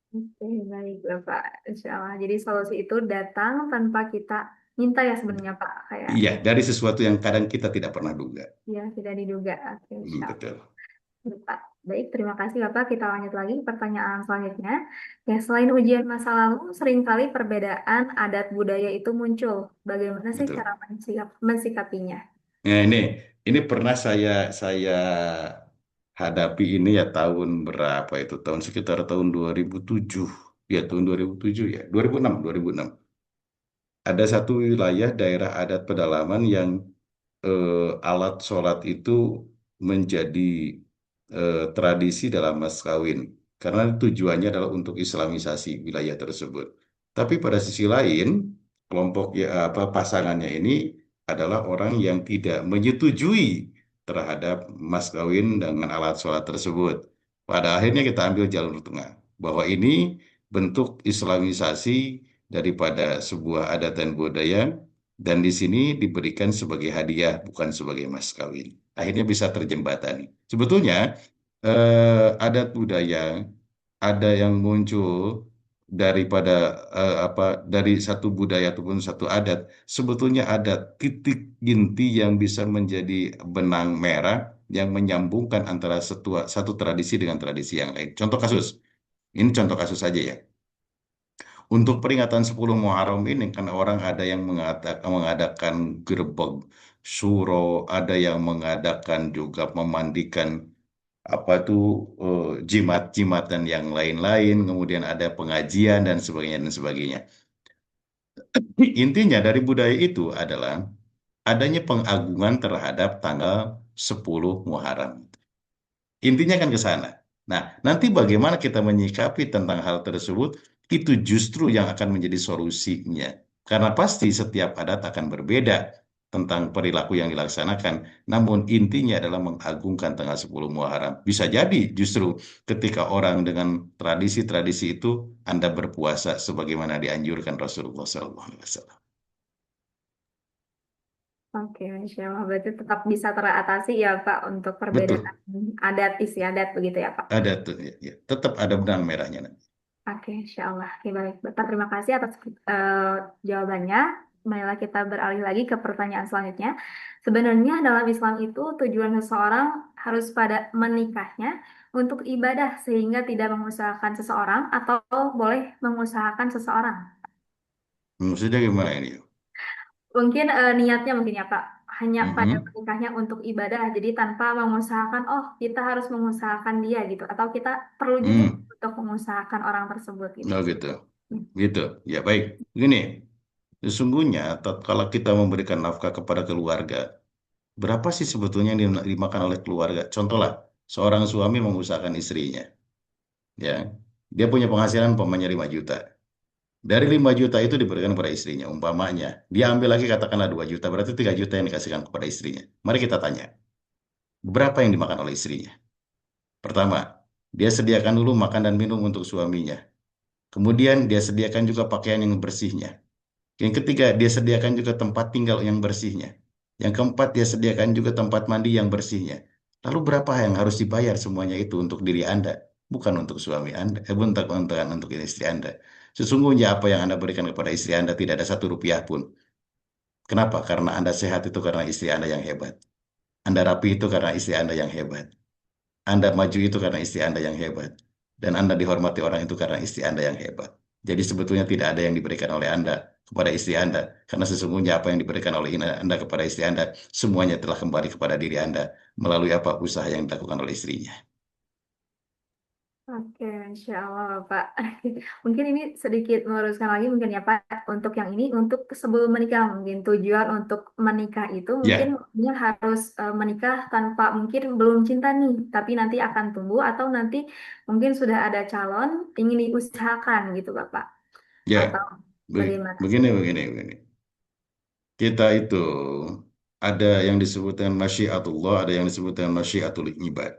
Oke, baik Bapak. Insya Allah. Jadi solusi itu datang tanpa kita minta ya sebenarnya Pak. Kayak Iya, dari sesuatu yang kadang kita tidak pernah duga. ya tidak diduga. Oke, insya Allah. Betul. Baik, baik, terima kasih Bapak. Kita lanjut lagi ke pertanyaan selanjutnya. Ya, selain ujian masa lalu, seringkali perbedaan adat budaya itu muncul. Bagaimana sih Betul. cara mensikapinya? Nah, ini pernah saya hadapi ini ya tahun berapa itu? Tahun sekitar tahun 2007. Ya, tahun 2007 ya. 2006. Ada satu wilayah daerah adat pedalaman yang alat sholat itu menjadi tradisi dalam mas kawin. Karena tujuannya adalah untuk islamisasi wilayah tersebut. Tapi pada sisi lain, kelompok ya apa pasangannya ini adalah orang yang tidak menyetujui terhadap mas kawin dengan alat sholat tersebut. Pada akhirnya kita ambil jalur tengah, bahwa ini bentuk islamisasi daripada sebuah adat dan budaya, dan di sini diberikan sebagai hadiah, bukan sebagai mas kawin. Akhirnya bisa terjembatani. Sebetulnya adat budaya ada yang muncul daripada dari satu budaya ataupun satu adat, sebetulnya ada titik inti yang bisa menjadi benang merah yang menyambungkan antara satu tradisi dengan tradisi yang lain. Ini contoh kasus saja ya. Untuk peringatan 10 Muharram ini kan orang ada yang mengadakan gerbek suro, ada yang mengadakan juga memandikan jimat-jimatan yang lain-lain, kemudian ada pengajian dan sebagainya. Intinya dari budaya itu adalah adanya pengagungan terhadap tanggal 10 Muharram. Intinya kan ke sana. Nah, nanti bagaimana kita menyikapi tentang hal tersebut, itu justru yang akan menjadi solusinya. Karena pasti setiap adat akan berbeda tentang perilaku yang dilaksanakan. Namun intinya adalah mengagungkan tanggal 10 Muharram. Bisa jadi justru ketika orang dengan tradisi-tradisi itu, Anda berpuasa sebagaimana dianjurkan Rasulullah SAW. Oke, insya Allah. Berarti tetap bisa teratasi ya Pak untuk perbedaan Betul, adat istiadat begitu ya Pak. ada tuh, ya. Tetap ada benang merahnya nanti. Oke, insya Allah. Oke, baik. Bapak terima kasih atas jawabannya. marilah kita beralih lagi ke pertanyaan selanjutnya. Sebenarnya dalam Islam itu tujuan seseorang harus pada menikahnya untuk ibadah sehingga tidak mengusahakan seseorang atau boleh mengusahakan seseorang. Maksudnya gimana ini? Mungkin niatnya mungkin ya Pak, hanya pada Mhm. menikahnya untuk ibadah, jadi tanpa mengusahakan, oh kita harus mengusahakan dia gitu, atau kita perlu juga Hmm. untuk mengusahakan orang tersebut gitu. Oh gitu. Gitu. Ya baik. Gini, sesungguhnya tatkala kita memberikan nafkah kepada keluarga, berapa sih sebetulnya yang dimakan oleh keluarga? Contohlah, seorang suami mengusahakan istrinya, ya. Dia punya penghasilan umpamanya 5 juta. Dari 5 juta itu diberikan kepada istrinya, umpamanya. Dia ambil lagi katakanlah 2 juta, berarti 3 juta yang dikasihkan kepada istrinya. Mari kita tanya, berapa yang dimakan oleh istrinya? Pertama, dia sediakan dulu makan dan minum untuk suaminya. Kemudian dia sediakan juga pakaian yang bersihnya. Yang ketiga, dia sediakan juga tempat tinggal yang bersihnya. Yang keempat, dia sediakan juga tempat mandi yang bersihnya. Lalu berapa yang harus dibayar semuanya itu untuk diri Anda? Bukan untuk suami Anda, bukan untuk istri Anda. Sesungguhnya apa yang Anda berikan kepada istri Anda tidak ada 1 rupiah pun. Kenapa? Karena Anda sehat itu karena istri Anda yang hebat. Anda rapi itu karena istri Anda yang hebat. Anda maju itu karena istri Anda yang hebat. Dan Anda dihormati orang itu karena istri Anda yang hebat. Jadi sebetulnya tidak ada yang diberikan oleh Anda kepada istri Anda. Karena sesungguhnya apa yang diberikan oleh Anda kepada istri Anda, semuanya telah kembali kepada diri Anda melalui apa usaha yang dilakukan oleh istrinya. Oke, Insya Allah Pak. Mungkin ini sedikit meluruskan lagi mungkin ya Pak, untuk yang ini, untuk sebelum menikah mungkin tujuan untuk menikah itu mungkin Ya, harus menikah tanpa mungkin belum cinta nih, tapi nanti akan tumbuh atau nanti mungkin sudah ada calon ingin diusahakan gitu Bapak, ya. atau bagaimana? Begini. Kita itu ada yang disebut dengan masyiatullah, ada yang disebut dengan masyiatul ibad.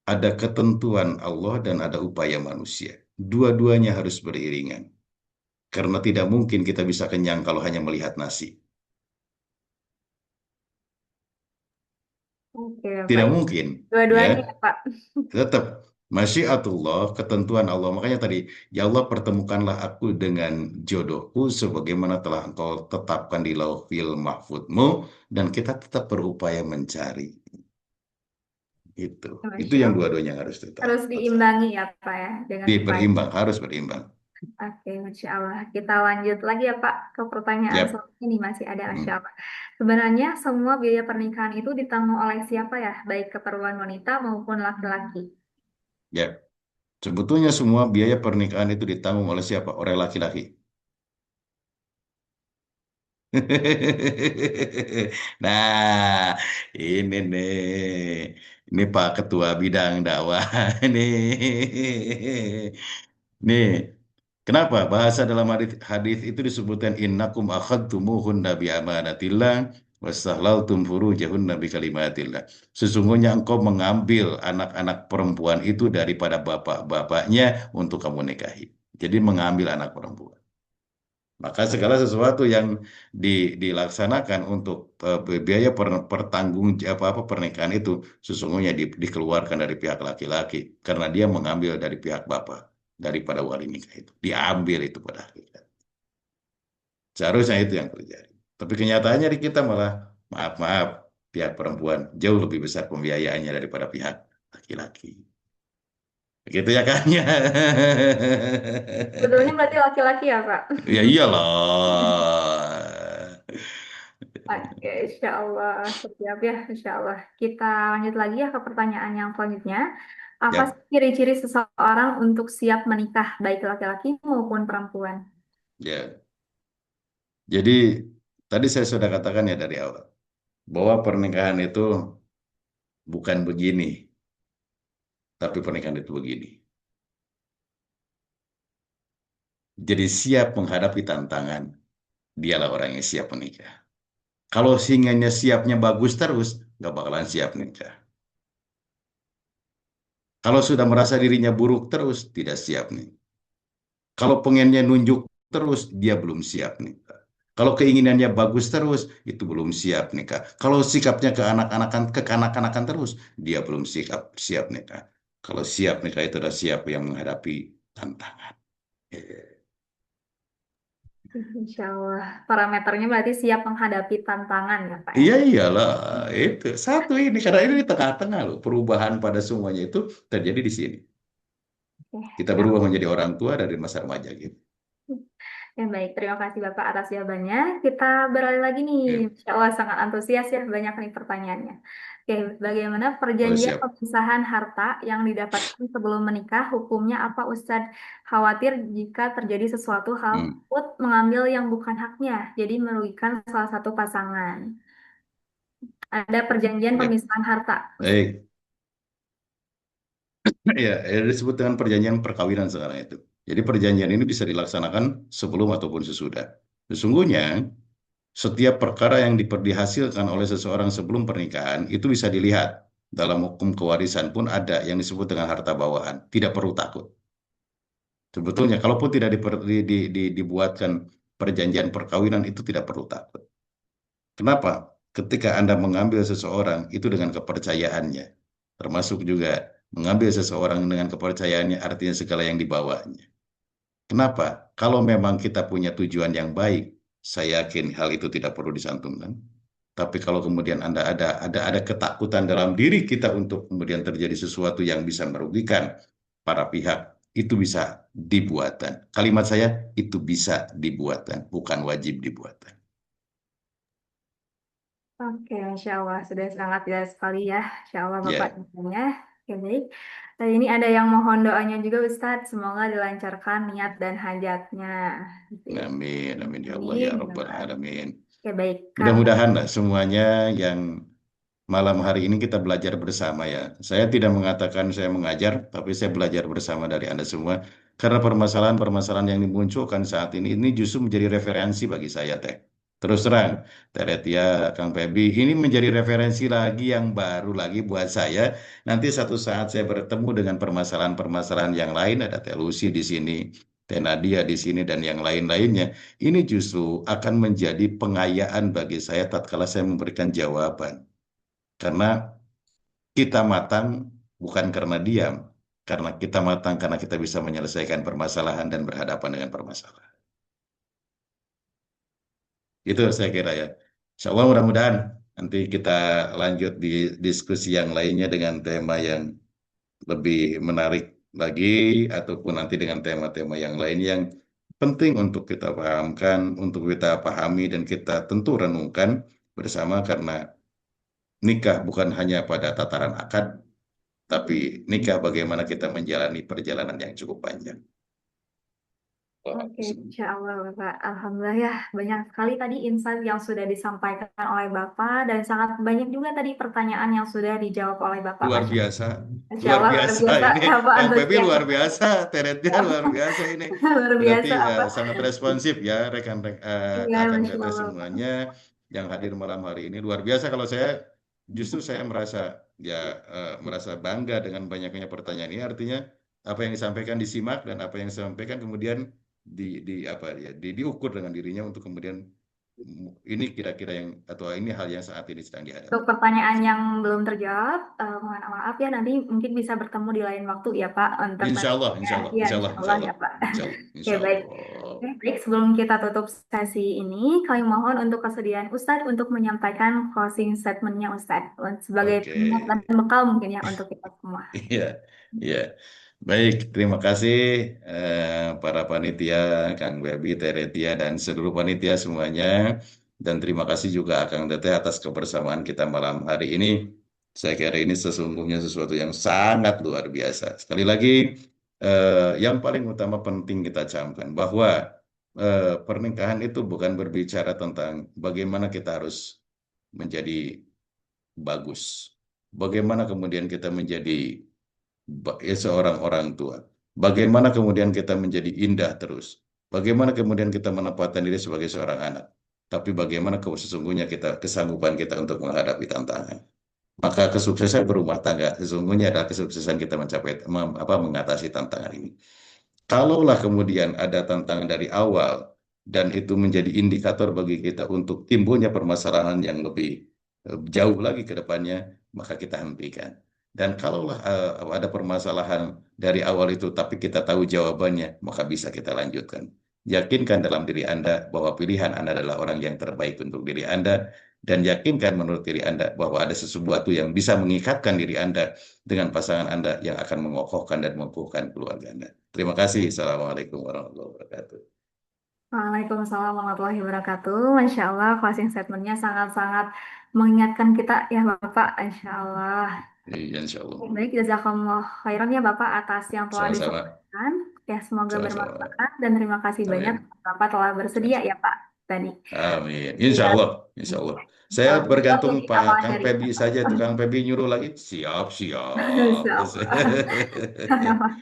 Ada ketentuan Allah dan ada upaya manusia. Dua-duanya harus beriringan. Karena tidak mungkin kita bisa kenyang kalau hanya melihat nasi. Oke Tidak baik, mungkin, ya. dua-duanya ya Pak. Tetap masyiatullah, ketentuan Allah. Makanya tadi, ya Allah pertemukanlah aku dengan jodohku sebagaimana telah engkau tetapkan di lauhil mahfudmu dan kita tetap berupaya mencari. Itu Masya yang Allah. dua-duanya harus tetap. Harus diimbangi ya Pak ya dengan upaya. Berimbang, harus berimbang. Oke, Masya Allah. Kita lanjut lagi ya Pak ke pertanyaan Yap. selanjutnya nih masih ada Masya Hmm. Allah. Sebenarnya semua biaya pernikahan itu ditanggung oleh siapa ya? Baik keperluan wanita maupun laki-laki. Yap. Sebetulnya semua biaya pernikahan itu ditanggung oleh siapa? Oleh laki-laki. Nah, ini nih, ini Pak Ketua Bidang Dakwah nih. Nih, kenapa bahasa dalam hadis itu disebutkan innakum akhadtumuhunna bi amanatillah wastahlaltum furujahunna bi kalimatillah. Sesungguhnya engkau mengambil anak-anak perempuan itu daripada bapak-bapaknya untuk kamu nikahi. Jadi mengambil anak perempuan. Maka segala sesuatu yang dilaksanakan untuk biaya apa pernikahan itu sesungguhnya dikeluarkan dari pihak laki-laki karena dia mengambil dari pihak bapak daripada wali nikah itu. Diambil itu pada hakikat. Seharusnya itu yang terjadi. Tapi kenyataannya di kita malah maaf-maaf pihak perempuan jauh lebih besar pembiayaannya daripada pihak laki-laki. Begitu ya kan ya. Sebetulnya berarti laki-laki ya Pak? Ya iyalah. Oke, Insya Allah. Siap ya, Insya Allah. Kita lanjut lagi ya ke pertanyaan yang selanjutnya. Apa sih Ya, ciri-ciri seseorang untuk siap menikah, baik laki-laki maupun perempuan? ya. Jadi tadi saya sudah katakan ya dari awal bahwa pernikahan itu bukan begini, tapi pernikahan itu begini. Jadi siap menghadapi tantangan, dialah orang yang siap menikah. Kalau singanya siapnya bagus terus, nggak bakalan siap nikah. Kalau sudah merasa dirinya buruk terus, tidak siap nih. Kalau pengennya nunjuk terus, dia belum siap nikah. Kalau keinginannya bagus terus, itu belum siap nikah. Kalau sikapnya kekanak-kanakan terus, dia belum siap nikah. Kalau siap nikah itu adalah siap yang menghadapi tantangan. Insya Allah. Parameternya berarti siap menghadapi tantangan ya, Pak ya? Iya iyalah, itu satu ini karena ini di tengah-tengah loh, perubahan pada semuanya itu terjadi di sini. Oke, Kita siap. berubah menjadi orang tua dari masa remaja gitu. Ya, baik, terima kasih Bapak atas jawabannya. Kita beralih lagi nih, Ya. Insya Allah sangat antusias ya, banyak nih pertanyaannya. Oke, bagaimana Oh perjanjian siap. pemisahan harta yang didapatkan sebelum menikah, hukumnya apa Ustadz? Khawatir jika terjadi sesuatu hal Hmm. tersebut mengambil yang bukan haknya, jadi merugikan salah satu pasangan. Ada perjanjian Ya. pemisahan harta, Ustadz. Baik. Ya, disebut dengan perjanjian perkawinan sekarang itu. Jadi perjanjian ini bisa dilaksanakan sebelum ataupun sesudah. Sesungguhnya setiap perkara yang dihasilkan oleh seseorang sebelum pernikahan itu bisa dilihat. Dalam hukum kewarisan pun ada yang disebut dengan harta bawaan. Tidak perlu takut. Sebetulnya, kalaupun tidak dibuatkan perjanjian perkawinan itu tidak perlu takut. Kenapa? Ketika Anda mengambil seseorang itu dengan kepercayaannya, termasuk juga mengambil seseorang dengan kepercayaannya artinya segala yang dibawanya. Kenapa? Kalau memang kita punya tujuan yang baik, saya yakin hal itu tidak perlu disantumkan. Tapi kalau kemudian Anda ada ketakutan dalam diri kita untuk kemudian terjadi sesuatu yang bisa merugikan para pihak, itu bisa dibuatkan. Kalimat saya, itu bisa dibuatkan, bukan wajib dibuatkan. Oke, Masya Allah, sudah sangat jelas sekali ya, Insya Allah Bapak Ya, jawabannya. Oke, baik. Dan ini ada yang mohon doanya juga Ustadz, semoga dilancarkan niat dan hajatnya. Gitu ya. amin, amin ya Allah ya Amin. Ya Rabbal Allah. Alamin. Oke, baik. Karena Mudah-mudahan lah semuanya yang malam hari ini kita belajar bersama ya. Saya tidak mengatakan saya mengajar, tapi saya belajar bersama dari Anda semua. Karena permasalahan-permasalahan yang dimunculkan saat ini justru menjadi referensi bagi saya, Teh. Terus terang, Teh Retia, Kang Febi, ini menjadi referensi lagi yang baru lagi buat saya. Nanti satu saat saya bertemu dengan permasalahan-permasalahan yang lain, ada Teh Lucy di sini, Teh Nadia di sini, dan yang lain-lainnya. Ini justru akan menjadi pengayaan bagi saya tatkala saya memberikan jawaban. Karena kita matang bukan karena diam, karena kita matang karena kita bisa menyelesaikan permasalahan dan berhadapan dengan permasalahan. Itu saya kira ya. Insya Allah mudah-mudahan nanti kita lanjut di diskusi yang lainnya dengan tema yang lebih menarik lagi, ataupun nanti dengan tema-tema yang lain yang penting untuk kita pahamkan, untuk kita pahami dan kita tentu renungkan bersama, karena nikah bukan hanya pada tataran akad, tapi nikah bagaimana kita menjalani perjalanan yang cukup panjang. Oke, Insya Allah Bapak. Alhamdulillah ya, banyak sekali tadi insight yang sudah disampaikan oleh Bapak dan sangat banyak juga tadi pertanyaan yang sudah dijawab oleh Bapak. Luar biasa, Masya luar Allah, luar biasa biasa. ini. Bapak Kang Pepi antusias. luar biasa, Teretnya luar biasa ini. Luar Berarti biasa apa? sangat responsif ya rekan-rekan Iya, kakak Masya teteh Allah, Pak. semuanya yang hadir malam hari ini. Luar biasa. Kalau saya justru saya merasa ya merasa bangga dengan banyaknya pertanyaan ini. Artinya apa yang disampaikan disimak dan apa yang disampaikan kemudian apa ya diukur dengan dirinya untuk kemudian ini kira-kira yang atau ini hal yang saat ini sedang dihadapi. Untuk pertanyaan yang belum terjawab, mohon maaf ya, nanti mungkin bisa bertemu di lain waktu ya Pak. Untuk Insya Allah, nantinya. insya Allah, Iya, insya Insya Allah, insya Allah Allah, ya Pak. insya Allah, Oke, insya baik. Allah. Oke, baik, sebelum kita tutup sesi ini, kami mohon untuk kesediaan Ustadz untuk menyampaikan closing statement-nya Ustadz sebagai Oke. pengingat dan bekal mungkin ya untuk kita semua. Iya, iya. Baik, terima kasih para panitia, Kang Bebi, Teretia, dan seluruh panitia semuanya. Dan terima kasih juga Kang Teteh atas kebersamaan kita malam hari ini. Saya kira ini sesungguhnya sesuatu yang sangat luar biasa. Sekali lagi, yang paling utama penting kita camkan bahwa pernikahan itu bukan berbicara tentang bagaimana kita harus menjadi bagus. Bagaimana kemudian kita menjadi seorang orang tua. Bagaimana kemudian kita menjadi indah terus. Bagaimana kemudian kita menempatkan diri sebagai seorang anak. Tapi bagaimana sesungguhnya kesanggupan kita untuk menghadapi tantangan. Maka kesuksesan berumah tangga sesungguhnya adalah kesuksesan kita mengatasi tantangan ini. Kalaulah kemudian ada tantangan dari awal dan itu menjadi indikator bagi kita untuk timbulnya permasalahan yang lebih jauh lagi ke depannya, maka kita hentikan. Dan kalaulah ada permasalahan dari awal itu, tapi kita tahu jawabannya, maka bisa kita lanjutkan. Yakinkan dalam diri Anda bahwa pilihan Anda adalah orang yang terbaik untuk diri Anda, dan yakinkan menurut diri Anda bahwa ada sesuatu yang bisa mengikatkan diri Anda dengan pasangan Anda yang akan mengokohkan dan mengukuhkan keluarga Anda. Terima kasih. Assalamualaikum warahmatullahi wabarakatuh. Waalaikumsalam warahmatullahi wabarakatuh. Masya Allah, closing statementnya sangat-sangat mengingatkan kita ya Bapak. Insya Allah. Iya, insya Allah. Baik, jazakallah khairan ya Bapak atas yang telah Sama-sama. disampaikan. Ya, semoga Sama-sama. bermanfaat dan terima kasih banyak Amin. Bapak telah bersedia ya Pak tadi. Amin. Insya Allah. Insya Allah. Saya Beliau bergantung jadi Pak awal Kang dari Pebi saja. Tukang Pebi nyuruh lagi. Siap, siap. Insya Allah.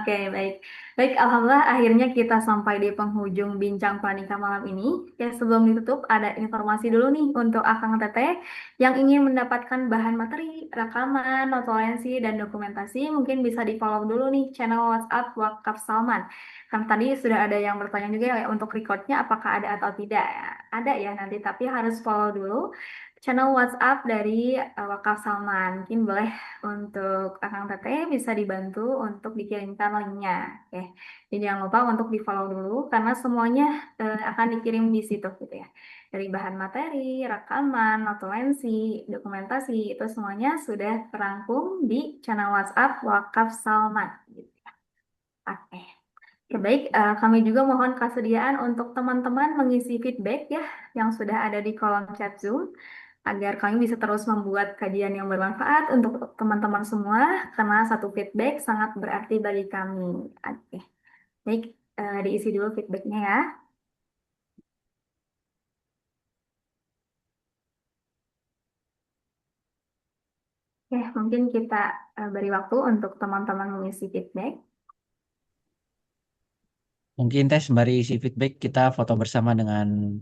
Oke, baik. Baik, Alhamdulillah akhirnya kita sampai di penghujung bincang pranikah malam ini. Ya, sebelum ditutup, ada informasi dulu nih untuk Akang Teteh yang ingin mendapatkan bahan materi, rekaman, notulensi, dan dokumentasi. Mungkin bisa di-follow dulu nih channel WhatsApp Wakaf Salman. Kan tadi sudah ada yang bertanya juga ya untuk recordnya apakah ada atau tidak. Ada ya nanti, tapi harus follow dulu channel WhatsApp dari Wakaf Salman. Mungkin boleh untuk Akang Teteh bisa dibantu untuk dikirimkan linknya. Oke. Jadi jangan lupa untuk di-follow dulu karena semuanya akan dikirim di situ gitu ya. Dari bahan materi, rekaman, notulensi, dokumentasi itu semuanya sudah terangkum di channel WhatsApp Wakaf Salman gitu ya. Oke. Ya, baik, kami juga mohon kesediaan untuk teman-teman mengisi feedback ya yang sudah ada di kolom chat Zoom agar kami bisa terus membuat kajian yang bermanfaat untuk teman-teman semua karena satu feedback sangat berarti bagi kami. Oke, baik, diisi dulu feedbacknya ya. Oke, mungkin kita beri waktu untuk teman-teman mengisi feedback. Mungkin Teh sembari isi feedback kita foto bersama dengan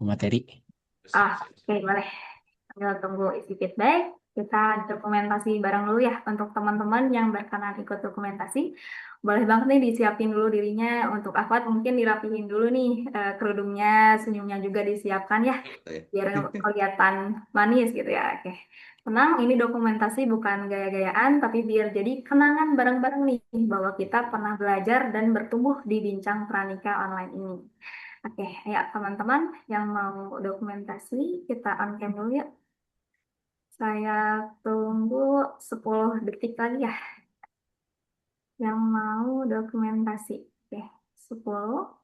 pemateri. Oke, boleh. Sambil tunggu isi feedback, kita dokumentasi bareng dulu ya untuk teman-teman yang berkenan ikut dokumentasi. Boleh banget nih disiapin dulu dirinya untuk akhwat mungkin dirapihin dulu nih kerudungnya, senyumnya juga disiapkan ya biar kelihatan manis gitu ya. Oke. Tenang, ini dokumentasi bukan gaya-gayaan tapi biar jadi kenangan bareng-bareng nih bahwa kita pernah belajar dan bertumbuh di bincang pranikah online ini. Oke, ya teman-teman yang mau dokumentasi kita on cam dulu ya. Saya tunggu 10 detik lagi ya yang mau dokumentasi. Oke, 10,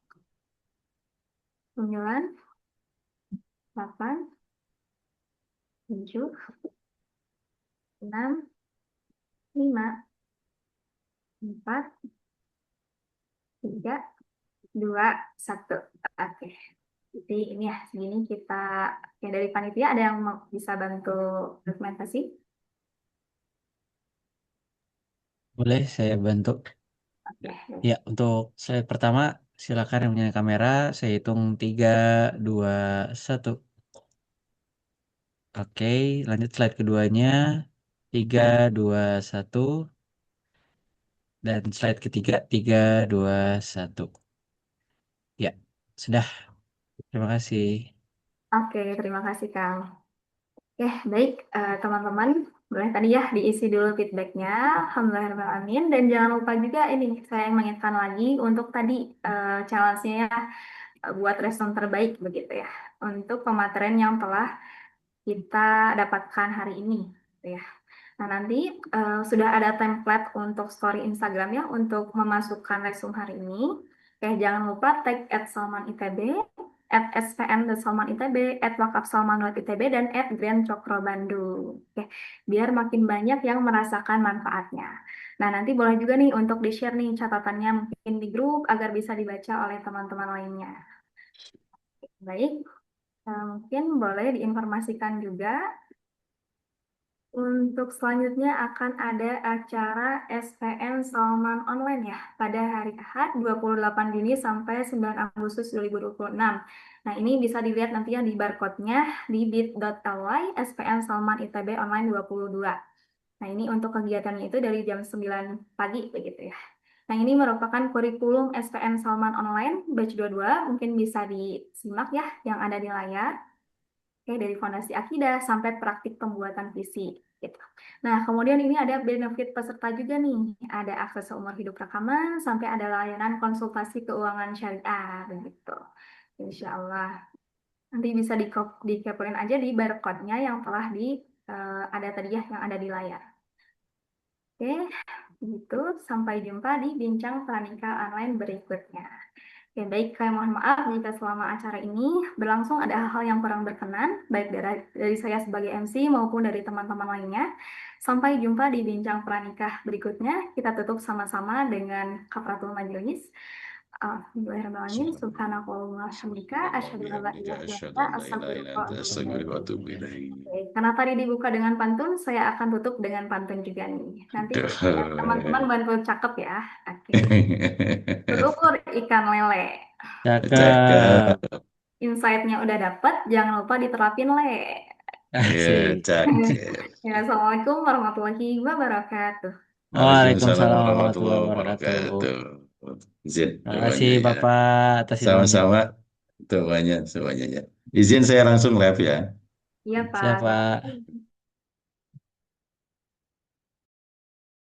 9, 8, 7, 6, 5, 4, 3, 2, 1. Oke. Jadi ini ya, segini kita ya dari panitia ada yang bisa bantu dokumentasi? Boleh saya bantu? Oke. Ya, untuk slide pertama silakan yang punya kamera. Saya hitung 3, 2, 1. Oke, lanjut slide keduanya. 3, 2, 1. Dan slide ketiga 3, 2, 1. Ya, sudah. Terima kasih. Oke, terima kasih Kang. Oke, baik teman-teman, boleh tadi ya diisi dulu feedbacknya. Alhamdulillahirrahmanirrahim. Dan jangan lupa juga ini saya mengingatkan lagi untuk tadi challenge-nya ya, buat respon terbaik begitu ya untuk pematerian yang telah kita dapatkan hari ini gitu ya. Nah, nanti sudah ada template untuk story Instagram ya untuk memasukkan resume hari ini. Oke, jangan lupa tag @salmanitb, @spn.salmanitb, @wakafsalman.itb, dan @grandcokrobandung. Oke, biar makin banyak yang merasakan manfaatnya. Nah, nanti boleh juga nih untuk di-share nih catatannya mungkin di grup agar bisa dibaca oleh teman-teman lainnya. Baik, mungkin boleh diinformasikan juga untuk selanjutnya akan ada acara SPN Salman Online ya pada hari Ahad 28 Juni sampai 9 Agustus 2026. Nah, ini bisa dilihat nantinya di barcode-nya di bit.ly SPN Salman ITB Online 22. Nah, ini untuk kegiatannya itu dari jam 9 pagi begitu ya. Nah, ini merupakan kurikulum SPN Salman Online batch 22, mungkin bisa disimak ya yang ada di layar. Oke, dari fondasi akidah sampai praktik pembuatan visi. Gitu. Nah, kemudian ini ada benefit peserta juga nih. Ada akses seumur hidup rekaman sampai ada layanan konsultasi keuangan syariah begitu. Insya Allah. Nanti bisa dikepoin aja di barcode-nya yang telah ada tadi ya yang ada di layar. Oke, gitu. Sampai jumpa di bincang pranikah online berikutnya. Ya, baik, saya mohon maaf jika selama acara ini berlangsung ada hal-hal yang kurang berkenan, baik dari saya sebagai MC maupun dari teman-teman lainnya. Sampai jumpa di bincang pranikah berikutnya. Kita tutup sama-sama dengan kafaratul majelis. Bismillahirrahmanirrahim. Subhanakallahumma wa bihamdika asyhadu an la ilaha illa anta astaghfiruka wa atubu ilaik. Oke, karena tadi dibuka dengan pantun, saya akan tutup dengan pantun juga nih. Nanti teman-teman bantu cakep ya. Oke. Berukur ikan lele. Cakep. Cakep. Insight-nya udah dapet, jangan lupa diterapin le. Ya, Asik. cakep. Ya, Assalamualaikum warahmatullahi wabarakatuh. Waalaikumsalam warahmatullahi wabarakatuh. Izin Terima kasih semuanya ya. Bapak atas ilmunya. Sama-sama. Semuanya ya. Izin saya langsung live ya. Iya, Pak. Siapa?